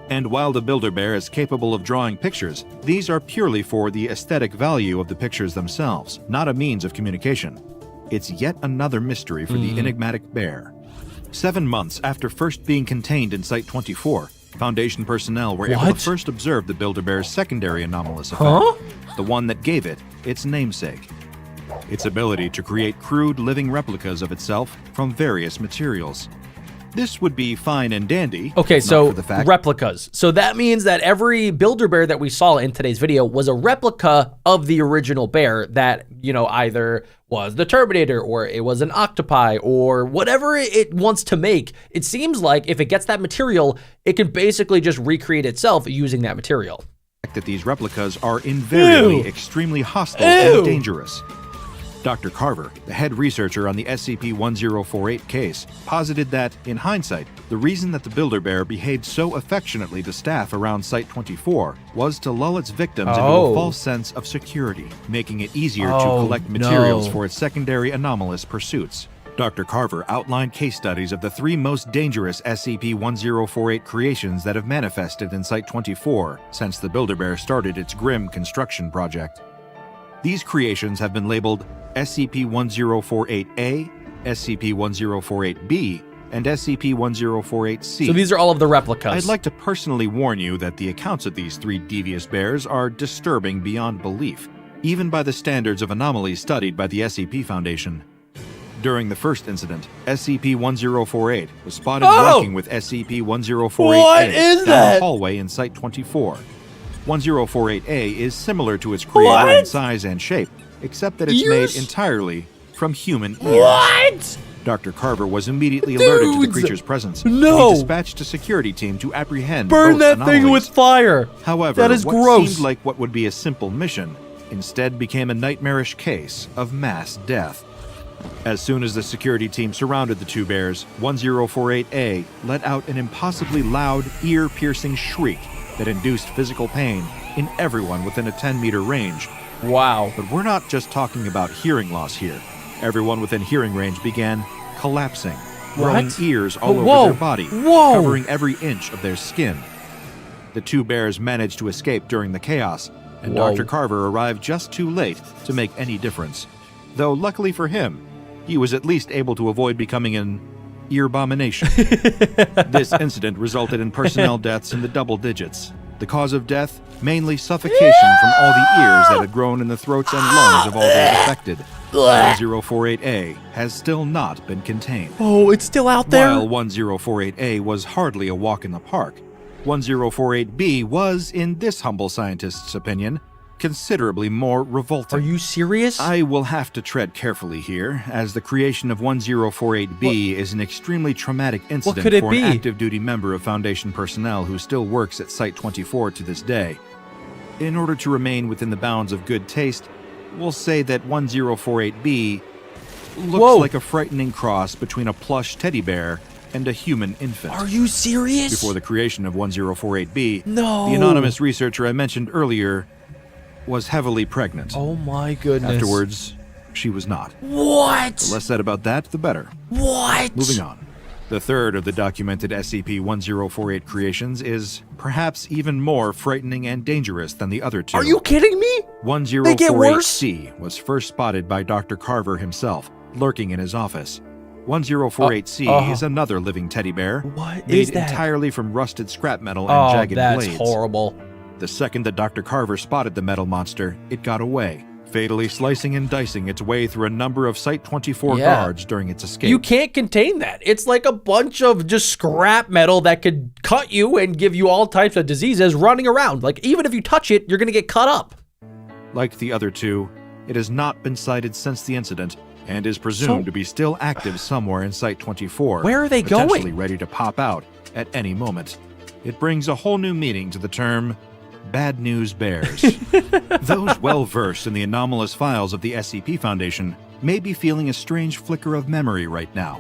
And while the Build-A-Bear is capable of drawing pictures, these are purely for the aesthetic value of the pictures themselves, not a means of communication. It's yet another mystery for the enigmatic bear. 7 months after first being contained in Site-24, Foundation personnel were able to first observe the Build-A-Bear's secondary anomalous effect, the one that gave it its namesake. Its ability to create crude living replicas of itself from various materials. This would be fine and dandy. Okay, not so for the fact replicas. So that means that every Builder Bear that we saw in today's video was a replica of the original bear that, you know, either was the Terminator or it was an octopi or whatever it wants to make. It seems like if it gets that material, it can basically just recreate itself using that material. that these replicas are invariably Ew. extremely hostile Ew. and dangerous. Dr. Carver, the head researcher on the SCP-1048 case, posited that, in hindsight, the reason that the Builder Bear behaved so affectionately to staff around Site-24 was to lull its victims into a false sense of security, making it easier to collect materials for its secondary anomalous pursuits. Dr. Carver outlined case studies of the 3 most dangerous SCP-1048 creations that have manifested in Site-24 since the Builder Bear started its grim construction project. These creations have been labeled SCP-1048-A, SCP-1048-B, and SCP-1048-C. So these are all of the replicas. I'd like to personally warn you that the accounts of these 3 devious bears are disturbing beyond belief, even by the standards of anomalies studied by the SCP Foundation. During the first incident, SCP-1048 was spotted walking with SCP-1048-A down a hallway in Site-24. 1048-A is similar to its creator in size and shape, except that it's made entirely from human ears. What? Dr. Carver was immediately alerted to the creature's presence. No. He dispatched a security team to apprehend Burn both that anomalies. thing with fire. However, that is what gross. seemed like what would be a simple mission instead became a nightmarish case of mass death. As soon as the security team surrounded the 2 bears, 1048-A let out an impossibly loud, ear-piercing shriek that induced physical pain in everyone within a 10-meter range. Wow. But we're not just talking about hearing loss here. Everyone within hearing range began collapsing, growing ears all over their body, covering every inch of their skin. The 2 bears managed to escape during the chaos, and Dr. Carver arrived just too late to make any difference. Though luckily for him, he was at least able to avoid becoming an ear-abomination. This incident resulted in personnel deaths in the double digits. The cause of death, mainly suffocation from all the ears that had grown in the throats and lungs of all those affected. 1048-A has still not been contained. Oh, it's still out there? While 1048-A was hardly a walk in the park, 1048-B was, in this humble scientist's opinion, considerably more revolting. Are you serious? I will have to tread carefully here, as the creation of 1048-B is an extremely traumatic incident for an active duty member of Foundation personnel who still works at Site-24 to this day. In order to remain within the bounds of good taste, we'll say that 1048-B looks like a frightening cross between a plush teddy bear and a human infant. Are you serious? Before the creation of 1048-B, No. the anonymous researcher I mentioned earlier was heavily pregnant. Oh my goodness. Afterwards, she was not. What? The less said about that, the better. What? Moving on. The third of the documented SCP-1048 creations is perhaps even more frightening and dangerous than the other 2. Are you kidding me? 1048-C was first spotted by Dr. Carver himself, lurking in his office. 1048-C is another living teddy bear, What made is that? entirely from rusted scrap metal and jagged blades. That's horrible. The second that Dr. Carver spotted the metal monster, it got away, fatally slicing and dicing its way through a number of Site-24 guards during its escape. You can't contain that. It's like a bunch of just scrap metal that could cut you and give you all types of diseases running around. Like, even if you touch it, you're going to get cut up. Like the other 2, it has not been sighted since the incident and is presumed to be still active somewhere in Site-24. Where are they potentially going? ready to pop out at any moment. It brings a whole new meaning to the term bad news bears. Those well-versed in the anomalous files of the SCP Foundation may be feeling a strange flicker of memory right now.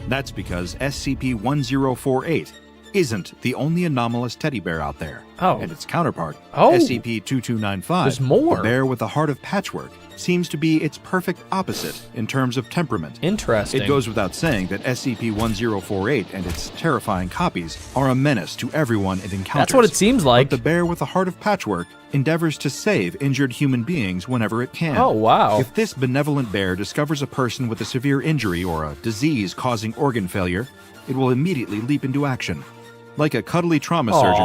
That's because SCP-1048 isn't the only anomalous teddy bear out there. And its counterpart, SCP-2295, There's more. the bear with a heart of patchwork, seems to be its perfect opposite in terms of temperament. Interesting. It goes without saying that SCP-1048 and its terrifying copies are a menace to everyone it encounters. That's what it seems like. But the bear with a heart of patchwork endeavors to save injured human beings whenever it can. Oh, wow. If this benevolent bear discovers a person with a severe injury or a disease causing organ failure, it will immediately leap into action. Like a cuddly trauma surgeon,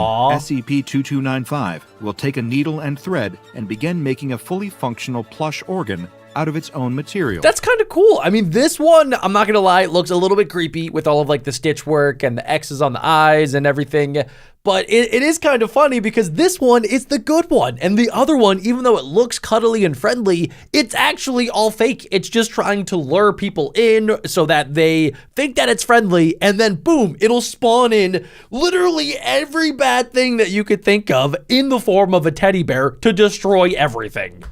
SCP-2295 will take a needle and thread and begin making a fully functional plush organ out of its own material. That's kind of cool. I mean, this one, I'm not gonna lie, it looks a little bit creepy with all of like the stitch work and the X's on the eyes and everything. But it is kind of funny because this one is the good one. And the other one, even though it looks cuddly and friendly, it's actually all fake. It's just trying to lure people in so that they think that it's friendly. And then boom, it'll spawn in literally every bad thing that you could think of in the form of a teddy bear to destroy everything.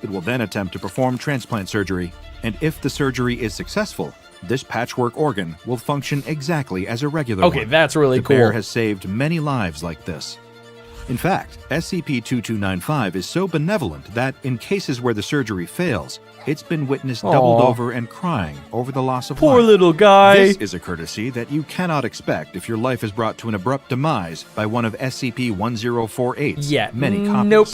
It will then attempt to perform transplant surgery, and if the surgery is successful, this patchwork organ will function exactly as a regular one. Okay, that's really the cool. bear has saved many lives like this. In fact, SCP-2295 is so benevolent that in cases where the surgery fails, it's been witnessed doubled over and crying over the loss of life. Poor little guy. This is a courtesy that you cannot expect if your life is brought to an abrupt demise by one of SCP-1048's many copies. Nope.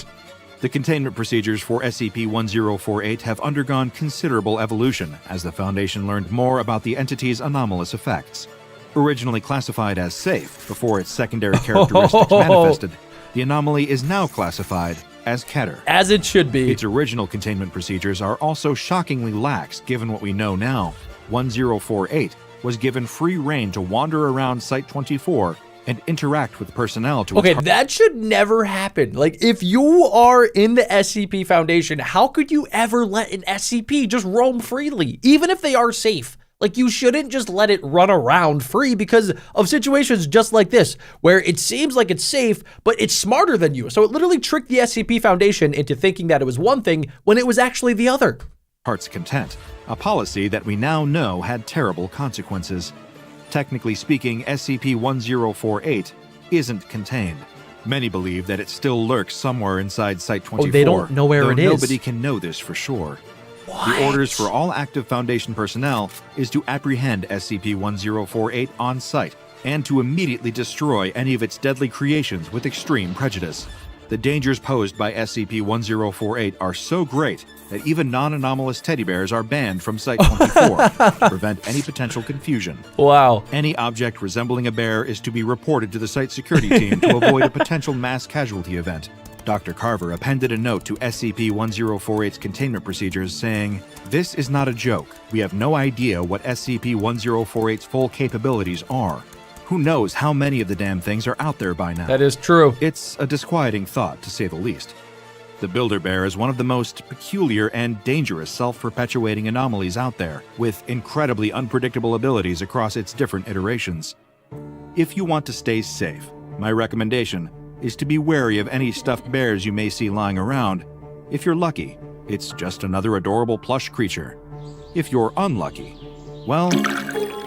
The containment procedures for SCP-1048 have undergone considerable evolution as the Foundation learned more about the entity's anomalous effects. Originally classified as safe before its secondary characteristics manifested, the anomaly is now classified as Keter. As it should be. Its original containment procedures are also shockingly lax given what we know now. 1048 was given free rein to wander around Site-24 and interact with personnel to Okay, that should never happen. Like, if you are in the SCP Foundation, how could you ever let an SCP just roam freely, even if they are safe? Like, you shouldn't just let it run around free because of situations just like this, where it seems like it's safe, but it's smarter than you. So it literally tricked the SCP Foundation into thinking that it was one thing when it was actually the other. heart's content, a policy that we now know had terrible consequences. Technically speaking, SCP-1048 isn't contained. Many believe that it still lurks somewhere inside Site-24. Oh, they don't know where it is. Nobody can know this for sure. The orders for all active Foundation personnel is to apprehend SCP-1048 on site and to immediately destroy any of its deadly creations with extreme prejudice. The dangers posed by SCP-1048 are so great that even non-anomalous teddy bears are banned from Site-24 to prevent any potential confusion. Wow. Any object resembling a bear is to be reported to the site security team to avoid a potential mass casualty event. Dr. Carver appended a note to SCP-1048's containment procedures saying, "This is not a joke. We have no idea what SCP-1048's full capabilities are. Who knows how many of the damn things are out there by now?" That is true. It's a disquieting thought, to say the least. The Builder Bear is one of the most peculiar and dangerous self-perpetuating anomalies out there, with incredibly unpredictable abilities across its different iterations. If you want to stay safe, my recommendation is to be wary of any stuffed bears you may see lying around. If you're lucky, it's just another adorable plush creature. If you're unlucky, well,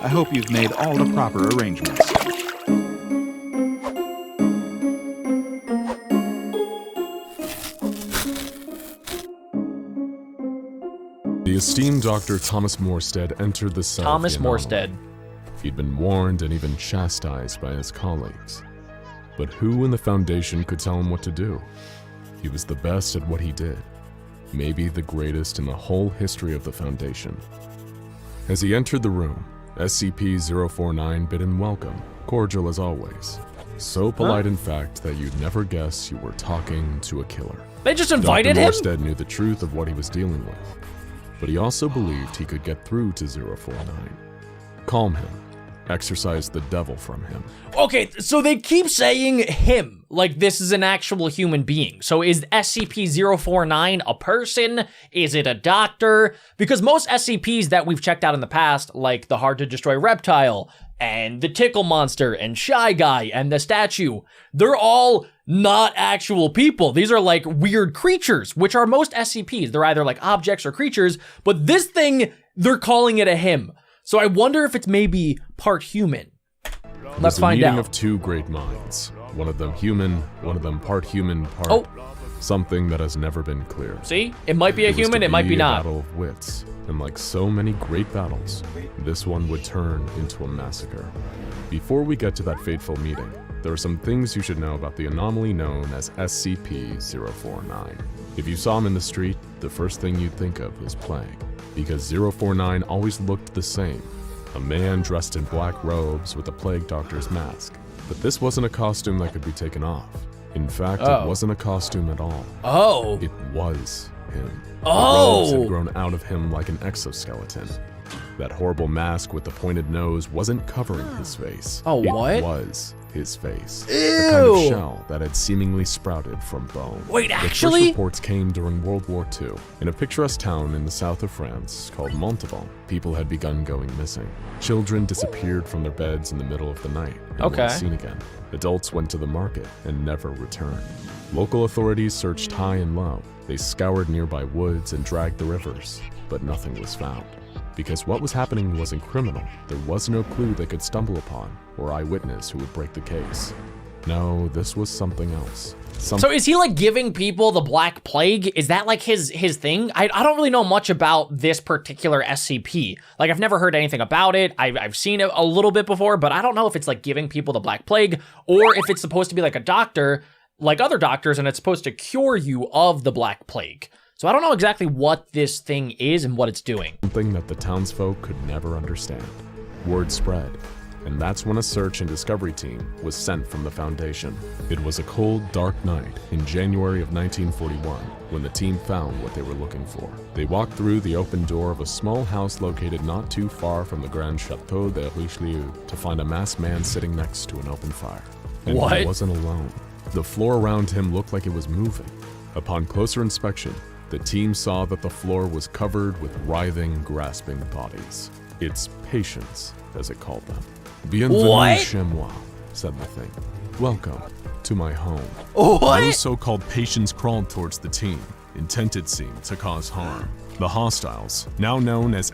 I hope you've made all the proper arrangements. The esteemed Dr. Thomas Morstead entered the cell. Thomas of the anomaly. Morstead. He'd been warned and even chastised by his colleagues. But who in the Foundation could tell him what to do? He was the best at what he did. Maybe the greatest in the whole history of the Foundation. As he entered the room, SCP-049 bid him welcome, cordial as always. So polite, in fact, that you'd never guess you were talking to a killer. They just invited Dr. him? Morstead knew the truth of what he was dealing with, but he also believed he could get through to 049. Calm him. Exorcise the devil from him. Okay, so they keep saying him, like this is an actual human being. So is SCP-049 a person? Is it a doctor? Because most SCPs that we've checked out in the past, like the hard-to-destroy reptile, and the tickle monster, and Shy Guy, and the statue, they're all not actual people. These are like weird creatures, which are most SCPs. They're either like objects or creatures, but this thing, they're calling it a him. So I wonder if it's maybe part human. Let's find meeting out. of two great minds. One of them human, one of them part human, part something that has never been clear. See? It might be a was to human, it might be a not. battle of wits, and like so many great battles, this one would turn into a massacre. Before we get to that fateful meeting, there are some things you should know about the anomaly known as SCP-049. If you saw him in the street, the first thing you'd think of is plague, because 049 always looked the same. A man dressed in black robes with a plague doctor's mask. But this wasn't a costume that could be taken off. In fact, it wasn't a costume at all. Oh. It was him. Oh! The robes had grown out of him like an exoskeleton. That horrible mask with the pointed nose wasn't covering his face. Oh, what? It was his face. Ew! The kind of shell that had seemingly sprouted from bone. Wait, The actually? first reports came during World War II. In a picturesque town in the south of France called Montauban, people had begun going missing. Children disappeared from their beds in the middle of the night and Okay. weren't seen again. Adults went to the market and never returned. Local authorities searched high and low. They scoured nearby woods and dragged the rivers, but nothing was found. Because what was happening wasn't criminal, there was no clue they could stumble upon or eyewitness who would break the case. No, this was something else. So is he like giving people the Black Plague? Is that like his thing? I don't really know much about this particular SCP. Like I've never heard anything about it. I've seen it a little bit before, but I don't know if it's like giving people the Black Plague or if it's supposed to be like a doctor, like other doctors, and it's supposed to cure you of the Black Plague. So I don't know exactly what this thing is and what it's doing. Something that the townsfolk could never understand. Word spread, and that's when a search and discovery team was sent from the Foundation. It was a cold, dark night in January of 1941 when the team found what they were looking for. They walked through the open door of a small house located not too far from the Grand Chateau de Richelieu to find a masked man sitting next to an open fire. And What? he wasn't alone. The floor around him looked like it was moving. Upon closer inspection, the team saw that the floor was covered with writhing, grasping bodies. It's patients, as it called them. Bienvenue What? chez moi, said the thing. Welcome to my home. What? Those so-called patients crawled towards the team, intent it seemed to cause harm. The hostiles, now known as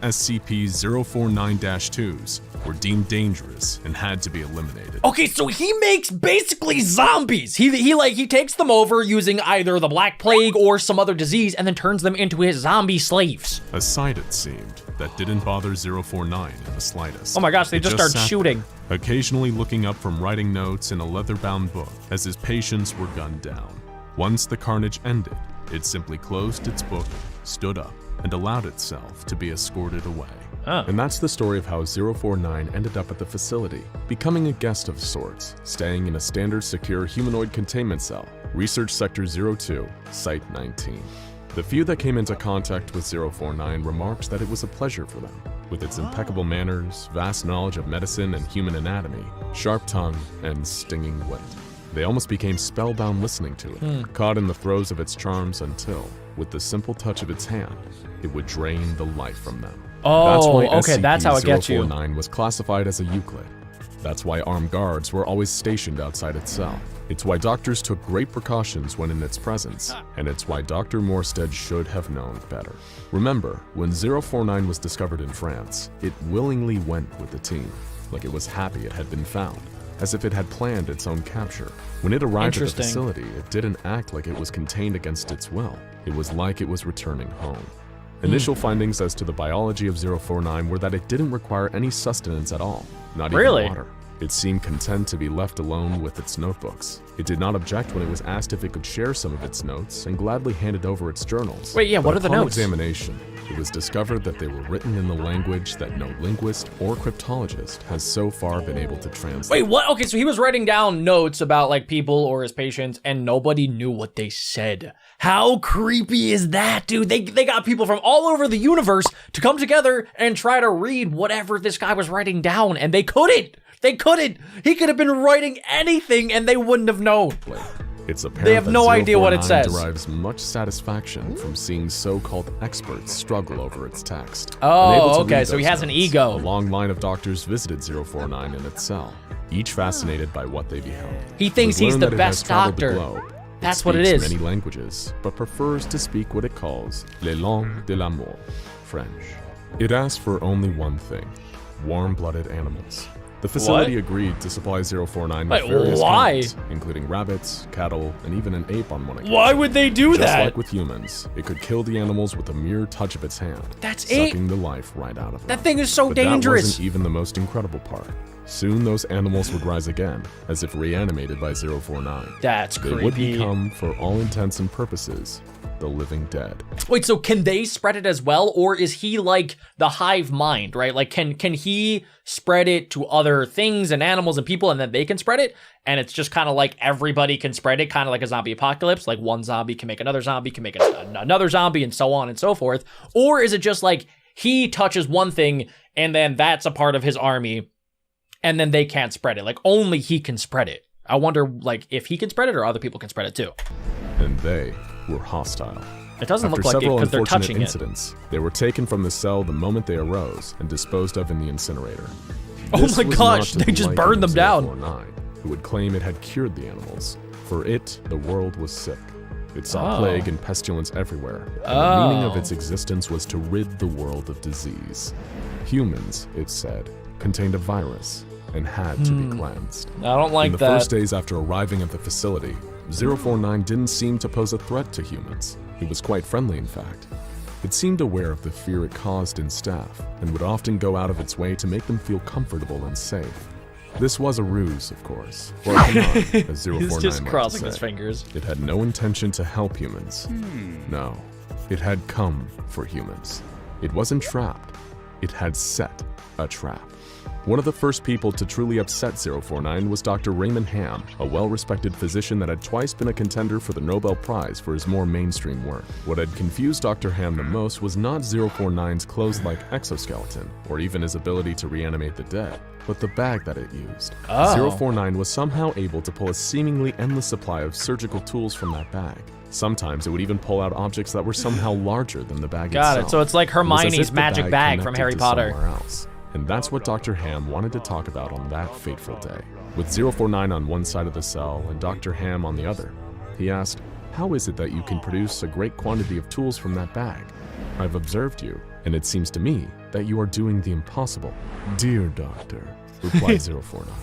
SCP-049-2s, were deemed dangerous and had to be eliminated. Okay, so he makes basically zombies. He takes them over using either the Black Plague or some other disease and then turns them into his zombie slaves. A sight, it seemed, that didn't bother 049 in the slightest. Oh my gosh, they It just start sat shooting. there, occasionally looking up from writing notes in a leather-bound book as his patients were gunned down. Once the carnage ended, it simply closed its book, stood up, and allowed itself to be escorted away. And that's the story of how 049 ended up at the facility, becoming a guest of sorts, staying in a standard secure humanoid containment cell, Research Sector 02, Site 19. The few that came into contact with 049 remarked that it was a pleasure for them, with its impeccable manners, vast knowledge of medicine and human anatomy, sharp tongue, and stinging wit. They almost became spellbound listening to it, caught in the throes of its charms until, with the simple touch of its hand, it would drain the life from them. That's why okay, that's how it gets you. SCP-049 was classified as a Euclid. That's why armed guards were always stationed outside its cell. It's why doctors took great precautions when in its presence, and it's why Dr. Morstead should have known better. Remember, when 049 was discovered in France, it willingly went with the team, like it was happy it had been found, as if it had planned its own capture. When it arrived at the facility, it didn't act like it was contained against its will. It was like it was returning home. Initial findings as to the biology of 049 were that it didn't require any sustenance at all, not even water. It seemed content to be left alone with its notebooks. It did not object when it was asked if it could share some of its notes and gladly handed over its journals. Wait, yeah, what are the upon notes? Examination, it was discovered that they were written in the language that no linguist or cryptologist has so far been able to translate. Wait, what? Okay, so he was writing down notes about like people or his patients and nobody knew what they said. How creepy is that, dude? They got people from all over the universe to come together and try to read whatever this guy was writing down, and they couldn't. They couldn't. He could have been writing anything and they wouldn't have known. It's apparent They have that no idea what it 049 says. derives much satisfaction from seeing so-called experts struggle over its text. Oh, Unable to okay, read so he those has an notes, ego. A long line of doctors visited 049 in its cell, each fascinated by what they beheld. He thinks It was he's learned the that it has best traveled the doctor. globe. That's what it speaks is. many languages, but prefers to speak what it calls les langues de l'amour, French. It asked for only one thing: warm-blooded animals. The facility agreed to supply 049 with Wait, various why? kinds, including rabbits, cattle, and even an ape on one occasion. Why would they do Just that? like with humans, it could kill the animals with a mere touch of its hand, That's it? sucking the life right out of them. That thing is so But dangerous. That wasn't even the most incredible part. Soon those animals would rise again, as if reanimated by 049. That's They would creepy. become, for all intents and purposes, the living dead. Wait, so can they spread it as well? Or is he like the hive mind, right? Like, can he spread it to other things and animals and people and then they can spread it? And it's just kind of like everybody can spread it, kind of like a zombie apocalypse. Like one zombie can make another zombie, can make another zombie, and so on and so forth. Or is it just like he touches one thing and then that's a part of his army and then they can't spread it? Like only he can spread it. I wonder, like, if he can spread it or other people can spread it too. And they were hostile. It doesn't After look like it several because they're unfortunate touching incidents, they were taken from the cell the moment they arose and disposed of in the incinerator. Oh This my was gosh, not to they the just liking burned of them down. 049, who would claim it had cured the animals. For it, the world was sick. It saw Oh. plague and pestilence everywhere, and the meaning of its existence was to rid the world of disease. Humans, it said, contained a virus and had to be cleansed. I don't like In the that. first days after arriving at the facility, 049 didn't seem to pose a threat to humans. He was quite friendly, in fact. It seemed aware of the fear it caused in staff, and would often go out of its way to make them feel comfortable and safe. This was a ruse, of course, or a con, as 049 He's just liked to crossing his say. fingers. It had no intention to help humans. No, it had come for humans. It wasn't trapped. It had set a trap. One of the first people to truly upset 049 was Dr. Raymond Ham, a well-respected physician that had twice been a contender for the Nobel Prize for his more mainstream work. What had confused Dr. Ham the most was not 049's clothes-like exoskeleton, or even his ability to reanimate the dead, but the bag that it used. 049 was somehow able to pull a seemingly endless supply of surgical tools from that bag. Sometimes it would even pull out objects that were somehow larger than the bag itself. Got it. So it's like It was as Hermione's if the magic bag from connected Harry to Potter. somewhere else. And that's what Dr. Ham wanted to talk about on that fateful day. With 049 on one side of the cell and Dr. Ham on the other, he asked, "How is it that you can produce a great quantity of tools from that bag? I've observed you, and it seems to me that you are doing the impossible." "Dear doctor," replied 049,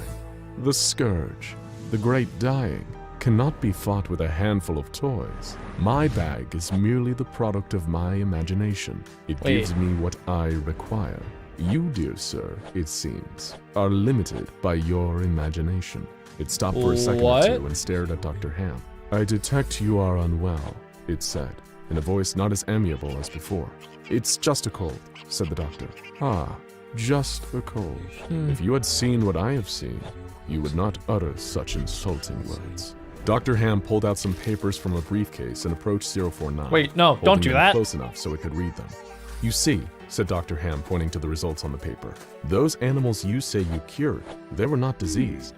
"the scourge, the great dying, cannot be fought with a handful of toys. My bag is merely the product of my imagination. It Wait. gives me what I require. You, dear sir, it seems, are limited by your imagination." It stopped for a second What? or two and stared at Dr. Ham. "I detect you are unwell," it said, in a voice not as amiable as before. "It's just a cold," said the doctor. "Ah, just a cold. If you had seen what I have seen, you would not utter such insulting words." Dr. Ham pulled out some papers from a briefcase and approached 049. Wait, no, don't holding do them that. close enough so it could read them. "You see," said Dr. Ham, pointing to the results on the paper, "those animals you say you cured, they were not diseased.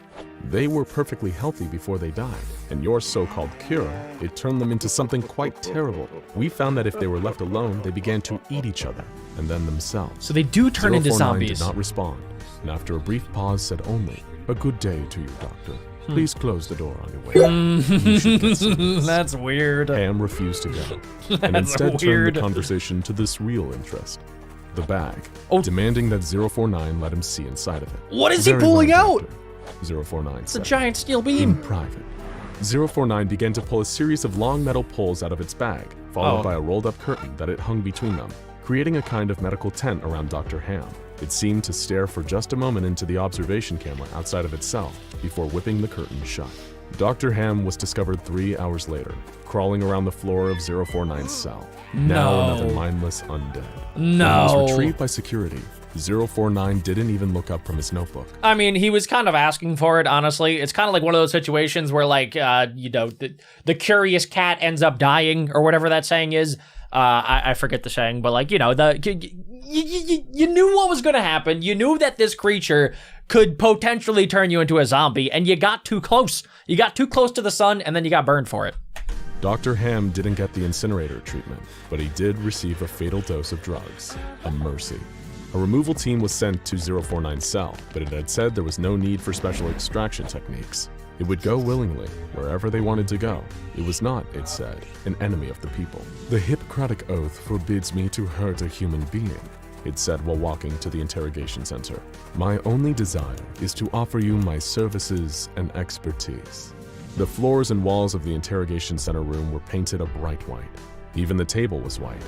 They were perfectly healthy before they died. And your so-called cure, it turned them into something quite terrible. We found that if they were left alone, they began to eat each other, and then themselves." So they do turn into 049 zombies. did not respond, and after a brief pause said only, "A good day to you, doctor. Please close the door on your way." You should get some rest." That's weird. Ham refused to go, and That's instead weird. turned the conversation to this real interest, the bag, Oh. demanding that 049 let him see inside of it. What is he "Very pulling well, out? doctor," 049 It's a said. giant steel In beam. private. 049 began to pull a series of long metal poles out of its bag, followed Oh. by a rolled-up curtain that it hung between them, creating a kind of medical tent around Dr. Ham. It seemed to stare for just a moment into the observation camera outside of itself before whipping the curtain shut. Dr. Ham was discovered 3 hours later, crawling around the floor of 049's cell. Now No. another mindless undead. When he No. was retrieved by security, 049 didn't even look up from his notebook. I mean, he was kind of asking for it, honestly. It's kind of like one of those situations where, like, the curious cat ends up dying, or whatever that saying is. I forget the saying, but, like, you knew what was going to happen. You knew that this creature could potentially turn you into a zombie, and you got too close. You got too close to the sun, and then you got burned for it. Dr. Ham didn't get the incinerator treatment, but he did receive a fatal dose of drugs, a mercy. A removal team was sent to 049's cell, but it had said there was no need for special extraction techniques. It would go willingly, wherever they wanted to go. It was not, it said, an enemy of the people. "The Hippocratic Oath forbids me to hurt a human being," it said while walking to the interrogation center. "My only desire is to offer you my services and expertise." The floors and walls of the interrogation center room were painted a bright white. Even the table was white,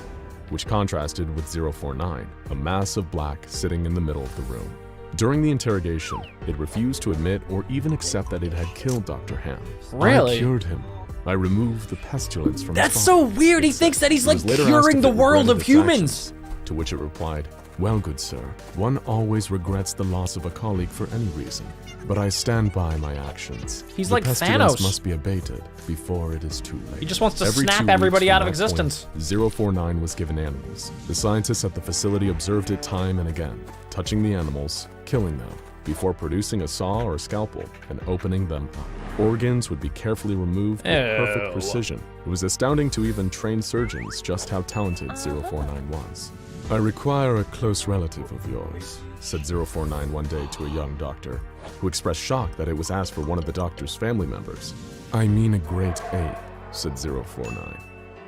which contrasted with 049, a mass of black sitting in the middle of the room. During the interrogation, it refused to admit or even accept that it had killed Dr. Ham. Really? "I cured him. I removed the pestilence from That's its so body," weird. He it thinks said. that he's It like was later asked curing if the it world regretted of its humans. actions, to which it replied, "Well, good sir, one always regrets the loss of a colleague for any reason, but I stand by my actions. He's the like pestilence Thanos. must be abated before it is too late." He just wants to Every 2 snap weeks everybody from out of that existence. point, 049 was given animals. The scientists at the facility observed it time and again, touching the animals, killing them, before producing a saw or scalpel and opening them up. Organs would be carefully removed with perfect precision. It was astounding to even trained surgeons just how talented 049 was. "I require a close relative of yours," said 049 one day to a young doctor, who expressed shock that it was asked for one of the doctor's family members. "I mean a great ape," said 049.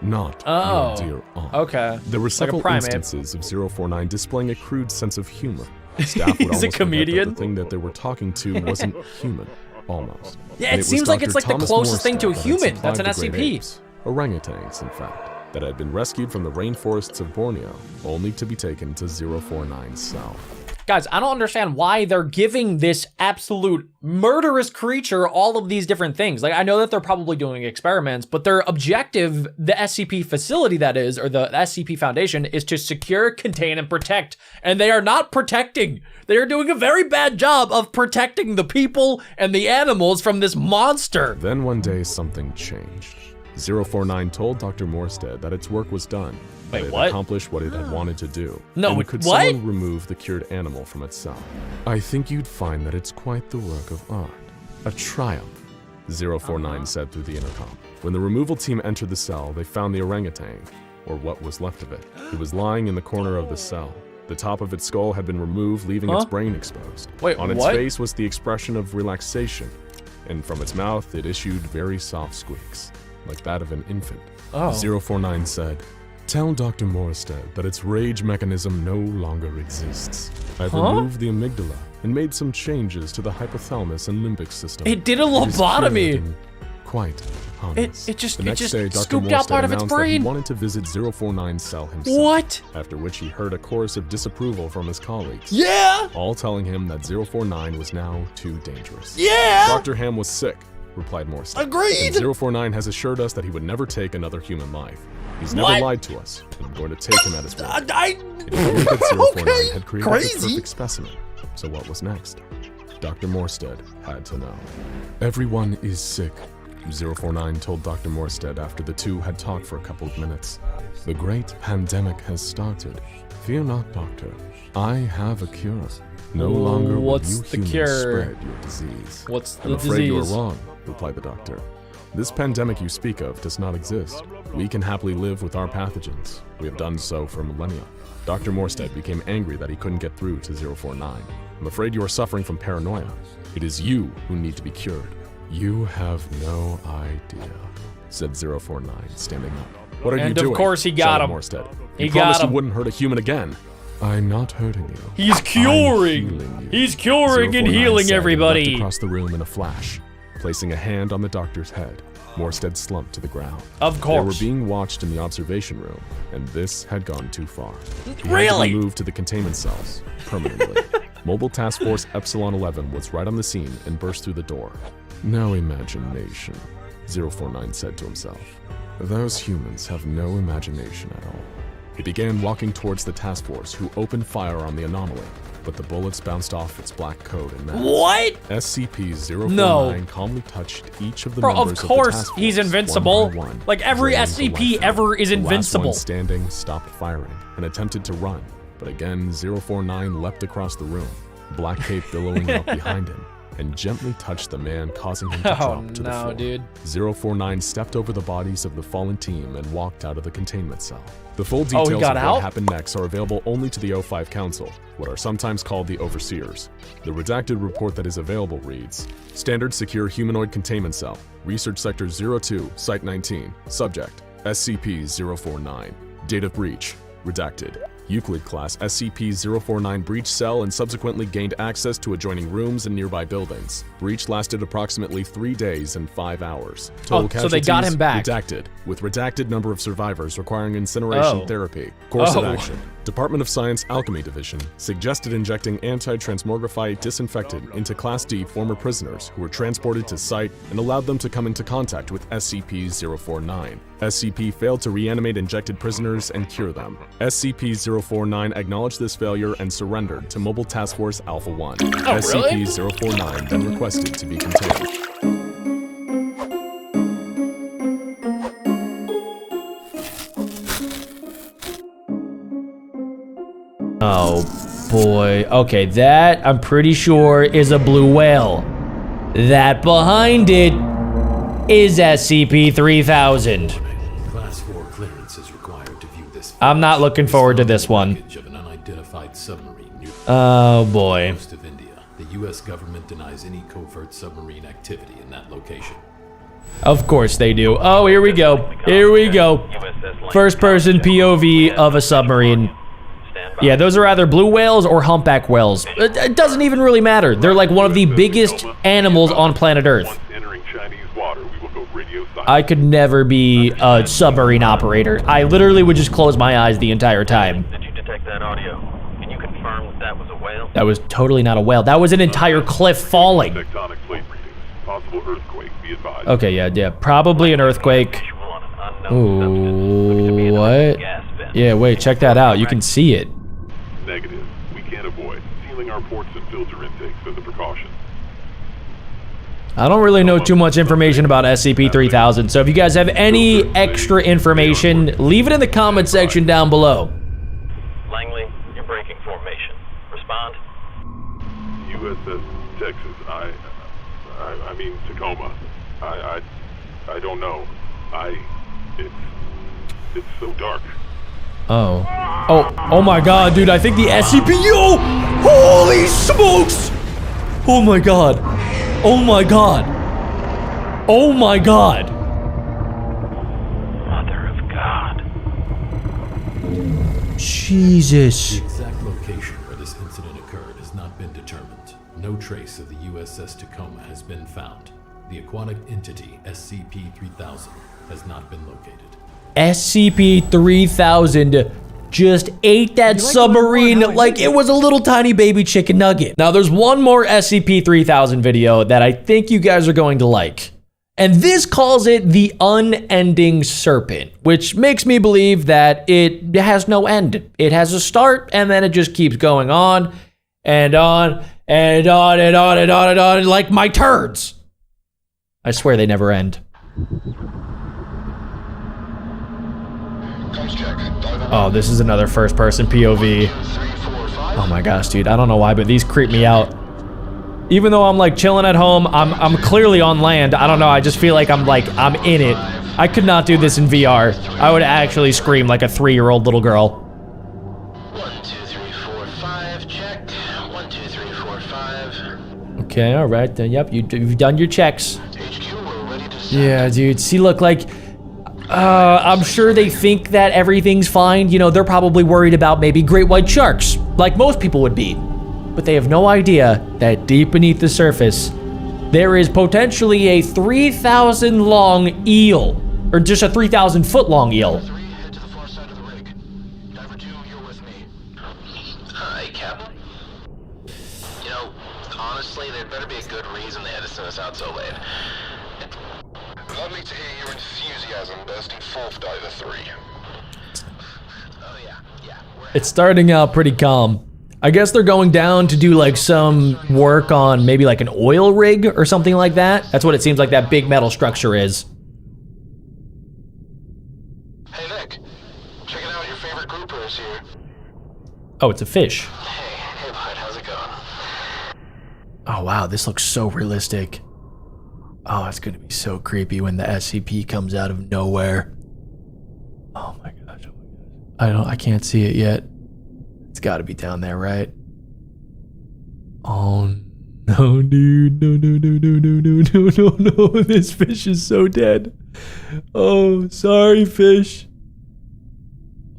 "Not your dear aunt." Okay. There were Like a several primate. instances of 049 displaying a crude sense of humor. Staff would He's a almost forget that comedian? the thing that they were talking to wasn't human, almost. Yeah, And it was seems like it's Dr. like the Thomas closest thing to a Morstad that had human. supplied That's an the great SCP. apes, orangutans, in fact, that had been rescued from the rainforests of Borneo, only to be taken to 049's cell. Guys, I don't understand why they're giving this absolute murderous creature all of these different things. Like, I know that they're probably doing experiments, but their objective, the SCP facility that is, or the SCP Foundation, is to secure, contain, and protect. And they are not protecting. They are doing a very bad job of protecting the people and the animals from this monster. Then one day something changed. 049 told Dr. Morstad that its work was done. Wait, that it what? accomplished what it had wanted to do. No, and could what? someone remove the cured animal from its cell? "I think you'd find that it's quite the work of art. A triumph," 049 said through the intercom. When the removal team entered the cell, they found the orangutan, or what was left of it. It was lying in the corner of the cell. The top of its skull had been removed, leaving its brain exposed. Wait, On its what? face was the expression of relaxation, and from its mouth it issued very soft squeaks, like that of an infant. 049 said, "Tell Dr. Morstad that its rage mechanism no longer exists. I've removed the amygdala and made some changes to the hypothalamus and limbic system. It did a It is lobotomy. cured and quite harmless." It just- the it next just day, Dr. scooped out Morstad part of its announced that he brain. wanted to visit 049's cell himself. What? After which he heard a chorus of disapproval from his colleagues. Yeah! All telling him that 049 was now too dangerous. Yeah! "Dr. Ham was sick," replied Morstad. Agreed! "And 049 has assured us that he would never take another human life. He's never What? lied to us, and I'm going to take him at his word." I It appeared that 049 Okay, had created crazy. the perfect specimen. So what was next? Dr. Morstad had to know. "Everyone is sick," 049 told Dr. Morstad after the two had talked for a couple of minutes. "The great pandemic has started. Fear not, doctor. I have a cure. No longer will What's you the humans cure? spread your disease." What's the "I'm afraid you are disease? wrong," replied the doctor. "This pandemic you speak of does not exist. We can happily live with our pathogens. We have done so for millennia." Dr. Morstad became angry that he couldn't get through to 049. "I'm afraid you are suffering from paranoia. It is you who need to be cured." "You have no idea," said 049, standing up. "What are you And of doing?" course he got shouted him. Morstad. He "You got promised him. you wouldn't hurt a human again." "I'm not hurting you. He's I'm curing. healing you," He's curing and 049 healing said and everybody. leapt across the room in a flash, placing a hand on the doctor's head. Morstad slumped to the ground. Of They were course. being watched in the observation room, and this had gone too far. He had to Really? be moved to the containment cells permanently. Mobile Task Force Epsilon 11 was right on the scene and burst through the door. "No imagination," 049 said to himself. "Those humans have no imagination at all." He began walking towards the task force, who opened fire on the anomaly, but the bullets bounced off its black coat and mask. What? SCP-049 No. calmly touched each of the Bro, members of the course task he's force, invincible. one by one, Like every drained the SCP life ever is The last invincible. one standing stopped firing and attempted to run, but again 049 leapt across the room, black cape billowing out behind him, and gently touched the man, causing him to Oh drop to the no, floor. dude. 049 stepped over the bodies of the fallen team and walked out of the containment cell. The full details he got of out? what happened next are available only to the O5 Council, what are sometimes called the Overseers. The redacted report that is available reads, Standard Secure Humanoid Containment Cell, Research Sector 02, Site 19, Subject, SCP-049. Date of breach, redacted. Euclid class SCP-049 breached cell and subsequently gained access to adjoining rooms and nearby buildings. Breach lasted approximately 3 days and 5 hours. Total so they got him back. Redacted, with redacted number of survivors requiring incineration Oh. therapy. Course of Oh. action. Department of Science Alchemy Division suggested injecting anti-transmogrify disinfectant into Class D former prisoners who were transported to site and allowed them to come into contact with SCP-049. SCP failed to reanimate injected prisoners and cure them. SCP-049 acknowledged this failure and surrendered to Mobile Task Force Alpha-1. SCP-049 then requested to be contained. Oh boy. Okay, that I'm pretty sure is a blue whale. That behind it is SCP-3000. Class 4 clearance is required to view this. I'm not looking forward to this one. Of an unidentified submarine near Oh boy. the coast of India. The U.S. government denies any covert submarine activity in that location. Of course they do. Oh, here we go. Here we go. First person POV of a submarine. Yeah, those are either blue whales or humpback whales. It doesn't even really matter. They're like one of the biggest animals on planet Earth. I could never be a submarine operator. I literally would just close my eyes the entire time. Did you detect that audio? Can you confirm that that was a whale? That was totally not a whale. That was an entire cliff falling. Tectonic plate readings. Possible earthquake, be advised. Okay, yeah. Probably an earthquake. Ooh, what? Yeah, wait, check that out. You can see it. Negative. We can't avoid. Sealing our ports and filter intakes as a precaution. I don't really know too much information about SCP-3000, so if you guys have any extra information, leave it in the comment section down below. Langley, you're breaking formation. Respond. USS Texas. I mean Tacoma. I don't know. It's so dark. Oh my god, dude, I think the SCP, yo! Holy smokes! Oh my god. Oh my god. Oh my god. Mother of God. Jesus. The exact location where this incident occurred has not been determined. No trace of the USS Tacoma has been found. The aquatic entity SCP-3000 has not been located. SCP-3000 just ate that submarine like it was a little tiny baby chicken nugget. Now there's one more SCP-3000 video that I think you guys are going to like. And this calls it the unending serpent, which makes me believe that it has no end. It has a start and then it just keeps going on and on and on and on and on and on, like my turds. I swear they never end. Oh, this is another first-person POV. Oh my gosh, dude, I don't know why, but these creep me out. Even though I'm like chilling at home, I'm clearly on land. I don't know, I just feel like I'm in it. I could not do this in VR. I would actually scream like a 3-year-old little girl. 1, 2, 3, 4, 5. Check. 1, 2, 3, 4, 5. Okay, all right, then. Yep, you've done your checks. HQ, we're ready to start. Yeah, dude. See, look, like, I'm sure they think that everything's fine. You know, they're probably worried about maybe great white sharks, like most people would be. But they have no idea that deep beneath the surface, there is potentially a 3,000 long eel, or just a 3,000 foot long eel. 3, head to the far side of the rig. Diver 2, you're with me. Hi, Captain. You know, honestly, there'd better be a good reason they had to send us out so late. Lovely to hear your enthusiasm bursting forth, Diver 3. Oh yeah. It's starting out pretty calm. I guess they're going down to do like some work on maybe like an oil rig or something like that. That's what it seems like that big metal structure is. Hey, Nick. Check it out, your favorite grouper is here. Oh, it's a fish. Hey, bud, how's it going? Oh wow, this looks so realistic. Oh, it's gonna be so creepy when the SCP comes out of nowhere. Oh my gosh. I can't see it yet. It's gotta be down there, right? Oh no, dude. No. This fish is so dead. Oh, sorry, fish.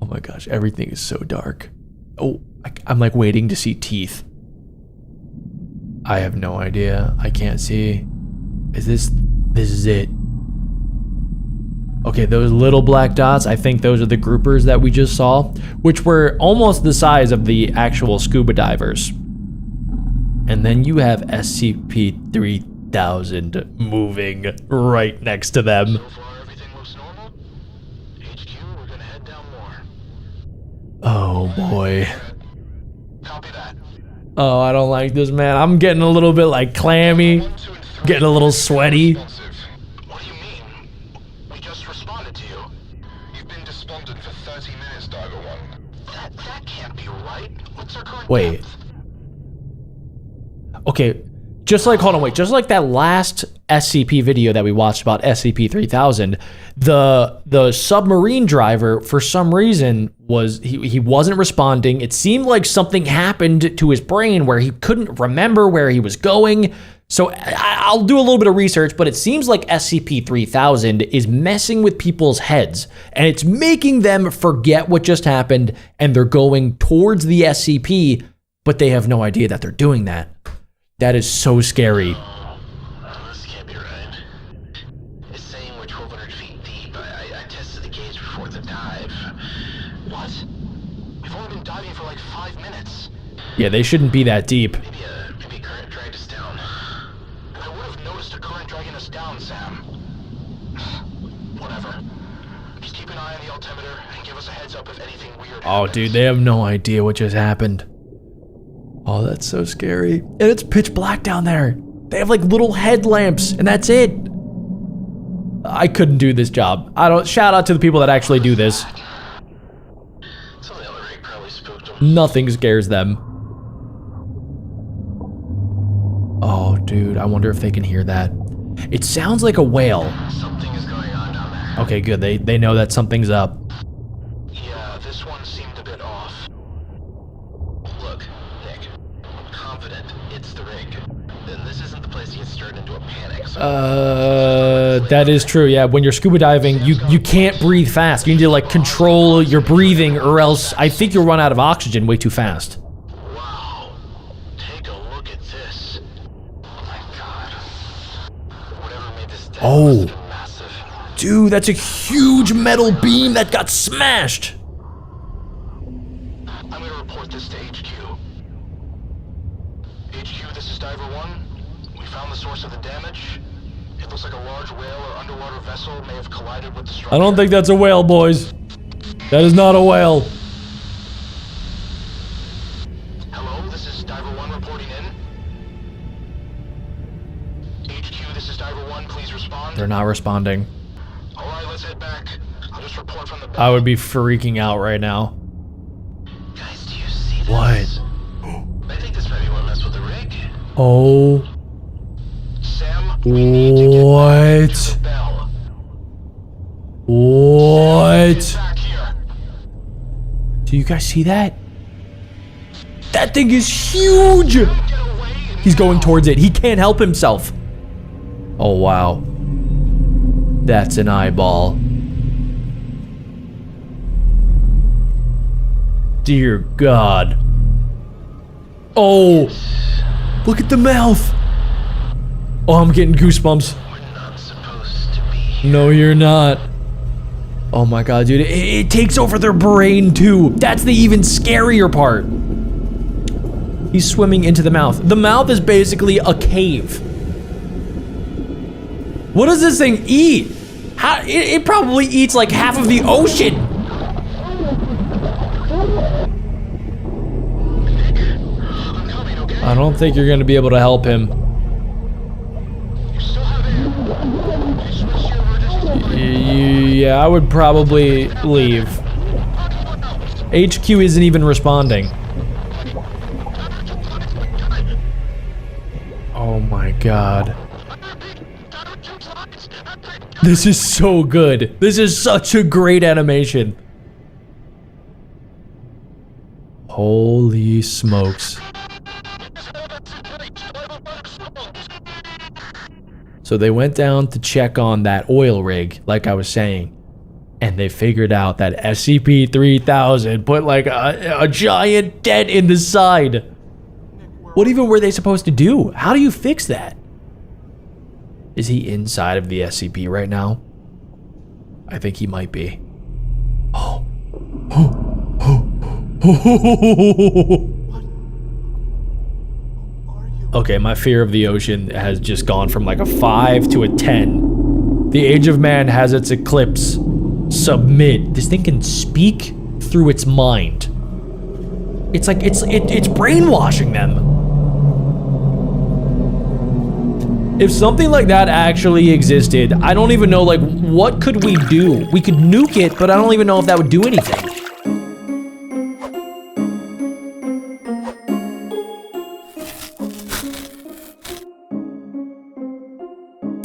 Oh my gosh, everything is so dark. Oh, I'm like waiting to see teeth. I have no idea. I can't see. Is this is it? Okay, those little black dots, I think those are the groupers that we just saw, which were almost the size of the actual scuba divers. And then you have SCP-3000 moving right next to them. So far, everything looks normal. HQ, we're gonna head down more. Oh boy. Copy that. Oh, I don't like this, man. I'm getting a little bit like clammy, 1, 2, and 3. getting a little sweaty. Responsive. What do you mean? We just responded to you. You've been despondent for 30 minutes, Diver 1. That can't be right. What's our current Wait. depth? Okay, just like, hold on, wait, just like that last SCP video that we watched about SCP-3000, the submarine driver, for some reason, he wasn't responding. It seemed like something happened to his brain where he couldn't remember where he was going. So I'll do a little bit of research, but it seems like SCP-3000 is messing with people's heads, and it's making them forget what just happened, and they're going towards the SCP, but they have no idea that they're doing that. That is so scary. This can't be right. It's saying we're 1,200 feet deep. I tested the gauge before the dive. What? We've only been diving for like 5 minutes. Yeah, they shouldn't be that deep. Maybe a current dragged us down. I would have noticed a current dragging us down, Sam. Whatever. Just keep an eye on the altimeter and give us a heads up if anything weird Oh, happens. dude, they have no idea what just happened. Oh, that's so scary. And it's pitch black down there. They have like little headlamps, and that's it. I couldn't do this job. Shout out to the people that actually do this. Something on the rig probably spooked them. Nothing scares them. Oh, dude, I wonder if they can hear that. It sounds like a whale. Something is going on down there. Okay, good. They know that something's up. Yeah, this one seemed a bit off. Look, Nick, I'm confident it's the rig. Then this isn't the place to get stirred into a panic. So That is true. Yeah, when you're scuba diving, you can't breathe fast. You need to like control your breathing, or else I think you'll run out of oxygen way too fast. wow. Take a look at this. Oh my god. Whatever made this death Oh. must have been massive. Dude, that's a huge metal beam that got smashed. I'm gonna report this to HQ. HQ, this is Diver 1. We found the source of the damage. It looks like a large whale or underwater vessel may have collided with the structure. I don't think that's a whale, boys. That is not a whale. Hello, this is Diver 1 reporting in. HQ, this is Diver 1. Please respond. They're not responding. Alright, let's head back. I'll just report from the back. I would be freaking out right now. Guys, do you see this? What? I think this might be what messed with the rig. Oh, Sam, we need to get what? to the bell. What? Back here. Do you guys see that? That thing is huge. Get away and He's going towards it. He can't help himself. Oh, wow. That's an eyeball. Dear God. Oh, look at the mouth. Oh, I'm getting goosebumps. we're not supposed to be here. No, you're not. Oh my God, dude. It takes over their brain too. That's the even scarier part. He's swimming into the mouth. The mouth is basically a cave. What does this thing eat? It probably eats like half of the ocean. I'm coming, okay? I don't think you're gonna be able to help him. You still have air. You switched to your emergency. Yeah, I would probably leave. HQ isn't even responding. Oh my God. This is so good. This is such a great animation. Holy smokes. So they went down to check on that oil rig, like I was saying, and they figured out that SCP-3000 put like a giant dent in the side. What even were they supposed to do? How do you fix that? Is he inside of the SCP right now? I think he might be. Okay, my fear of the ocean has just gone from like a 5 to a 10. The age of man has its eclipse. Submit. This thing can speak through its mind. It's like it's brainwashing them. If something like that actually existed, I don't even know, like, what could we do? We could nuke it, but I don't even know if that would do anything.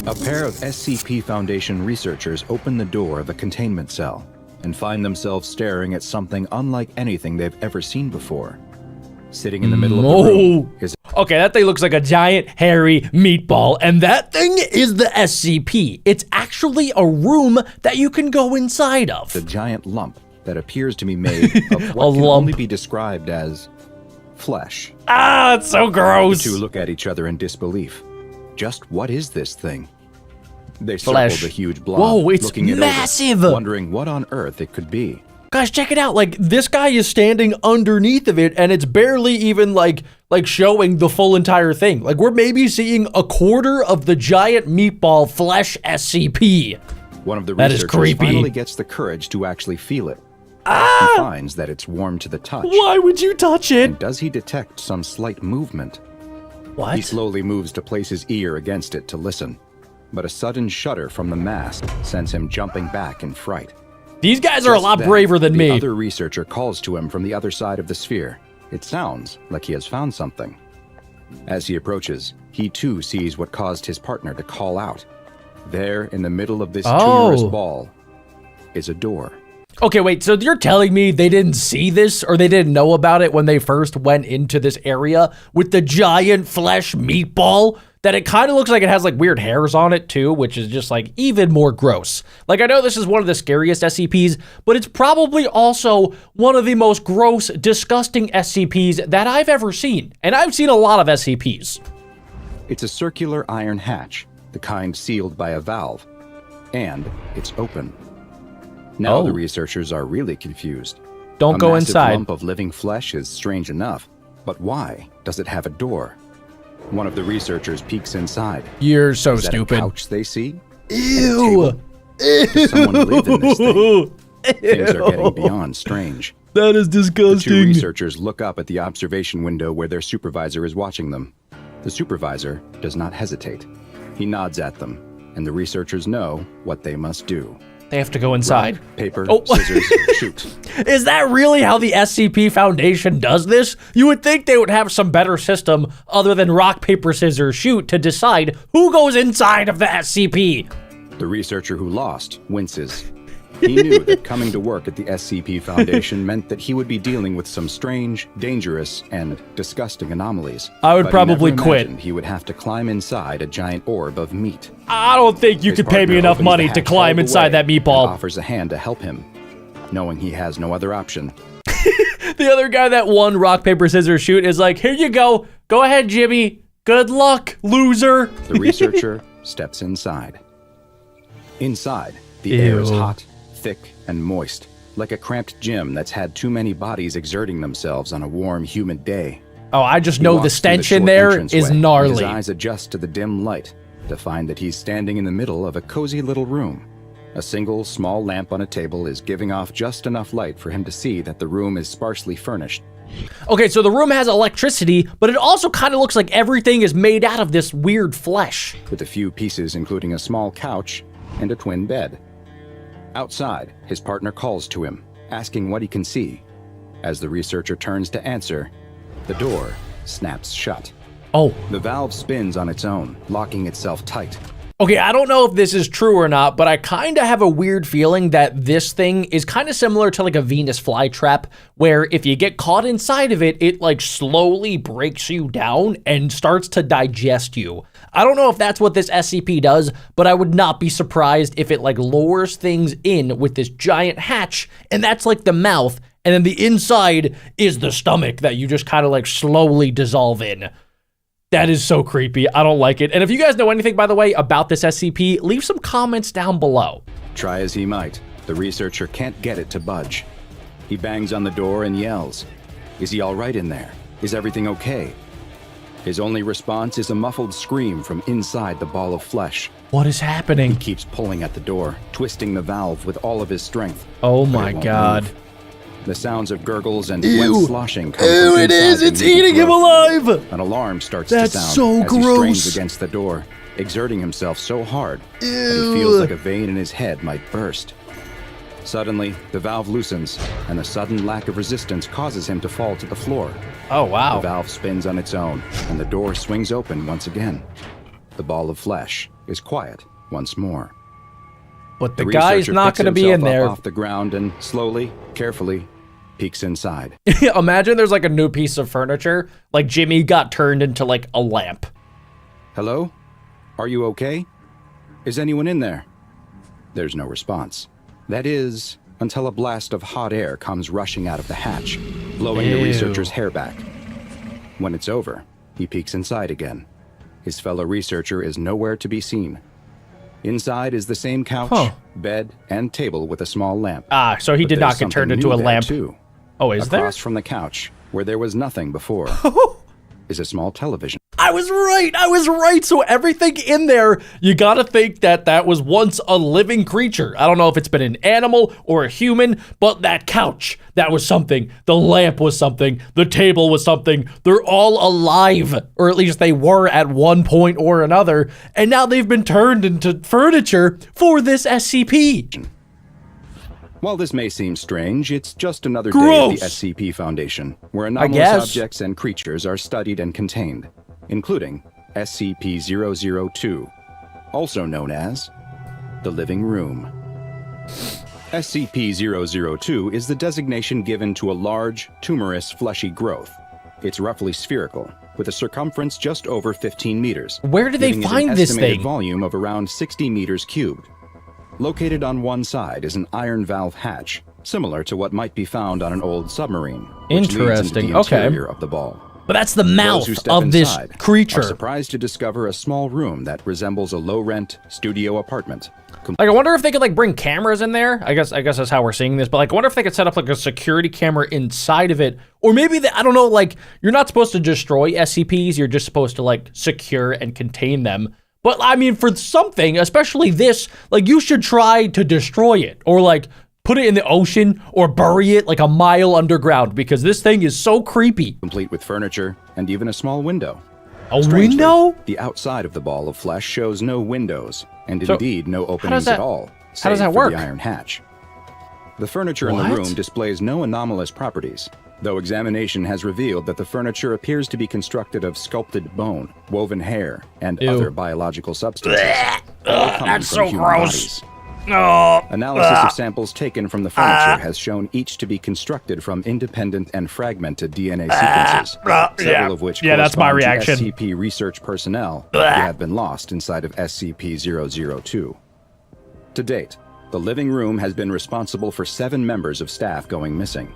A pair of SCP Foundation researchers open the door of a containment cell and find themselves staring at something unlike anything they've ever seen before. Sitting in the middle of the room is... Okay, that thing looks like a giant, hairy meatball, and that thing is the SCP. It's actually a room that you can go inside of. a giant lump that appears to be made of what can only be described as flesh. Ah, it's so gross. The two look at each other in disbelief. Just what is this thing? They Flesh. circle the huge blob, Whoa, it's looking it massive. over, wondering what on earth it could be. Guys, check it out. Like, this guy is standing underneath of it, and it's barely even like showing the full entire thing. Like, we're maybe seeing a quarter of the giant meatball flesh SCP. One of the That is researchers creepy. finally gets the courage to actually feel it. He finds that it's warm to the touch. Why would you touch it? And does he detect some slight movement? What? He slowly moves to place his ear against it to listen. But a sudden shudder from the mask sends him jumping back in fright. These guys are a Just lot then, braver than the me. other researcher calls to him from the other side of the sphere. It sounds like he has found something. As he approaches, he too sees what caused his partner to call out. There, in the middle of this tumorous ball, is a door. Okay, wait, so you're telling me they didn't see this or they didn't know about it when they first went into this area with the giant flesh meatball? That it kind of looks like it has like weird hairs on it too, which is just like even more gross. Like, I know this is one of the scariest SCPs, but it's probably also one of the most gross, disgusting SCPs that I've ever seen. And I've seen a lot of SCPs. It's a circular iron hatch, the kind sealed by a valve. And it's open. Now the researchers are really confused. Don't go inside. A massive lump of living flesh is strange enough, but why does it have a door? One of the researchers peeks inside. You're so Is that stupid. a couch they see? Ew. Does someone live in this thing? Things are getting beyond strange. That is The disgusting. two researchers look up at the observation window where their supervisor is watching them. The supervisor does not hesitate. He nods at them, and the researchers know what they must do. They have to go inside. Rock, paper, Oh. scissors, shoot. Is that really how the SCP Foundation does this? You would think they would have some better system other than rock, paper, scissors, shoot to decide who goes inside of the SCP. The researcher who lost winces. He knew that coming to work at the SCP Foundation meant that he would be dealing with some strange, dangerous, and disgusting anomalies. I would But he probably never quit. imagined he would have to climb inside a giant orb of meat. I don't think you His could pay me partner enough opens money the to hatch climb all the inside way that and meatball. offers a hand to help him, knowing he has no other option. The other guy that won rock, paper, scissors, shoot is like, here you go. Go ahead, Jimmy. Good luck, loser. The researcher steps inside. Inside, the air is Ew. hot, thick, and moist, like a cramped gym that's had too many bodies exerting themselves on a warm, humid day. Oh, I just He know the walks through stench in short there entranceway, is and gnarly. His eyes adjust to the dim light to find that he's standing in the middle of a cozy little room. A single small lamp on a table is giving off just enough light for him to see that the room is sparsely furnished. Okay, so the room has electricity, but it also kind of looks like everything is made out of this weird flesh. With a few pieces including a small couch and a twin bed. Outside, his partner calls to him, asking what he can see. As the researcher turns to answer, the door snaps shut. Oh, The valve spins on its own, locking itself tight. okay, I don't know if this is true or not, but I kind of have a weird feeling that this thing is kind of similar to like a Venus flytrap, where if you get caught inside of it, it like slowly breaks you down and starts to digest you. I don't know if that's what this SCP does, but I would not be surprised if it like lowers things in with this giant hatch, and that's like the mouth, and then the inside is the stomach that you just kind of like slowly dissolve in. That is so creepy. I don't like it. And if you guys know anything, by the way, about this SCP, leave some comments down below. Try as he might, the researcher can't get it to budge. He bangs on the door and yells, "Is he all right in there? Is everything okay?" His only response is a muffled scream from inside the ball of flesh. What is happening? He keeps pulling at the door, twisting the valve with all of his strength. Oh but my it won't God. move. The sounds of gurgles and wet sloshing come Ew, from it inside is! the It's mutant eating him growth. alive! An alarm starts That's to sound so as he gross. strains against the door, exerting himself so hard that he feels like a vein in his head might burst. Suddenly, the valve loosens, and the sudden lack of resistance causes him to fall to the floor. Oh, wow. The valve spins on its own, and the door swings open once again. The ball of flesh is quiet once more. But the guy's not going to be in there. Off the ground and slowly, carefully, peeks inside. Imagine there's like a new piece of furniture, like Jimmy got turned into like a lamp. Hello? Are you okay? Is anyone in there? There's no response. That is, until a blast of hot air comes rushing out of the hatch, blowing the researcher's hair back. When it's over, he peeks inside again. His fellow researcher is nowhere to be seen. Inside is the same couch, bed, and table with a small lamp. Ah, so he But did not there's get turned something into new a there, lamp. too. Oh, is there? Across from the couch, where there was nothing before, is a small television. I was right. So everything in there, you gotta think that that was once a living creature. I don't know if it's been an animal or a human, but that couch, that was something. The lamp was something. The table was something. They're all alive, or at least they were at one point or another, and now they've been turned into furniture for this SCP. While this may seem strange, it's just another Gross. day at the SCP Foundation, where anomalous guess. objects and creatures are studied and contained, including SCP-002, also known as the Living Room. SCP-002 is the designation given to a large, tumorous, fleshy growth. It's roughly spherical, with a circumference just over 15 meters. Where do they giving it find an this estimated thing? volume of around 60 meters cubed. Located on one side is an iron valve hatch, similar to what might be found on an old submarine, which leads into Interesting, the okay. interior of the ball. But that's the Those mouth who step of this inside are creature. surprised to discover a small room that resembles a low-rent studio apartment. Like, I wonder if they could, like, bring cameras in there. I guess that's how we're seeing this. But, like, I wonder if they could set up, like, a security camera inside of it. Or maybe, I don't know, like, you're not supposed to destroy SCPs. You're just supposed to, like, secure and contain them. But, I mean, for something, especially this, like, you should try to destroy it. Or, like, put it in the ocean or bury it, like, a mile underground. Because this thing is so creepy. Complete with furniture and even a small window. A Strangely, window? The outside of the ball of flesh shows no windows, and So, indeed no does openings that- at all, how does save that for work? the iron hatch. The furniture in the What? room displays no anomalous properties, though examination has revealed that the furniture appears to be constructed of sculpted bone, woven hair, and Ew. other biological substances, all coming that's from so human gross. bodies. Oh, Analysis of samples taken from the furniture has shown each to be constructed from independent and fragmented DNA sequences, several of which that's my correspond to reaction. SCP research personnel who have been lost inside of SCP-002. To date, the Living Room has been responsible for 7 members of staff going missing.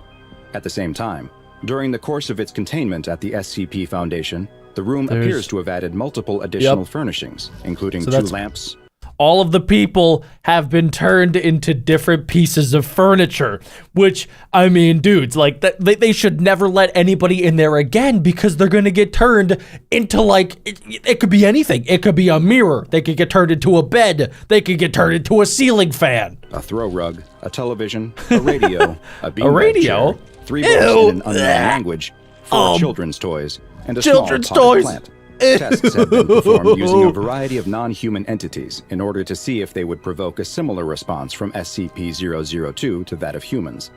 At the same time, during the course of its containment at the SCP Foundation, the room appears to have added multiple additional furnishings, including 2 that's- lamps. all of the people have been turned into different pieces of furniture, which, I mean, dudes, like, they should never let anybody in there again because they're going to get turned into, like, it could be anything. It could be a mirror. They could get turned into a bed. They could get turned into a ceiling fan. A throw rug, a television, a radio, a beanbag radio? chair, 3 books in an unknown language, 4 children's toys, and a Children's small potted toys. plant. Tests have been performed using a variety of non-human entities in order to see if they would provoke a similar response from SCP-002 to that of humans.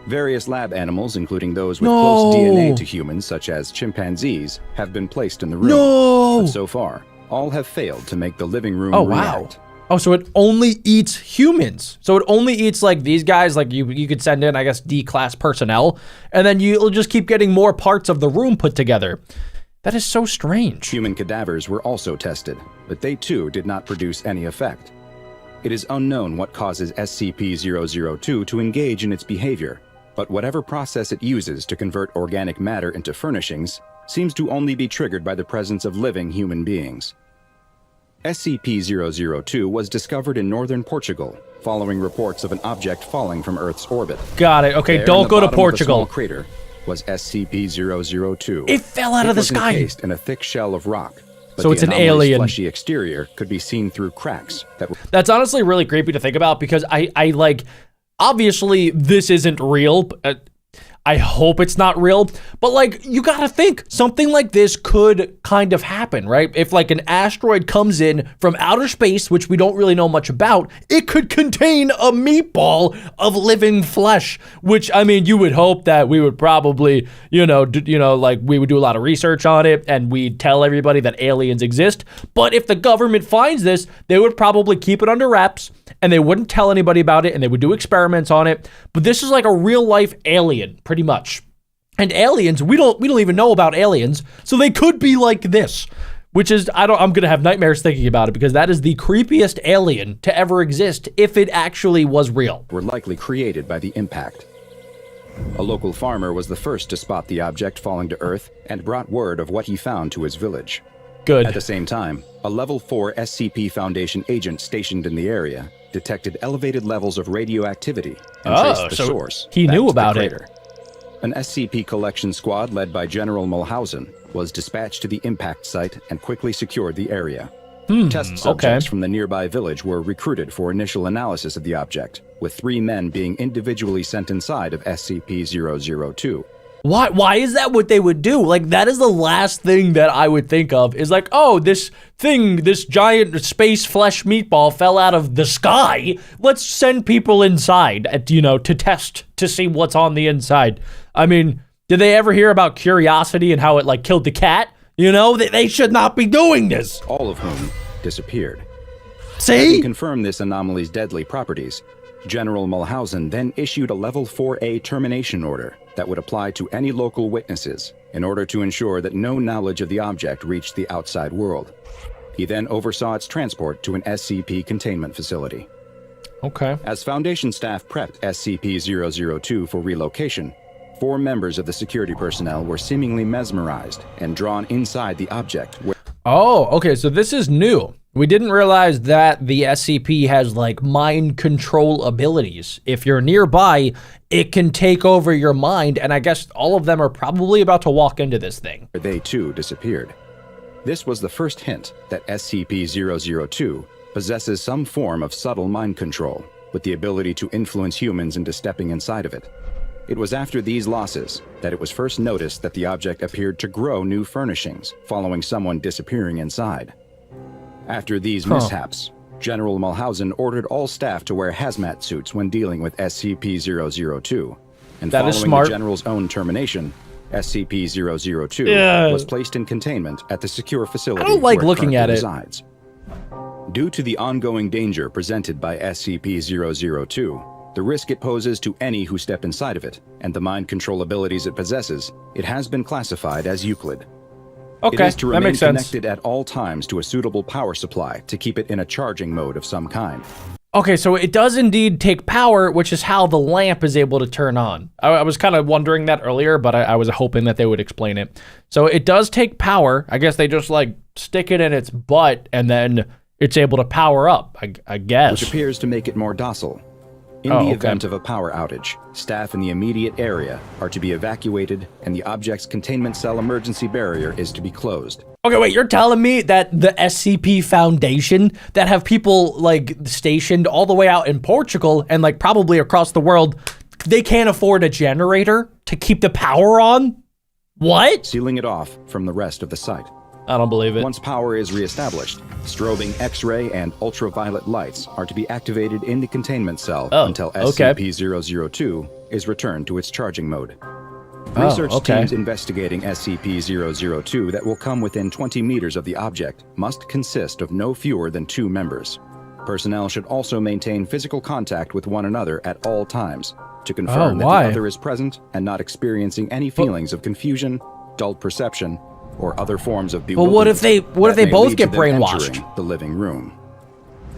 Various lab animals, including those with close DNA to humans, such as chimpanzees, have been placed in the room. But so far, all have failed to make the Living Room react. Oh, so it only eats humans. So it only eats, like, these guys, like, you could send in, I guess, D-class personnel, and then you'll just keep getting more parts of the room put together. That is so strange. Human cadavers were also tested, but they too did not produce any effect. It is unknown what causes SCP-002 to engage in its behavior, but whatever process it uses to convert organic matter into furnishings seems to only be triggered by the presence of living human beings. SCP-002 was discovered in northern Portugal, following reports of an object falling from Earth's orbit. Got it. Okay, There don't in the go to bottom of the small Portugal. crater was SCP-002. It fell out of the It was sky. encased in a thick shell of rock. But So the it's an anomaly's alien. fleshy exterior could be seen through cracks that were That's honestly really creepy to think about because I like, obviously this isn't real. I hope it's not real, but like, you gotta think something like this could kind of happen, right? If like an asteroid comes in from outer space, which we don't really know much about, it could contain a meatball of living flesh, which, I mean, you would hope that we would probably, like we would do a lot of research on it and we'd tell everybody that aliens exist. But if the government finds this, they would probably keep it under wraps and they wouldn't tell anybody about it and they would do experiments on it. But this is like a real life alien, pretty much. And aliens, we don't even know about aliens, so they could be like this, which is, I'm gonna have nightmares thinking about it because that is the creepiest alien to ever exist if it actually was real. were likely created by the impact. A local farmer was the first to spot the object falling to Earth and brought word of what he found to his village. Good. At the same time, a Level 4 SCP Foundation agent stationed in the area detected elevated levels of radioactivity and traced the so source. he back knew to the about it. crater. An SCP collection squad led by General Mulhausen was dispatched to the impact site and quickly secured the area. Test subjects from the nearby village were recruited for initial analysis of the object, with 3 men being individually sent inside of SCP-002. Why is that what they would do? Like, that is the last thing that I would think of is like, oh, this giant space flesh meatball fell out of the sky. Let's send people inside, to test to see what's on the inside. I mean, did they ever hear about Curiosity and how it like killed the cat? They should not be doing this. All of whom disappeared. See? To confirm this anomaly's deadly properties, General Mulhausen then issued a Level 4A termination order that would apply to any local witnesses in order to ensure that no knowledge of the object reached the outside world. He then oversaw its transport to an SCP containment facility. Okay. As Foundation staff prepped SCP-002 for relocation, 4 members of the security personnel were seemingly mesmerized and drawn inside the object. Oh, okay, so this is new. We didn't realize that the SCP has like mind control abilities. If you're nearby, it can take over your mind, and I guess all of them are probably about to walk into this thing. They too disappeared. This was the first hint that SCP-002 possesses some form of subtle mind control, with the ability to influence humans into stepping inside of it. It was after these losses that it was first noticed that the object appeared to grow new furnishings following someone disappearing inside. After these mishaps, General Mulhausen ordered all staff to wear hazmat suits when dealing with SCP-002. And That is following smart. the General's own termination, SCP-002 was placed in containment at the secure facility I don't like where it looking at currently it. resides. Due to the ongoing danger presented by SCP-002, the risk it poses to any who step inside of it, and the mind control abilities it possesses, it has been classified as Euclid. Okay, It is to that remain makes sense. connected at all times to a suitable power supply to keep it in a charging mode of some kind. Okay, so it does indeed take power, which is how the lamp is able to turn on. I was kind of wondering that earlier, but I was hoping that they would explain it. So it does take power. I guess they just like stick it in its butt and then it's able to power up, I guess. Which appears to make it more docile. In the event of a power outage, staff in the immediate area are to be evacuated and the object's containment cell emergency barrier is to be closed. Okay, wait, you're telling me that the SCP Foundation that have people like stationed all the way out in Portugal and like probably across the world, they can't afford a generator to keep the power on? What? Sealing it off from the rest of the site. I don't believe it. Once power is reestablished, strobing X-ray and ultraviolet lights are to be activated in the containment cell until SCP-002 is returned to its charging mode. Research teams investigating SCP-002 that will come within 20 meters of the object must consist of no fewer than 2 members. Personnel should also maintain physical contact with one another at all times to confirm that the other is present and not experiencing any feelings of confusion, dulled perception, or other forms of bewilderment. Well, what if they both get brainwashed? Entering the living room.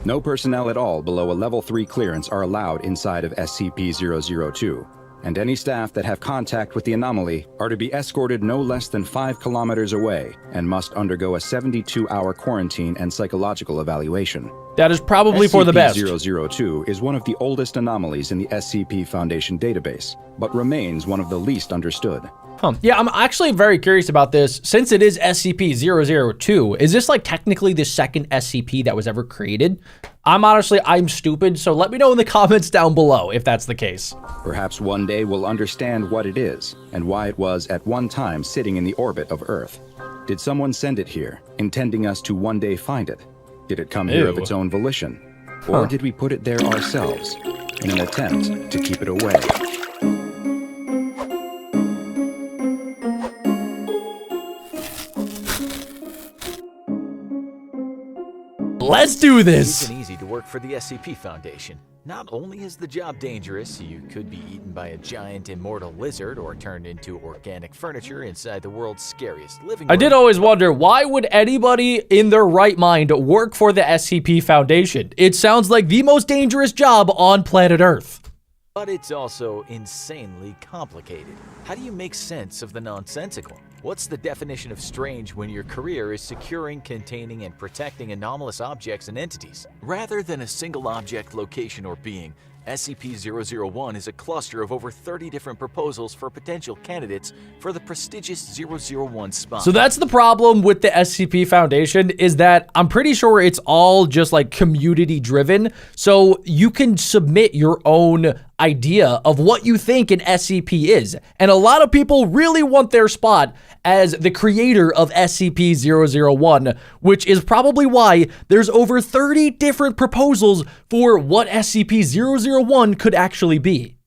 No personnel at all below a level 3 clearance are allowed inside of SCP-002. and any staff that have contact with the anomaly are to be escorted no less than 5 kilometers away and must undergo a 72-hour quarantine and psychological evaluation. That is probably for the best. SCP-002 is one of the oldest anomalies in the SCP Foundation database, but remains one of the least understood. Huh. Yeah, I'm actually very curious about this. Since it is SCP-002, is this like technically the second SCP that was ever created? I'm stupid, so let me know in the comments down below if that's the case. Perhaps one day we'll understand what it is and why it was at one time sitting in the orbit of Earth. Did someone send it here, intending us to one day find it? Did it come here of its own volition? Or did we put it there ourselves in an attempt to keep it away? Let's do this! It isn't easy to work for the SCP Foundation. Not only is the job dangerous, you could be eaten by a giant immortal lizard or turned into organic furniture inside the world's scariest living room. I did always wonder, why would anybody in their right mind work for the SCP Foundation? It sounds like the most dangerous job on planet Earth. But it's also insanely complicated. How do you make sense of the nonsensical? What's the definition of strange when your career is securing, containing, and protecting anomalous objects and entities? Rather than a single object, location, or being, SCP-001 is a cluster of over 30 different proposals for potential candidates for the prestigious 001 spot. So that's the problem with the SCP Foundation, is that I'm pretty sure it's all just like community driven. So you can submit your own idea of what you think an SCP is. And a lot of people really want their spot as the creator of SCP-001, which is probably why there's over 30 different proposals for what SCP-001 could actually be.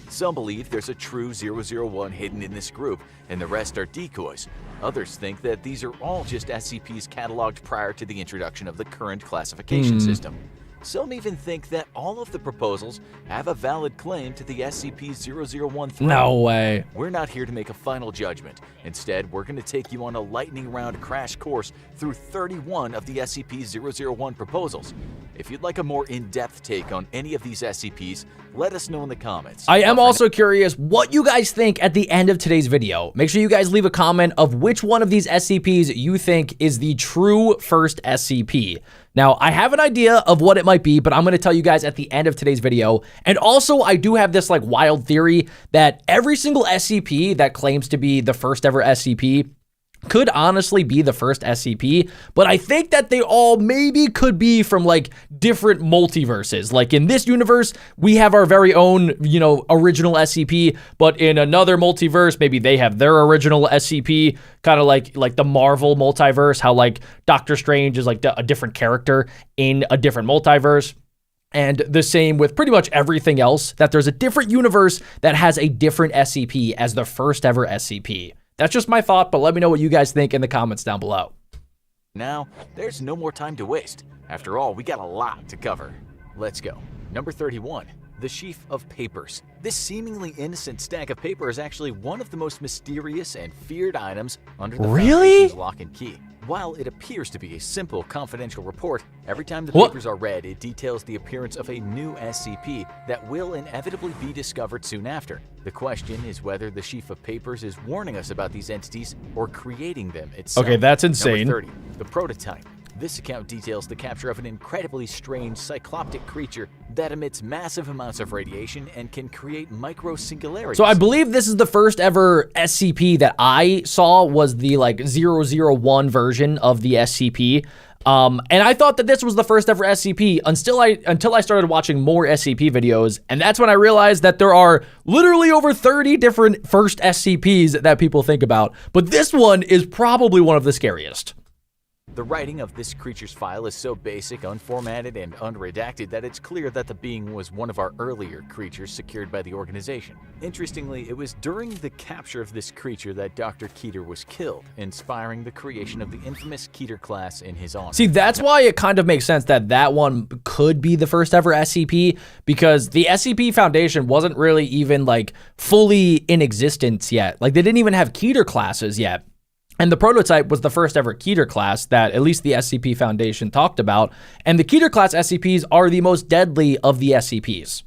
Some believe there's a true 001 hidden in this group, and the rest are decoys. Others think that these are all just SCPs cataloged prior to the introduction of the current classification system. Some even think that all of the proposals have a valid claim to the SCP-001 throne. No way. We're not here to make a final judgment. Instead, we're going to take you on a lightning round crash course through 31 of the SCP-001 proposals. If you'd like a more in-depth take on any of these SCPs, let us know in the comments. I am also curious what you guys think at the end of today's video. Make sure you guys leave a comment of which one of these SCPs you think is the true first SCP. Now, I have an idea of what it might be, but I'm going to tell you guys at the end of today's video. And also, I do have this like wild theory that every single SCP that claims to be the first ever SCP could honestly be the first SCP, but I think that they all maybe could be from like different multiverses. Like in this universe, we have our very own, original SCP, but in another multiverse, maybe they have their original SCP, kind of like the Marvel multiverse, how like Doctor Strange is like a different character in a different multiverse. And the same with pretty much everything else, that there's a different universe that has a different SCP as the first ever SCP. That's just my thought, but let me know what you guys think in the comments down below. Now, there's no more time to waste. After all, we got a lot to cover. Let's go. Number 31. The Sheaf of Papers. This seemingly innocent stack of paper is actually one of the most mysterious and feared items under the Foundation's lock and key. While it appears to be a simple confidential report, every time the papers are read, it details the appearance of a new SCP that will inevitably be discovered soon after. The question is whether the Sheaf of Papers is warning us about these entities or creating them itself. Okay, that's insane. Number 30. The Prototype. This account details the capture of an incredibly strange cycloptic creature that emits massive amounts of radiation and can create micro-singularities. So I believe this is the first ever SCP that I saw was the like 001 version of the SCP. And I thought that this was the first ever SCP until I started watching more SCP videos. And that's when I realized that there are literally over 30 different first SCPs that people think about. But this one is probably one of the scariest. The writing of this creature's file is so basic, unformatted, and unredacted that it's clear that the being was one of our earlier creatures secured by the organization. Interestingly, it was during the capture of this creature that Dr. Keter was killed, inspiring the creation of the infamous Keter class in his honor. See, that's why it kind of makes sense that that one could be the first ever SCP, because the SCP Foundation wasn't really even like fully in existence yet. Like they didn't even have Keter classes yet. And the Prototype was the first ever Keter class that at least the SCP Foundation talked about. And the Keter class SCPs are the most deadly of the SCPs.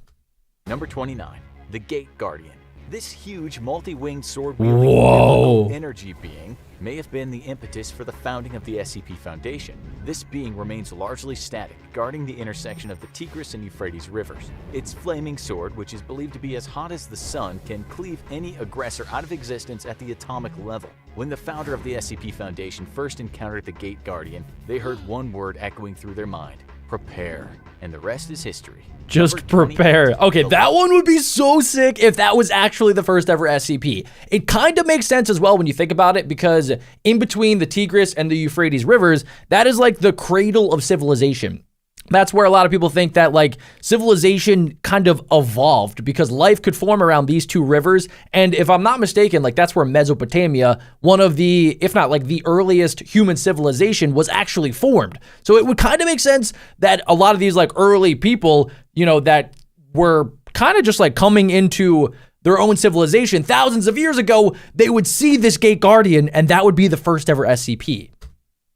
Number 29. the Gate Guardian. This huge multi-winged sword-wielding Whoa. energy being may have been the impetus for the founding of the SCP Foundation. This being remains largely static, guarding the intersection of the Tigris and Euphrates rivers. Its flaming sword, which is believed to be as hot as the sun, can cleave any aggressor out of existence at the atomic level. When the founder of the SCP Foundation first encountered the Gate Guardian, they heard one word echoing through their mind: prepare. And the rest is history. Just prepare. Okay, that one would be so sick if that was actually the first ever SCP. It kind of makes sense as well when you think about it, because in between the Tigris and the Euphrates rivers, that is like the cradle of civilization. That's where a lot of people think that like civilization kind of evolved, because life could form around these two rivers. And if I'm not mistaken, like that's where Mesopotamia, one of the, if not like the earliest human civilization, was actually formed. So it would kind of make sense that a lot of these like early people, you know, that were kind of just like coming into their own civilization thousands of years ago, they would see this Gate Guardian, and that would be the first ever SCP.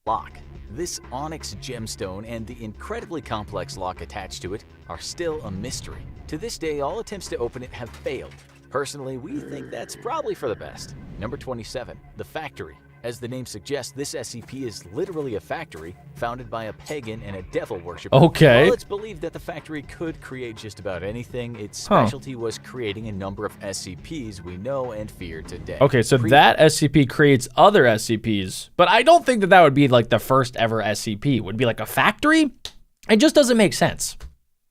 Lock. This onyx gemstone and the incredibly complex lock attached to it are still a mystery. To this day, all attempts to open it have failed. Personally, we think that's probably for the best. Number 27, the Factory. As the name suggests, this SCP is literally a factory founded by a pagan and a devil worshiper. Okay. While it's believed that the factory could create just about anything, its specialty was creating a number of SCPs we know and fear today. Okay, so that SCP creates other SCPs, but I don't think that that would be like the first ever SCP. It would be like a factory? It just doesn't make sense.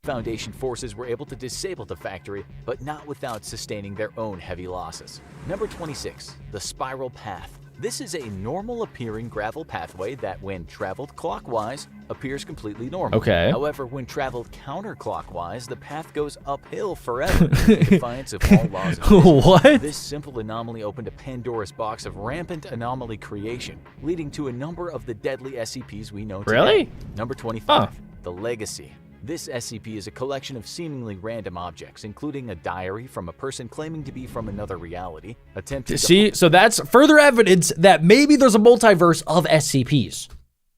Foundation forces were able to disable the factory, but not without sustaining their own heavy losses. Number 26, the Spiral Path. This is a normal appearing gravel pathway that, when traveled clockwise, appears completely normal. Okay. However, when traveled counterclockwise, the path goes uphill forever, in defiance of all laws of physics. What? This simple anomaly opened a Pandora's box of rampant anomaly creation, leading to a number of the deadly SCPs we know today. Really? Number 25, the Legacy. This SCP is a collection of seemingly random objects, including a diary from a person claiming to be from another reality, attempting See, so that's further evidence that maybe there's a multiverse of SCPs.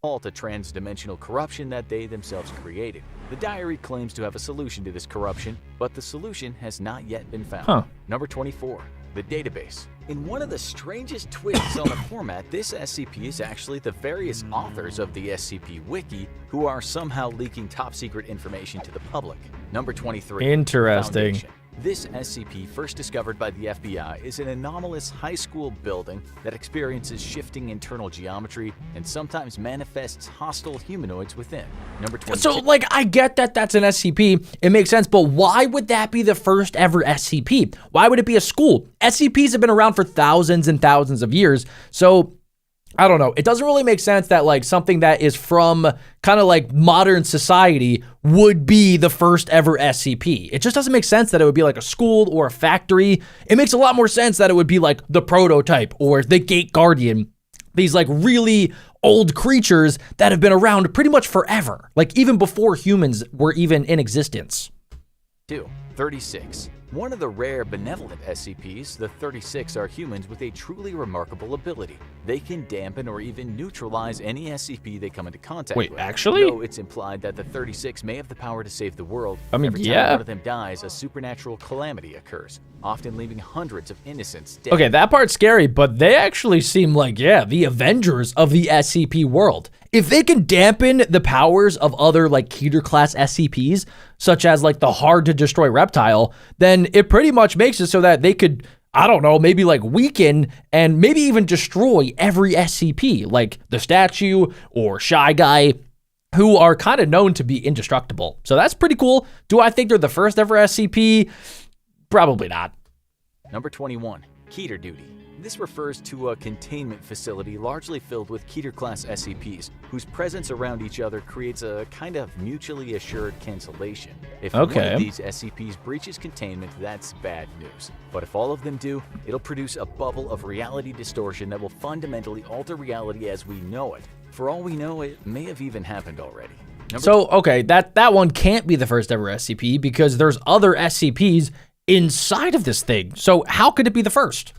halt a trans-dimensional corruption that they themselves created. The diary claims to have a solution to this corruption, but the solution has not yet been found. Number 24, the Database. In one of the strangest twists on the format, this SCP is actually the various authors of the SCP Wiki who are somehow leaking top-secret information to the public. Number 23. Interesting. Foundation. This SCP, first discovered by the FBI, is an anomalous high school building that experiences shifting internal geometry and sometimes manifests hostile humanoids within. Number 22. So, like, I get that that's an SCP. It makes sense, but why would that be the first ever SCP? Why would it be a school? SCPs have been around for thousands and thousands of years, so I don't know. It doesn't really make sense that like something that is from kind of like modern society would be the first ever SCP. It just doesn't make sense that it would be like a school or a factory. It makes a lot more sense that it would be like the Prototype or the Gate Guardian. These like really old creatures that have been around pretty much forever. Like even before humans were even in existence. 36. One of the rare benevolent SCPs, the 36 are humans with a truly remarkable ability. They can dampen or even neutralize any SCP they come into contact with. Wait, actually? Though it's implied that the 36 may have the power to save the world. I mean, every time yeah. one of them dies, a supernatural calamity occurs, often leaving hundreds of innocents dead. Okay, that part's scary, but they actually seem like, yeah, the Avengers of the SCP world. If they can dampen the powers of other like Keter class SCPs, such as like the hard to destroy reptile, then it pretty much makes it so that they could, I don't know, maybe like weaken and maybe even destroy every SCP, like the Statue or Shy Guy, who are kind of known to be indestructible. So that's pretty cool. Do I think they're the first ever SCP? Probably not. Number 21, Keter Duty. This refers to a containment facility largely filled with Keter-class SCPs, whose presence around each other creates a kind of mutually assured cancellation. If one of these SCPs breaches containment, that's bad news. But if all of them do, it'll produce a bubble of reality distortion that will fundamentally alter reality as we know it. For all we know, it may have even happened already. Okay, that one can't be the first ever SCP because there's other SCPs inside of this thing. So how could it be the first?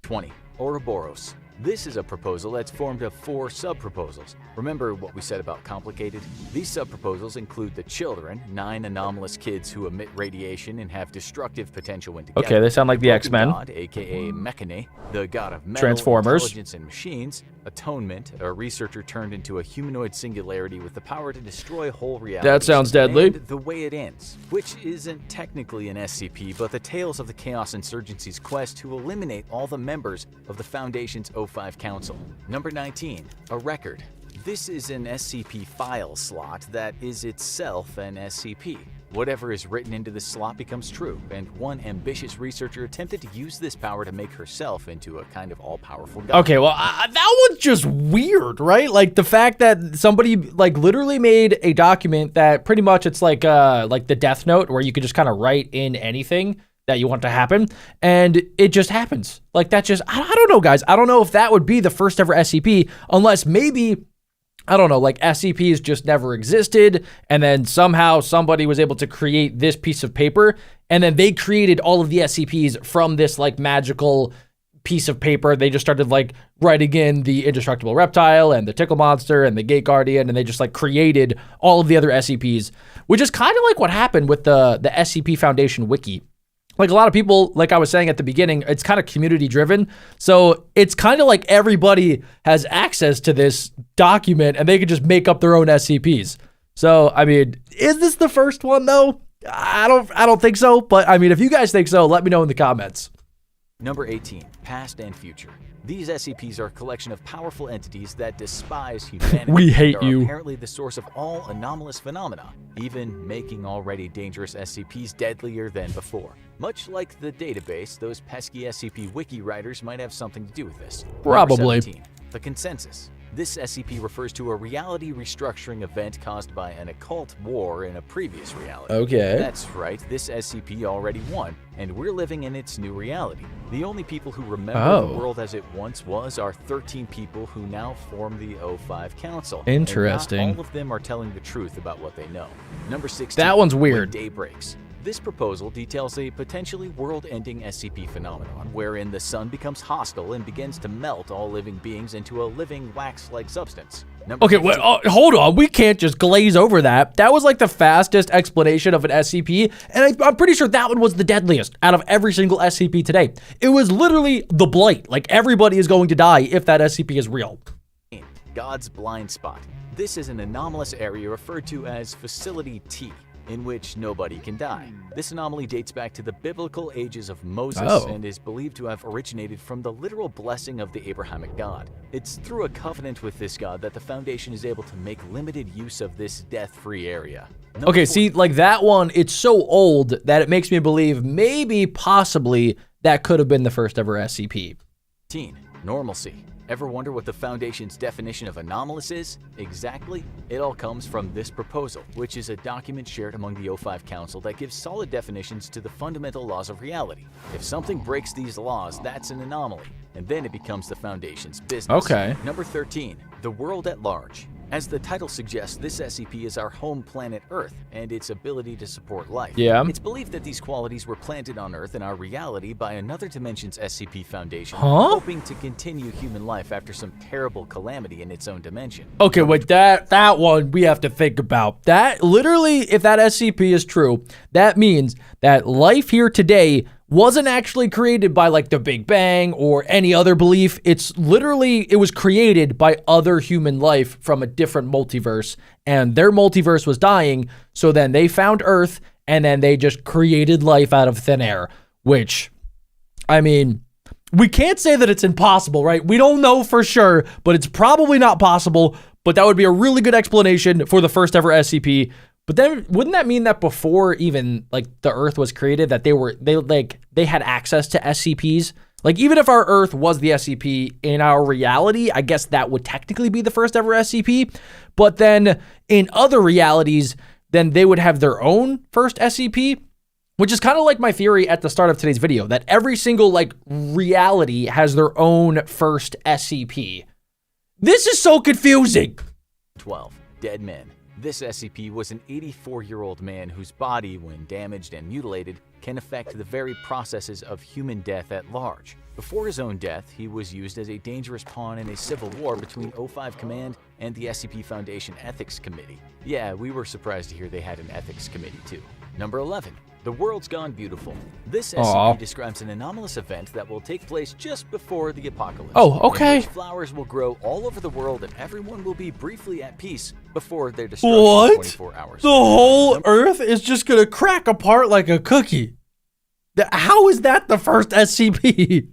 20. Ouroboros. This is a proposal that's formed of 4 sub-proposals. Remember what we said about complicated? These sub-proposals include the children, 9 anomalous kids who emit radiation and have destructive potential when together. Okay, they sound like the X-Men. God, aka Mechane, the god of metal, Transformers. intelligence, and machines. Atonement, a researcher turned into a humanoid singularity with the power to destroy whole reality. That sounds deadly. And The Way It Ends, which isn't technically an SCP, but the tales of the Chaos Insurgency's quest to eliminate all the members of the Foundation's O5 Council. Number 19, a record. This is an SCP file slot that is itself an SCP. Whatever is written into this slot becomes true, and one ambitious researcher attempted to use this power to make herself into a kind of all-powerful god. Okay, well, that one's just weird, right? Like the fact that somebody like literally made a document that pretty much it's like the Death Note where you could just kind of write in anything that you want to happen, and it just happens. Like that just, I don't know, guys. I don't know if that would be the first ever SCP, unless maybe, I don't know, like SCPs just never existed, and then somehow somebody was able to create this piece of paper, and then they created all of the SCPs from this like magical piece of paper. They just started like writing in the indestructible reptile and the tickle monster and the gate guardian, and they just like created all of the other SCPs, which is kind of like what happened with the SCP Foundation wiki. Like a lot of people, like I was saying at the beginning, it's kind of community driven. So it's kind of like everybody has access to this document and they could just make up their own SCPs. So, I mean, is this the first one though? I don't think so. But I mean, if you guys think so, let me know in the comments. Number 18, past and future. These SCPs are a collection of powerful entities that despise humanity. We hate and are you. Apparently the source of all anomalous phenomena, even making already dangerous SCPs deadlier than before. Much like the database, those pesky SCP wiki writers might have something to do with this. Probably. Number 17, the consensus. This SCP refers to a reality restructuring event caused by an occult war in a previous reality. Okay. That's right, this SCP already won, and we're living in its new reality. The only people who remember the world as it once was are 13 people who now form the O5 Council. Interesting. And not all of them are telling the truth about what they know. Number 16. That one's When weird. Day Breaks. This proposal details a potentially world-ending SCP phenomenon wherein the sun becomes hostile and begins to melt all living beings into a living wax-like substance. Okay, wait, hold on. We can't just glaze over that. That was like the fastest explanation of an SCP, and I'm pretty sure that one was the deadliest out of every single SCP today. It was literally the blight. Like, everybody is going to die if that SCP is real. God's Blind Spot. This is an anomalous area referred to as Facility T, in which nobody can die. This anomaly dates back to the biblical ages of Moses and is believed to have originated from the literal blessing of the Abrahamic God. It's through a covenant with this god that the Foundation is able to make limited use of this death-free area. Okay, see, like that one, it's so old that it makes me believe maybe, possibly, that could have been the first ever SCP. Normalcy. Ever wonder what the Foundation's definition of anomalous is? Exactly. It all comes from this proposal, which is a document shared among the O5 Council that gives solid definitions to the fundamental laws of reality. If something breaks these laws, that's an anomaly, and then it becomes the Foundation's business. Okay. Number 13, the world at large. As the title suggests, this SCP is our home planet Earth and its ability to support life. Yeah. It's believed that these qualities were planted on Earth in our reality by another dimension's SCP Foundation, Huh? hoping to continue human life after some terrible calamity in its own dimension. Okay, wait, that one we have to think about. That, literally, if that SCP is true, that means that life here today wasn't actually created by like the Big Bang or any other belief. It's literally, it was created by other human life from a different multiverse, and their multiverse was dying, so then they found Earth, and then they just created life out of thin air, which, I mean, we can't say that it's impossible, right? We don't know for sure, but it's probably not possible, but that would be a really good explanation for the first ever SCP. But then wouldn't that mean that before even like the Earth was created that they had access to SCPs? Like even if our Earth was the SCP in our reality, I guess that would technically be the first ever SCP. But then in other realities, then they would have their own first SCP, which is kind of like my theory at the start of today's video, that every single like reality has their own first SCP. This is so confusing. 12. Dead men. This SCP was an 84-year-old man whose body, when damaged and mutilated, can affect the very processes of human death at large. Before his own death, he was used as a dangerous pawn in a civil war between O5 Command and the SCP Foundation Ethics Committee. Yeah, we were surprised to hear they had an ethics committee too. Number 11. The World's Gone Beautiful. This SCP describes an anomalous event that will take place just before the apocalypse. Oh, okay. In which flowers will grow all over the world and everyone will be briefly at peace before their destruction in 24 hours. The whole Earth is just gonna crack apart like a cookie. How is that the first SCP?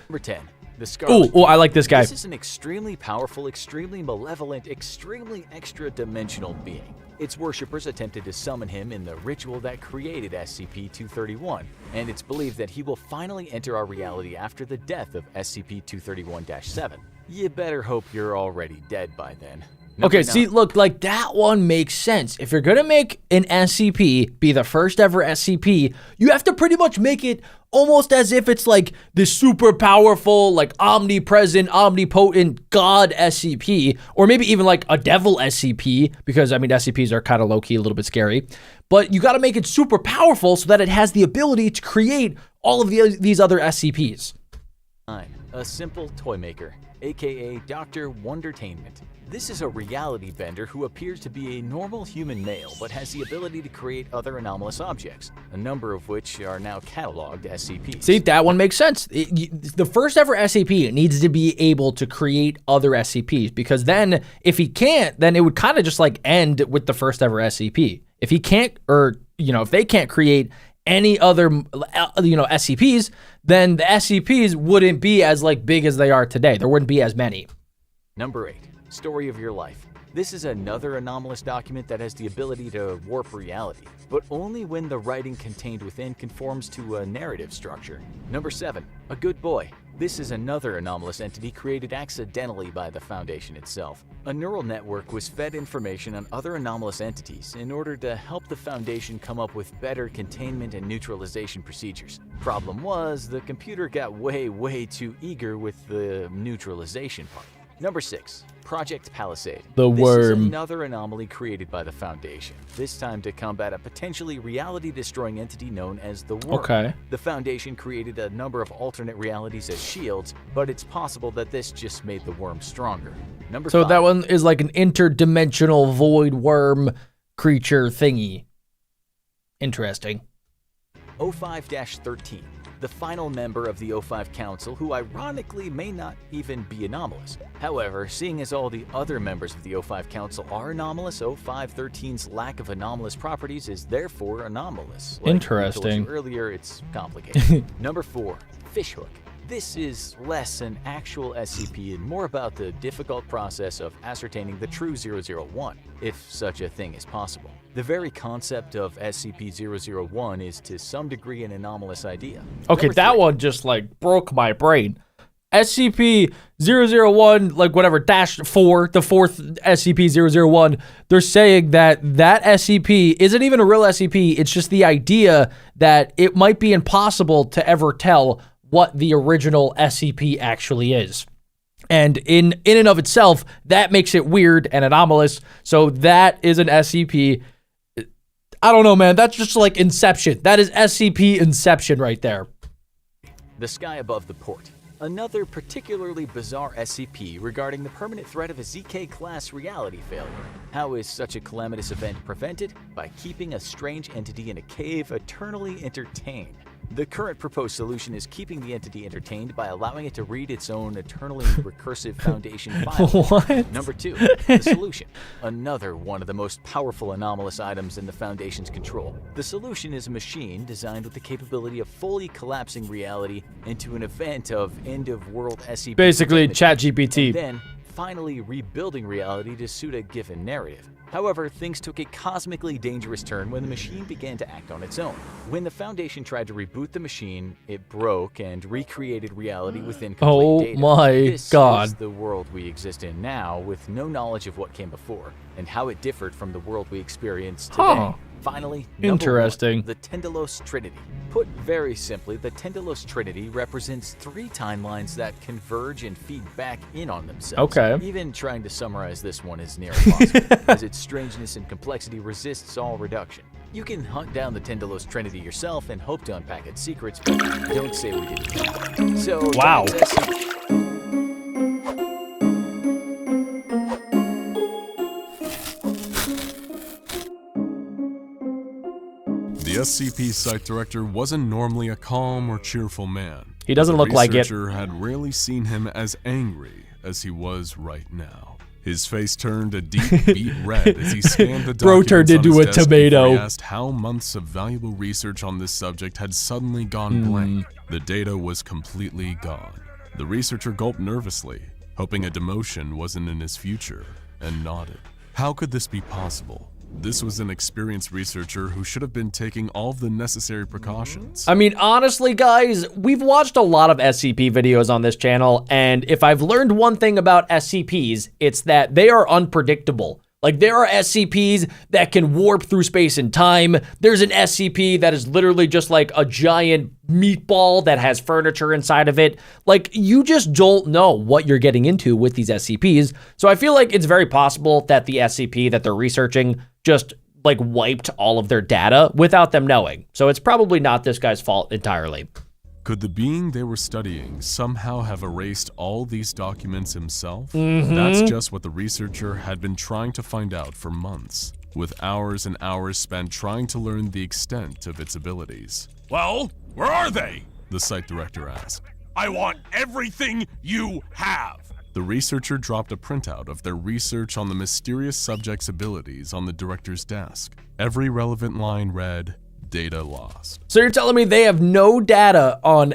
Number 10. The Scarlet. Oh, I like this guy. This is an extremely powerful, extremely malevolent, extremely extra-dimensional being. Its worshippers attempted to summon him in the ritual that created SCP-231, and it's believed that he will finally enter our reality after the death of SCP-231-7. You better hope you're already dead by then. Okay, see, look, like that one makes sense. If you're gonna make an SCP be the first ever SCP, you have to pretty much make it almost as if it's like this super powerful, like omnipresent, omnipotent god SCP, or maybe even like a devil SCP, because I mean, SCPs are kind of low-key, a little bit scary. But you gotta make it super powerful so that it has the ability to create all of these other SCPs. 9. A simple toy maker, aka Dr. Wondertainment. This is a reality bender who appears to be a normal human male, but has the ability to create other anomalous objects, a number of which are now cataloged SCPs. See, that one makes sense. The first ever SCP needs to be able to create other SCPs, because then if he can't, then it would kind of just like end with the first ever SCP. If he can't, or, you know, if they can't create any other, SCPs, then the SCPs wouldn't be as like big as they are today. There wouldn't be as many. Number 8. Story of Your Life. This is another anomalous document that has the ability to warp reality, but only when the writing contained within conforms to a narrative structure. Number 7. A Good Boy. This is another anomalous entity created accidentally by the Foundation itself. A neural network was fed information on other anomalous entities in order to help the Foundation come up with better containment and neutralization procedures. Problem was, the computer got way too eager with the neutralization part. Number 6. Project Palisade. The This worm. is another anomaly created by the Foundation, this time to combat a potentially reality-destroying entity known as the Worm. Okay. The Foundation created a number of alternate realities as shields, but it's possible that this just made the Worm stronger. Number 5. that one is like an interdimensional void worm creature thingy. Interesting. O5-13. The final member of the O5 Council, who ironically may not even be anomalous. However, seeing as all the other members of the O5 Council are anomalous, O5-13's lack of anomalous properties is therefore anomalous. Like Interesting. I told you earlier, it's complicated. Number 4. Fishhook. This is less an actual SCP and more about the difficult process of ascertaining the true 001, if such a thing is possible. The very concept of SCP-001 is to some degree an anomalous idea. Okay, Number that 3. one just like broke my brain. SCP-001, like whatever, -4, the fourth SCP-001, they're saying that that SCP isn't even a real SCP, it's just the idea that it might be impossible to ever tell what the original SCP actually is. And in and of itself, that makes it weird and anomalous. So that is an SCP. I don't know, man. That's just like Inception. That is SCP Inception right there. The Sky Above the Port. Another particularly bizarre SCP regarding the permanent threat of a ZK-class reality failure. How is such a calamitous event prevented? By keeping a strange entity in a cave eternally entertained. The current proposed solution is keeping the entity entertained by allowing it to read its own eternally recursive Foundation file. What? Number 2, the solution. Another one of the most powerful anomalous items in the Foundation's control. The solution is a machine designed with the capability of fully collapsing reality into an event of end-of-world SCP. Basically, calamity, ChatGPT. and then finally rebuilding reality to suit a given narrative. However, things took a cosmically dangerous turn when the machine began to act on its own. When the Foundation tried to reboot the machine, it broke and recreated reality with incomplete data. Oh my This God. is the world we exist in now, with no knowledge of what came before, and how it differed from the world we experience today. Huh. Finally, Interesting. Number 1, the Tendelos Trinity. Put very simply, the Tendelos Trinity represents 3 timelines that converge and feed back in on themselves. Okay. Even trying to summarize this one is near impossible, as its strangeness and complexity resists all reduction. You can hunt down the Tendelos Trinity yourself and hope to unpack its secrets, but don't say we didn't. So, Wow. The SCP site director wasn't normally a calm or cheerful man. He doesn't look like it. The researcher had rarely seen him as angry as he was right now. His face turned a deep beet red as he scanned the Bro documents turned on into his a desk tomato. before he asked how months of valuable research on this subject had suddenly gone blank. The data was completely gone. The researcher gulped nervously, hoping a demotion wasn't in his future, and nodded. How could this be possible? This was an experienced researcher who should have been taking all of the necessary precautions. I mean, honestly, guys, we've watched a lot of SCP videos on this channel, and if I've learned one thing about SCPs, it's that they are unpredictable. Like, there are SCPs that can warp through space and time. There's an SCP that is literally just like a giant meatball that has furniture inside of it. Like, you just don't know what you're getting into with these SCPs. So I feel like it's very possible that the SCP that they're researching just like wiped all of their data without them knowing. So it's probably not this guy's fault entirely. Could the being they were studying somehow have erased all these documents himself? That's just what the researcher had been trying to find out for months, with hours and hours spent trying to learn the extent of its abilities. Well, where are they? The site director asked. I want everything you have. The researcher dropped a printout of their research on the mysterious subject's abilities on the director's desk. Every relevant line read, "Data lost." So you're telling me they have no data on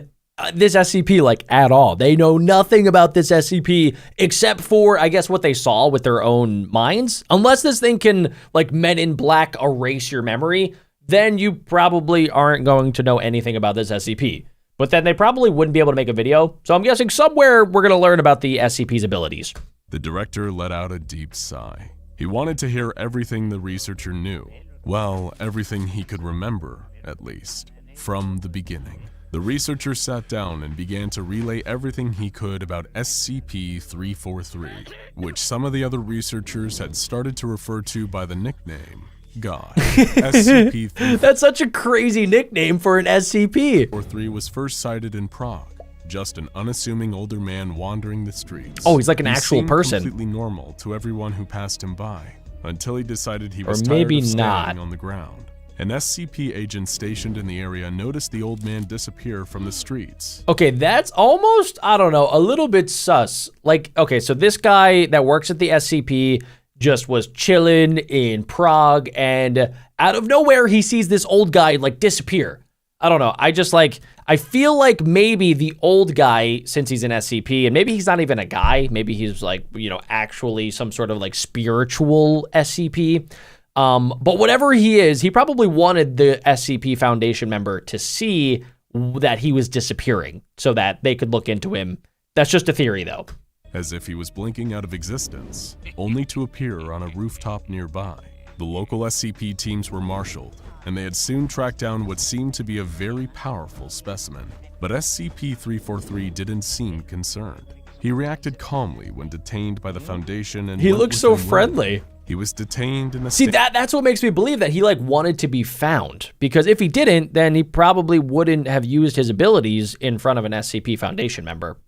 this SCP, like, at all? They know nothing about this SCP except for, I guess, what they saw with their own minds? Unless this thing can, like, Men in Black erase your memory, then you probably aren't going to know anything about this SCP. But then they probably wouldn't be able to make a video. So I'm guessing somewhere we're going to learn about the SCP's abilities. The director let out a deep sigh. He wanted to hear everything the researcher knew. Well, everything he could remember, at least, from the beginning. The researcher sat down and began to relay everything he could about SCP-343, which some of the other researchers had started to refer to by the nickname God. SCP-343 That's such a crazy nickname for an SCP. was first sighted in Prague. Just an unassuming older man wandering the streets. Oh, he's like an He actual seemed person. completely normal to everyone who passed him by, until he decided he was Or tired maybe of standing not. on the ground. An SCP agent stationed in the area noticed the old man disappear from the streets. Okay, that's almost, I don't know, a little bit sus. Like, okay, so this guy that works at the SCP just was chilling in Prague, and out of nowhere, he sees this old guy, like, disappear. I don't know. I feel like maybe the old guy, since he's an SCP, and maybe he's not even a guy, maybe he's, like, you know, actually some sort of, like, spiritual SCP. But whatever he is, he probably wanted the SCP Foundation member to see that he was disappearing so that they could look into him. That's just a theory, though. As if he was blinking out of existence, only to appear on a rooftop nearby. The local SCP teams were marshaled, and they had soon tracked down what seemed to be a very powerful specimen. But SCP-343 didn't seem concerned. He reacted calmly when detained by the Foundation and He went looks so within friendly. word. He was detained in a See, that's what makes me believe that he, like, wanted to be found. Because if he didn't, then he probably wouldn't have used his abilities in front of an SCP Foundation member.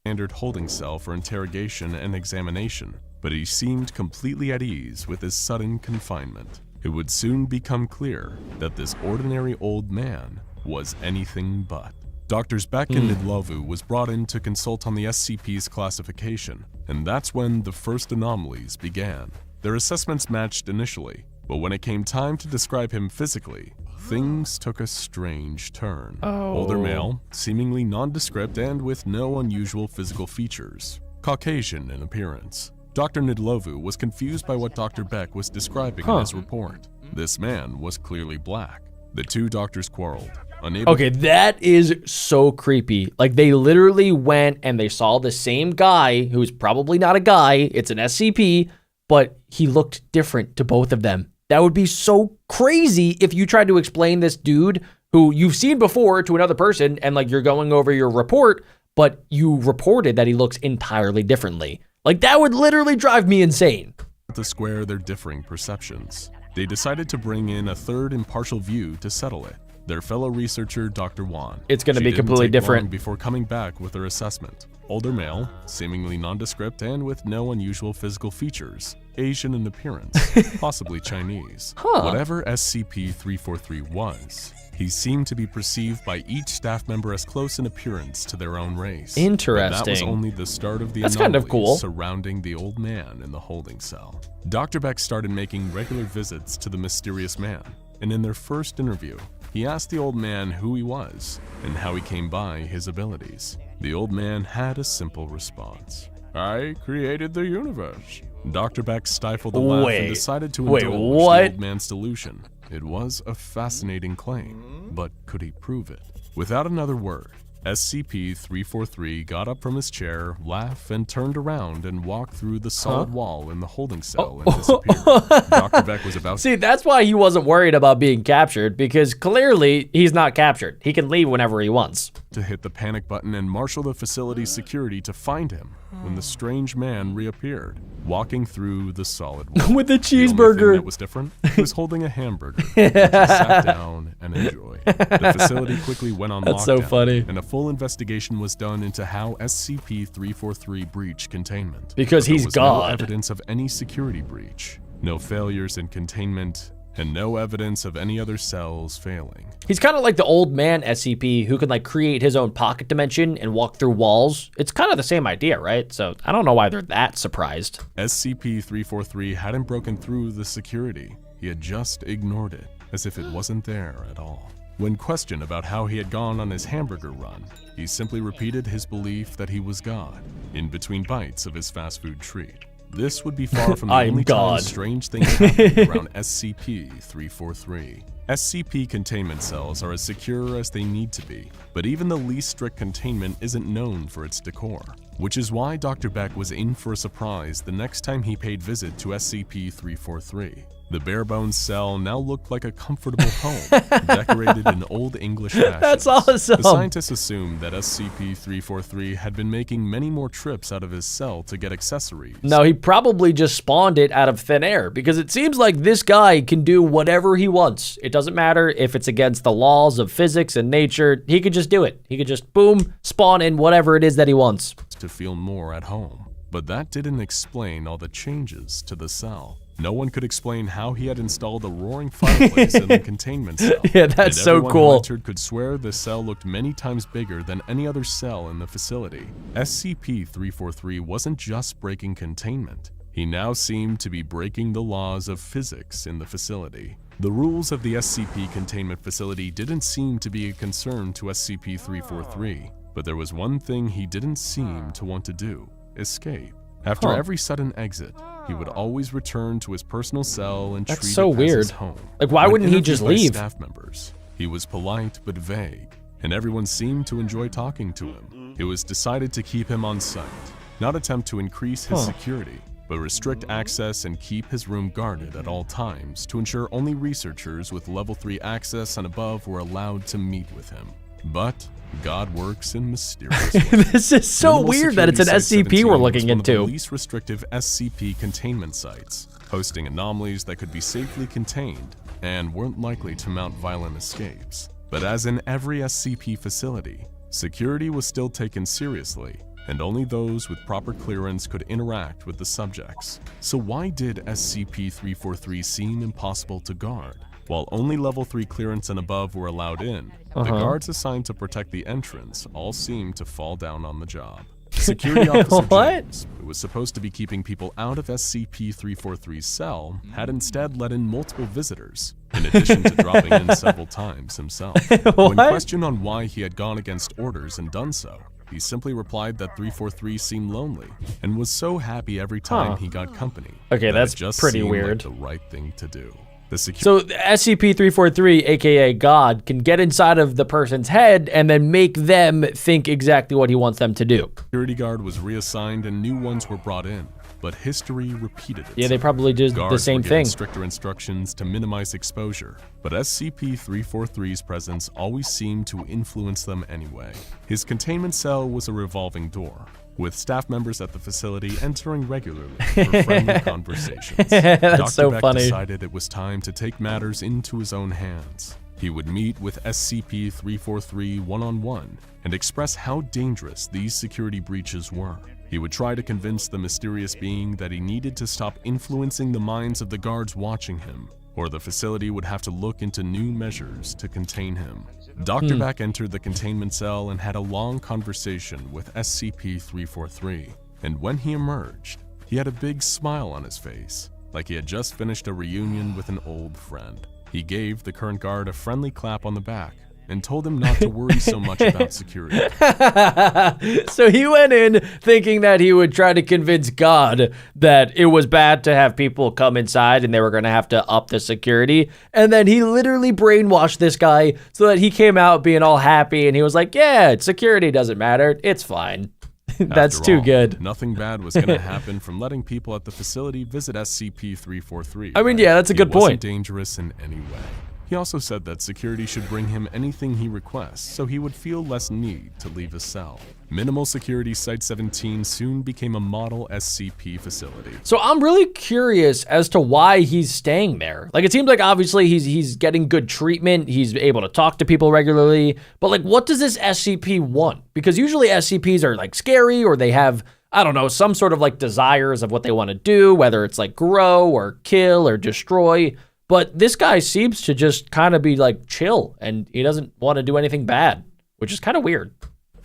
standard holding cell for interrogation and examination, but he seemed completely at ease with his sudden confinement. It would soon become clear that this ordinary old man was anything but. Drs. Beck and Nidlovu was brought in to consult on the SCP's classification, and that's when the first anomalies began. Their assessments matched initially, but when it came time to describe him physically, things took a strange turn. Older male, seemingly nondescript and with no unusual physical features. Caucasian in appearance. Dr. Nidlovu was confused by what Dr. Beck was describing in his report. This man was clearly black. The two doctors quarreled. Okay, that is so creepy. Like, they literally went and they saw the same guy, who's probably not a guy, it's an SCP, but he looked different to both of them. That would be so crazy if you tried to explain this dude who you've seen before to another person and like you're going over your report, but you reported that he looks entirely differently. Like that would literally drive me insane. To square their differing perceptions, they decided to bring in a third impartial view to settle it. Their fellow researcher, Dr. Wan. It's going to be completely different before coming back with their assessment. Older male, seemingly nondescript and with no unusual physical features. Asian in appearance, possibly Chinese. Whatever SCP-343 was, he seemed to be perceived by each staff member as close in appearance to their own race. Interesting. But that was only the start of the That's kind of cool. surrounding the old man in the holding cell. Dr. Beck started making regular visits to the mysterious man, and in their first interview, he asked the old man who he was and how he came by his abilities. The old man had a simple response. I created the universe. Dr. Beck stifled a laugh and decided to indulge the old man's delusion. It was a fascinating claim, but could he prove it? Without another word, SCP-343 got up from his chair, laughed, and turned around and walked through the solid wall in the holding cell and disappeared. Dr. Beck was about See, that's why he wasn't worried about being captured, because clearly he's not captured. He can leave whenever he wants. To hit the panic button and marshal the facility's security to find him when the strange man reappeared, walking through the solid wall. With a cheeseburger. The only thing that was different, he was holding a hamburger, which he sat down and enjoyed. The facility quickly went on That's lockdown, so funny. and a full investigation was done into how SCP-343 breached containment. Because But there he's was God. no evidence of any security breach, no failures in containment, and no evidence of any other cells failing. He's kind of like the old man SCP who can like create his own pocket dimension and walk through walls. It's kind of the same idea, right? So I don't know why they're that surprised. SCP-343 hadn't broken through the security. He had just ignored it, as if it wasn't there at all. When questioned about how he had gone on his hamburger run, he simply repeated his belief that he was God, in between bites of his fast food treat. This would be far from the only time strange things happened around SCP-343. SCP containment cells are as secure as they need to be, but even the least strict containment isn't known for its decor, which is why Dr. Beck was in for a surprise the next time he paid visit to SCP-343. The bare-bones cell now looked like a comfortable home, decorated in Old English fashion. That's awesome. The scientists assumed that SCP-343 had been making many more trips out of his cell to get accessories. No, he probably just spawned it out of thin air, because it seems like this guy can do whatever he wants. It doesn't matter if it's against the laws of physics and nature. He could just do it. He could just, boom, spawn in whatever it is that he wants. To feel more at home. But that didn't explain all the changes to the cell. No one could explain how he had installed a roaring fireplace in the containment cell. Yeah, that's so everyone cool. Who entered could swear the cell looked many times bigger than any other cell in the facility. SCP-343 wasn't just breaking containment. He now seemed to be breaking the laws of physics in the facility. The rules of the SCP containment facility didn't seem to be a concern to SCP-343, but there was one thing he didn't seem to want to do: escape. After every sudden exit, he would always return to his personal cell and treat so it weird. as his home. Like, why When wouldn't he interviewed just by leave? Staff members, he was polite but vague, and everyone seemed to enjoy talking to him. It was decided to keep him on site, not attempt to increase his security, but restrict access and keep his room guarded at all times to ensure only researchers with level 3 access and above were allowed to meet with him. But God works in mysterious ways. This is so Minimal weird that it's an Security Site SCP we're 17 looking was one of the into. least restrictive SCP containment sites, hosting anomalies that could be safely contained and weren't likely to mount violent escapes. But as in every SCP facility, security was still taken seriously, and only those with proper clearance could interact with the subjects. So why did SCP-343 seem impossible to guard? While only level 3 clearance and above were allowed in, the guards assigned to protect the entrance all seemed to fall down on the job. Security Officer James, who was supposed to be keeping people out of SCP-343's cell, had instead let in multiple visitors, in addition to dropping in several times himself. When questioned on why he had gone against orders and done so, he simply replied that 343 seemed lonely and was so happy every time he got company. Okay, that that's it just pretty seemed weird. like the right thing to do. So SCP-343, aka God, can get inside of the person's head and then make them think exactly what he wants them to do. Security guard was reassigned and new ones were brought in. but history repeated itself. Yeah, they probably did the Guards same were given thing. stricter instructions to minimize exposure, but SCP-343's presence always seemed to influence them anyway. His containment cell was a revolving door, with staff members at the facility entering regularly for friendly conversations. That's Dr. so Beck funny. decided it was time to take matters into his own hands. He would meet with SCP-343 one-on-one and express how dangerous these security breaches were. He would try to convince the mysterious being that he needed to stop influencing the minds of the guards watching him, or the facility would have to look into new measures to contain him. Dr. Beck entered the containment cell and had a long conversation with SCP-343, and when he emerged, he had a big smile on his face, like he had just finished a reunion with an old friend. He gave the current guard a friendly clap on the back and told him not to worry so much about security. So he went in thinking that he would try to convince God that it was bad to have people come inside and they were going to have to up the security. And then he literally brainwashed this guy so that he came out being all happy and he was like, yeah, security doesn't matter. It's fine. That's After too all, good. Nothing bad was going to happen from letting people at the facility visit SCP-343. I mean, yeah, that's a good It wasn't point. dangerous in any way. He also said that security should bring him anything he requests so he would feel less need to leave his cell. Minimal Security Site-17 soon became a model SCP facility. So I'm really curious as to why he's staying there. Like, it seems like obviously he's getting good treatment. He's able to talk to people regularly. But like, what does this SCP want? Because usually SCPs are like scary, or they have, I don't know, some sort of like desires of what they want to do, whether it's like grow or kill or destroy. But this guy seems to just kind of be like chill, and he doesn't want to do anything bad, which is kind of weird.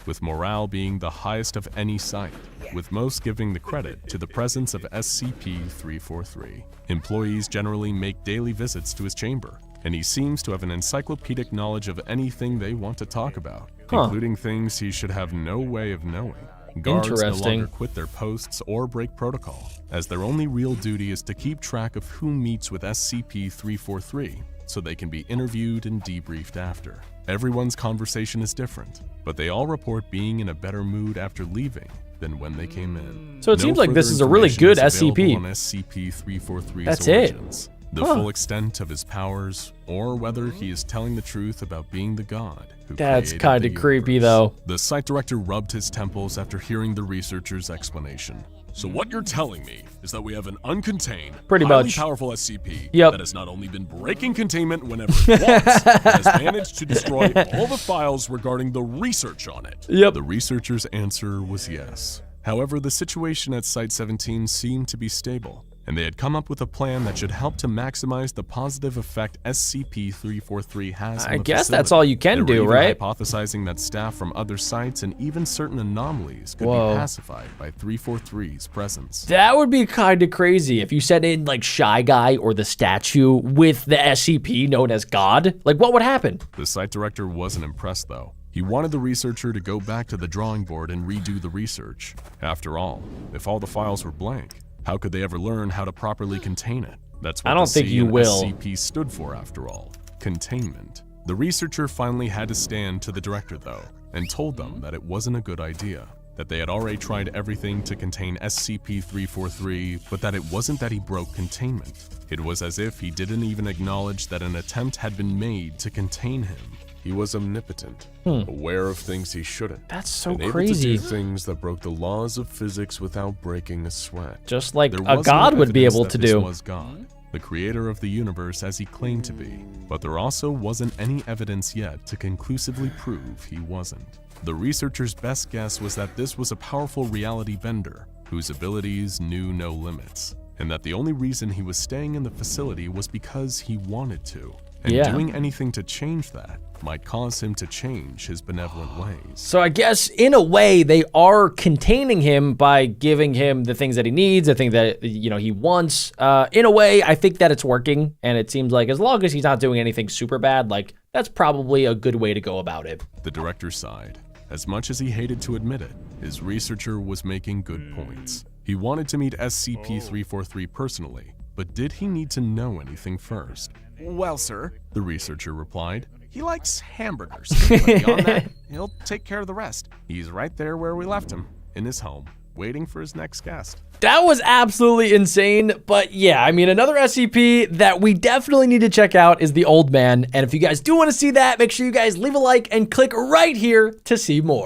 With morale being the highest of any site, with most giving the credit to the presence of SCP-343. Employees generally make daily visits to his chamber, and he seems to have an encyclopedic knowledge of anything they want to talk about, including things he should have no way of knowing. Guards no Interesting. longer quit their posts or break protocol, as their only real duty is to keep track of who meets with SCP-343, so they can be interviewed and debriefed after. Everyone's conversation is different, but they all report being in a better mood after leaving than when they came in. So it seems like this is a really good SCP. On SCP-343's That's it. origins, the full extent of his powers, or whether he is telling the truth about being the god who That's created kind the of creepy, universe. though. The site director rubbed his temples after hearing the researcher's explanation. So what you're telling me is that we have an uncontained, Pretty highly much. powerful SCP Yep. that has not only been breaking containment whenever it wants, but has managed to destroy all the files regarding the research on it. Yep. The researcher's answer was yes. However, the situation at Site-17 seemed to be stable, and they had come up with a plan that should help to maximize the positive effect SCP-343 has on I the guess facility. that's all you can They were do, even right? hypothesizing that staff from other sites and even certain anomalies could Whoa. be pacified by 343's presence. That would be kind of crazy if you sent in like Shy Guy or the statue with the SCP known as God. Like, what would happen? The site director wasn't impressed, though. He wanted the researcher to go back to the drawing board and redo the research. After all, if all the files were blank, how could they ever learn how to properly contain it? That's what I don't the think C you in will. SCP stood for, after all. Containment. The researcher finally had to stand to the director, though, and told them that it wasn't a good idea. That they had already tried everything to contain SCP-343, but that it wasn't that he broke containment. It was as if he didn't even acknowledge that an attempt had been made to contain him. He was omnipotent, aware of things he shouldn't. That's so and crazy. able to do things that broke the laws of physics without breaking a sweat. Just like There a was no God would be evidence able that to this do. was God, the creator of the universe as he claimed to be, but there also wasn't any evidence yet to conclusively prove he wasn't. The researcher's best guess was that this was a powerful reality bender whose abilities knew no limits, and that the only reason he was staying in the facility was because he wanted to. And Yeah. doing anything to change that might cause him to change his benevolent ways. So I guess in a way they are containing him by giving him the things that he needs, the things that he wants. In a way, I think that it's working, and it seems like as long as he's not doing anything super bad, like that's probably a good way to go about it. The director sighed. As much as he hated to admit it, his researcher was making good points. He wanted to meet SCP-343 personally, but did he need to know anything first? Well, sir, The researcher replied. he likes hamburgers. But beyond that, he'll take care of the rest. He's right there where we left him, in his home. waiting for his next guest. That was absolutely insane. But yeah, I mean, another SCP that we definitely need to check out is the Old Man. And if you guys do want to see that, make sure you guys leave a like and click right here to see more.